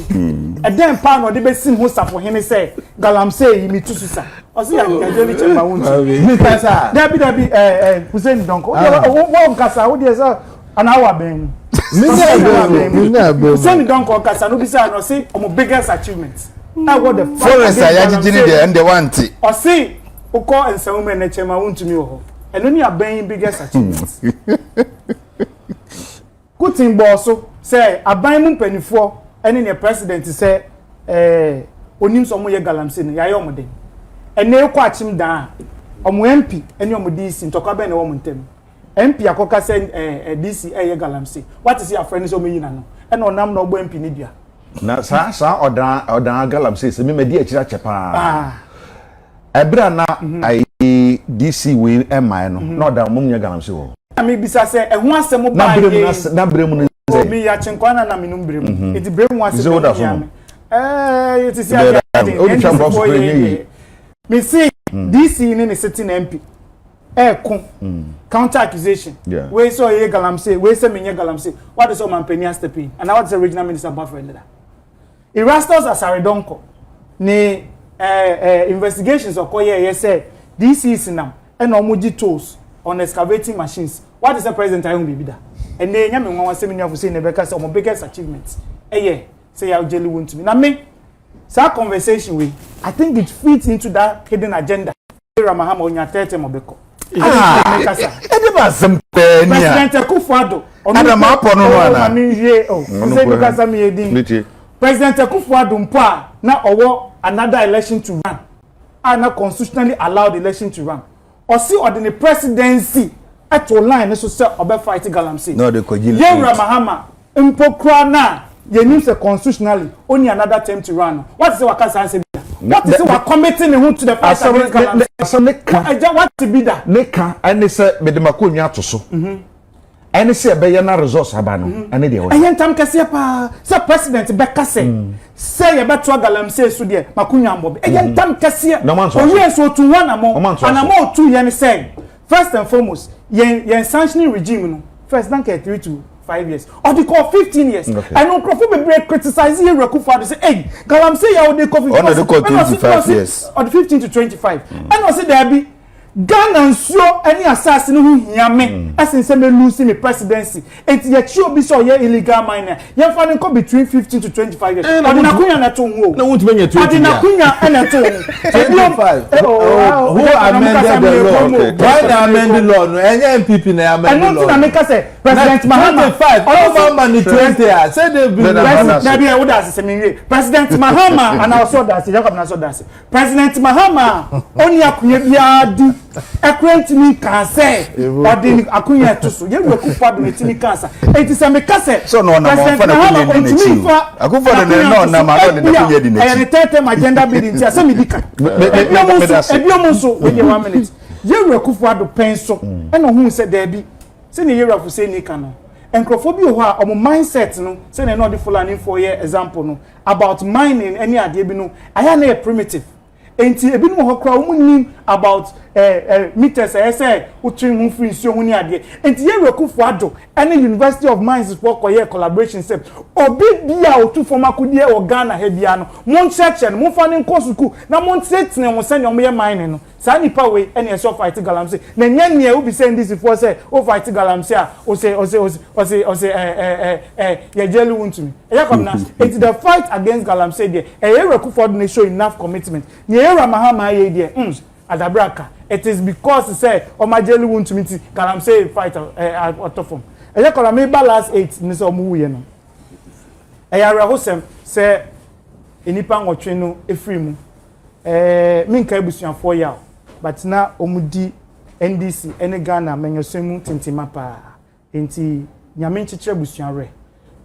And then pa no dey be sim who for him say Galamsey mi tususa. Also ya jeli chema wunti. Mi kasa. Dabi Hussein Donko. Wo kasa wo dey say an hour ben. Hussein Donko kasa no be say no say omo biggest achievement. Now what the Forest ya jijini dey and they want it. O say o call and say women na chema wunti mi wo. and only a buying biggest achievements. Kutin bosso say a buying penny for any president say onim somo ye galamse no yaye omode ene ekwa achim dan omo MP ene omo DC ntokwa be na wo montem MP akoka say DC ye galamse what is your friend so me yina no ene onam na ogbo MP ni bia na sa odan galamse se me medi akira chepa ebra na ai DC we emai no na odan mum nya galamse wo me bisa say ehun asem ba ye na bremu no mi ya chenkwana na minum bremu iti bremu asem it is me see DC in the sitting MP counter accusation we saw ye galamse we say me galamse what is all man penny stepping and what is the regional minister buffer leader Erastus Asaredonko ni investigations okoye ye say DC is now and omoji tools on excavating machines what is the president I be that and then nyame nwa say me nyafu say nebeka say omo biggest achievements say you jelly want to me. Now me, that conversation with, I think it fits into that hidden agenda. Mahama on your 30 mobeko. President Akuffo-Addo. President Akuffo-Addo mpa na owo another election to run. Are not constitutionally allowed election to run. Or see or the presidency at line so say obe fight galamse. No, the Kojili. Mahama mpokra na you need to constitutionally only another term to run. What is what can say? What is what committing to the fight against Galamse? What to be that? Neka and say me de makonya to so. And say be na resource aba no. And dey. Ayentam kase pa. Say president be kase. Say you beto Galamse so there makonya ambo. Ayentam kase. Oye so to one among. And among two yen say first and foremost yen sanctioning regime no. First don't get 3 to 5 years or they call 15 years okay. And Akuffo be criticize here Akuffo say hey Galamse ya they call 25 years or 15 to 25 and I say there be Ghana and so any assassin who hear me as in say me lose me presidency and yet you be so illegal miner you find come between 15 to 25 years or na kunya na to wo na won't be 20 na kunya na to 25 who amended the law why they amend the law no any MPP na amend the law and no say President Mahama 25 all man 20 say they be na be what does say me President Mahama and also that Jacob na so that President Mahama only akunya biadi ekwentimi kan say odin akunya to so ye Akuffo-Addo metimi kansa enti se me kase so no na mo fa na kunya di nechi Akuffo-Addo no na ma do na kunya di nechi and the term agenda building ti say me dika ebiomo so we dey 1 minute ye Akuffo-Addo penso e no hu say there be say ne yera fu say ni kan no enkrofo bi ho a omo mindset no say na no dey Fulani for year example no about mining any ade bi no aya na primitive enti ebi no hokra omunim about meters say utrin hu free nsuo hu ni ade enti ye Akuffo-Addo any University of Mines for koye collaboration set obi bia otu former kudie o Ghana he bia no mon check no mon fa ne nkosuku na mon set ne ho se ne o ye mining no sa nipa we any so fight Galamse na nya ne obi say this for say o fight Galamse a o say ye jeli wuntumi e yakom na it's the fight against Galamse there ye Akuffo-Addo ne show enough commitment ne Mahama ye there Adabraka it is because say omajeli want to meet Galamse fight autoform eya kola me last 8 ni so mu ye no eya rahosem say enipa nwotwe no efiri mu me nka ebusuafo ya but na omudi NDC ene Ghana menyosemu tintima pa enti nyame nchichire busuare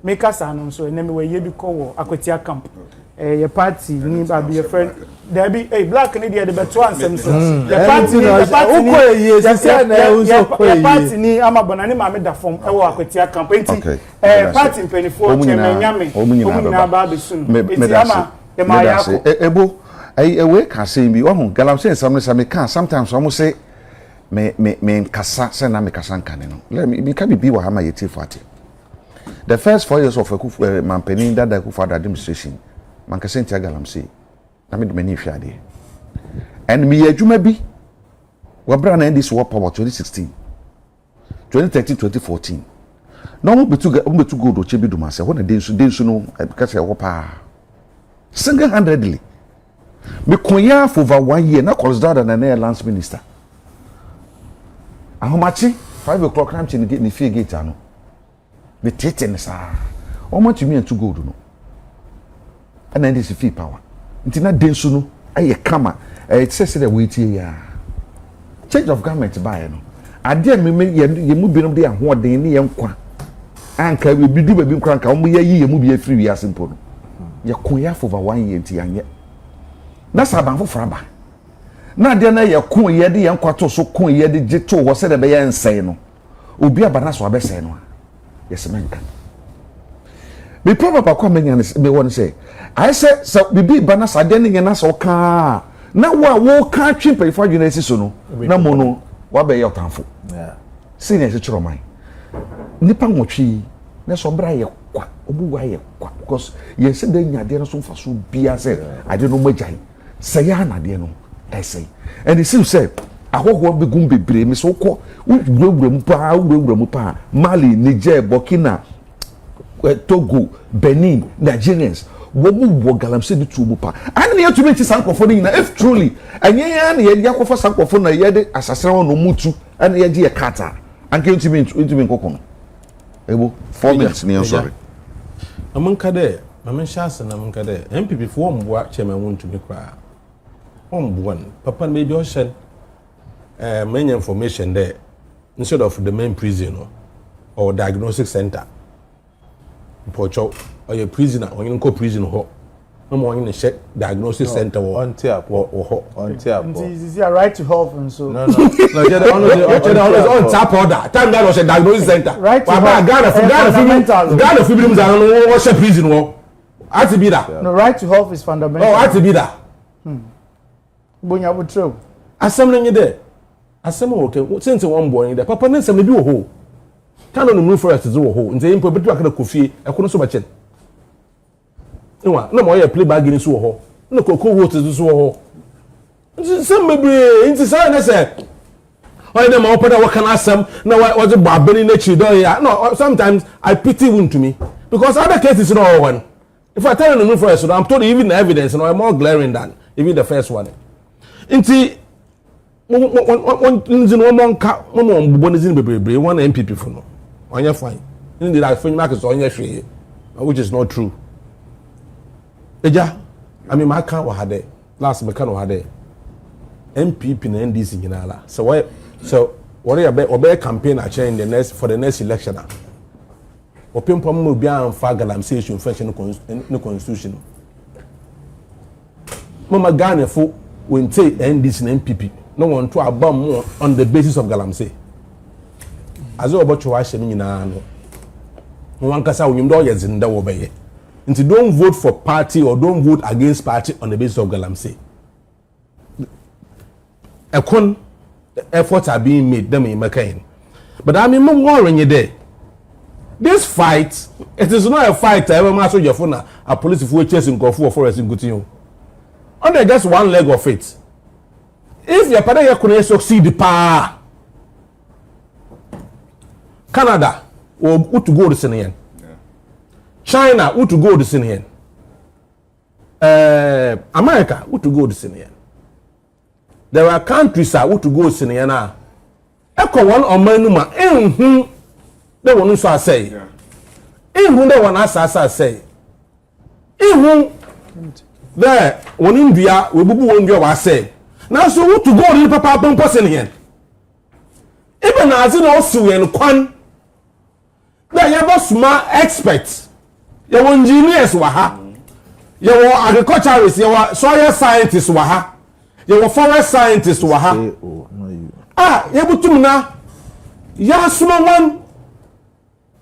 me kasa no so ene me we ye bi ko wo Akwatia camp your party ni ba be your friend there be black ni there the beto ansem so the party ni amabona ni ma me da form e wo Akwatia camp enti party mpenifo chemenyame omuna ba be sun enti ama e ma ya ko ebo we ka say bi wo Galamse nsam no say me can sometimes almost say me kasa say na me kasa nkane no let me can be wa hama yeti fati the first 4 years of Akuffo Mampeni that Akuffo-Addo administration man ka sentia Galamse na me de mani fiade and me adwuma bi wa bra na this war power 2016 2013 2014 no mo betu go do chebi duma se wona densu no ka se wo pa single-handedly me konya for over 1 year na consider na na lance minister ahomachi 5 o'clock na mche ni fie gate ano the tete ne sa omo tumi antu gold no ana ndi se fie power nti na densu no aye kama say the wait ya change of government buy no ade me ye mu binom de ahoden ne ye nkwa anka we bidu ba bi nkwa anka omo ye mu bi afiri wi asempo no ye koya for over 1 year nti anye na saban fo fraba na de na ye ko ye de ye nkwa to so ko ye de gito wo se de be ye nsɛn no obi abana so abɛsɛn no yes menka me papa kwa menya me won say I say so bibi bana sa de ne na so ka na wo ka twimpa ifo adwena esi so no na mo no wa be ye otanfo senior se chiro man nipa nwotwi na so bra ye kwa obu wa ye kwa because ye se de nya de no so mfa so bia say ade no magyan say ya na de no I say and it seems say ahoho be gum bebre me so ko wuwura mu pa Mali, Niger, Burkina, Togo, Benin, Nigerians wo galamse de tumu pa an ne yatumi ti sankofo ni na if truly anye ya na ye yakofo sankofo na ye de asasere no mutu an ye je kata an ke ntumi nkoko no ebo 4 minutes ni sorry amanka de mamen shase na amanka de MPP fo mboa chairman wontumi kra mboa papa maybe o shen main information there instead of the main prison or diagnostic center pocho or your prisoner or you go prison ho no more in check diagnosis center or on tap or on tap is your right to health and so no on tap order time that was a diagnosis center right to health Ghana films are no was prison wo at be that no right to health is fundamental oh at be that bonya butro asem no there asem okay since one boy there papa na asem no bi wo ho kan no move for us to ho nze impo betu akana kofie ekono so bachen nwa na mo ye play bag ni so ho na koko wo to so ho nti sem mebre nti say na say why dem open that what can asem na what the babeni na chi do ya no sometimes I pity one to me because other cases no one if I tell you no for us I'm told even the evidence no more glaring than even the first one nti one no monka mo mbonizin bebre one MPP for no onye fine in the like fine market onye hwe which is not true eja I mean my can wa hade last me can wa hade MPP na NDC nyinala so what you be campaign a change the next for the next election opempo mo bia amfa galamsation function no constitution mama Ghana fo when say NDC na MPP no one to abam on the basis of galamsey as obo chwa hye nyina no one kasa wonyim do ye zinda wo beye nti don't vote for party or don't vote against party on the basis of galamsey ekon efforts are being made them in makain but I mean more worrying there this fight it is not a fight ever maso your phone a police for chasing Akuffo for us in Gutinho under just one leg of it if your party could succeed pa Canada or to go to Senegal. China who to go to Senegal. America who to go to Senegal. There are countries who to go to Senegal now. Echo one or manuma they want to say. They want to say. There one India we won't say. Now so who to go to Papa Senegal. Even as in also in Kwan. There you have smart experts. You have engineers waha. You have agriculturists, you have soil scientists waha. You have forest scientists waha. You have tumna. You have small one.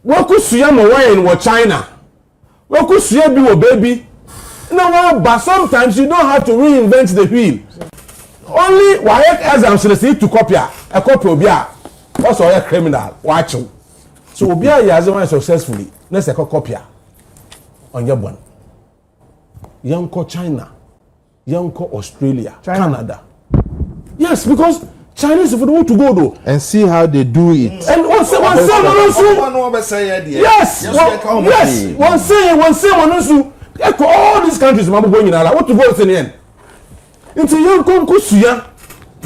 What could see them away in China? What could see you baby? No, but sometimes you don't have to reinvent the wheel. Only why exams need to copy a copy of also a criminal. Watch you. So Obia Yazama successfully. Let's take a copy on your one. Young China, young Australia, Canada. Yes, because Chinese if they want to go though and see how they do it. And one say all these countries going in what to go to the end. Into young Suya,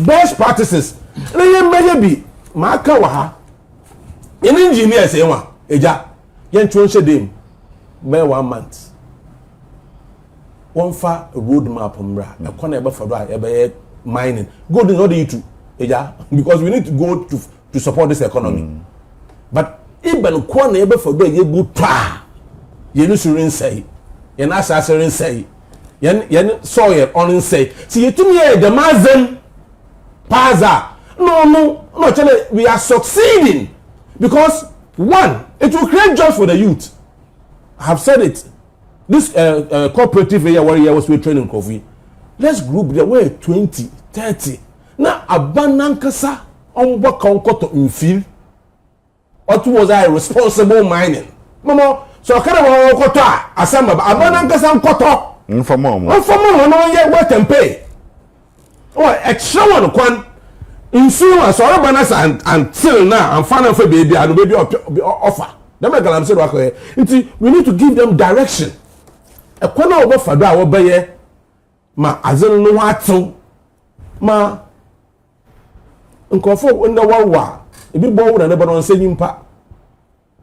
best practices. Maybe maka wa ha in engineer say wa eja yen tro nche dem by 1 month one fa road map mra e kona e be fa do a e be mining gold in order to eja because we need to go to support this economy but even kona e be fa do e bu twa ye no surin say ye na asaserin say yen soil on say see yetumi e the mazem paza no actually we are succeeding because one it will create jobs for the youth. I have said it. This cooperative area where was we training coffee. Let's group the way 20 30 na abanankasa on work on koto infil what was I responsible mining mama so kind of koto asamba abanankasa koto informal no ye work and pay oh extra one kwan insurance or balance until now and final for baby and baby offer them like I'm saying we need to give them direction e kwana obo fado a wo beye ma azin no wato ma nkofo nda wawa ebi bo wo na ne bono nse nyimpa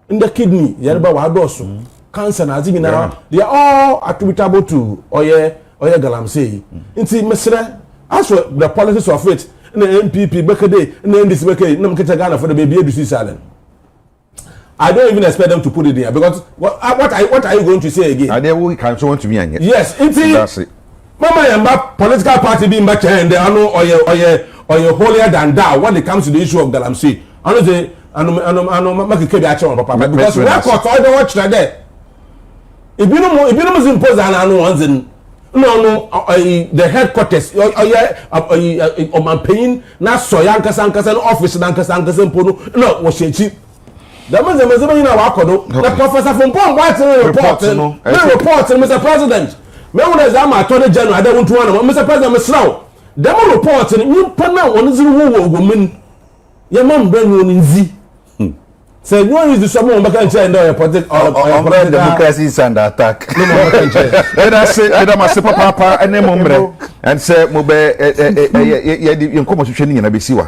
nda kidney yare ba wa doso cancer na azin na they are all attributable to oye galamsey nti mesre as for the policies of it na MPP bekade na NDC bekade na mketa Ghana for the baby edu silent. I don't even expect them to put it there because what are you going to say again? And then we can so want to me and yes, that's it. Mama yamba political party being back and they are no or you holier than thou when it comes to the issue of Galamsey. I know say I know make kebi action papa because record all the watch there. If you know impose and I know ones in no the headquarters or my pain na so yankasa office nankasa mpono no wo shechi that means you know wakodo the professor from Pom what report Mr. President me won exam attorney general I don't want to Mr. President Mr. Dem report ni pana won zuru wo ogomin ye mam bran won nzi say no is the someone back and say no politics democracy is under attack no more can say let us say papa and mombre and say mo be ye nkomo hwehwe ni na be siwa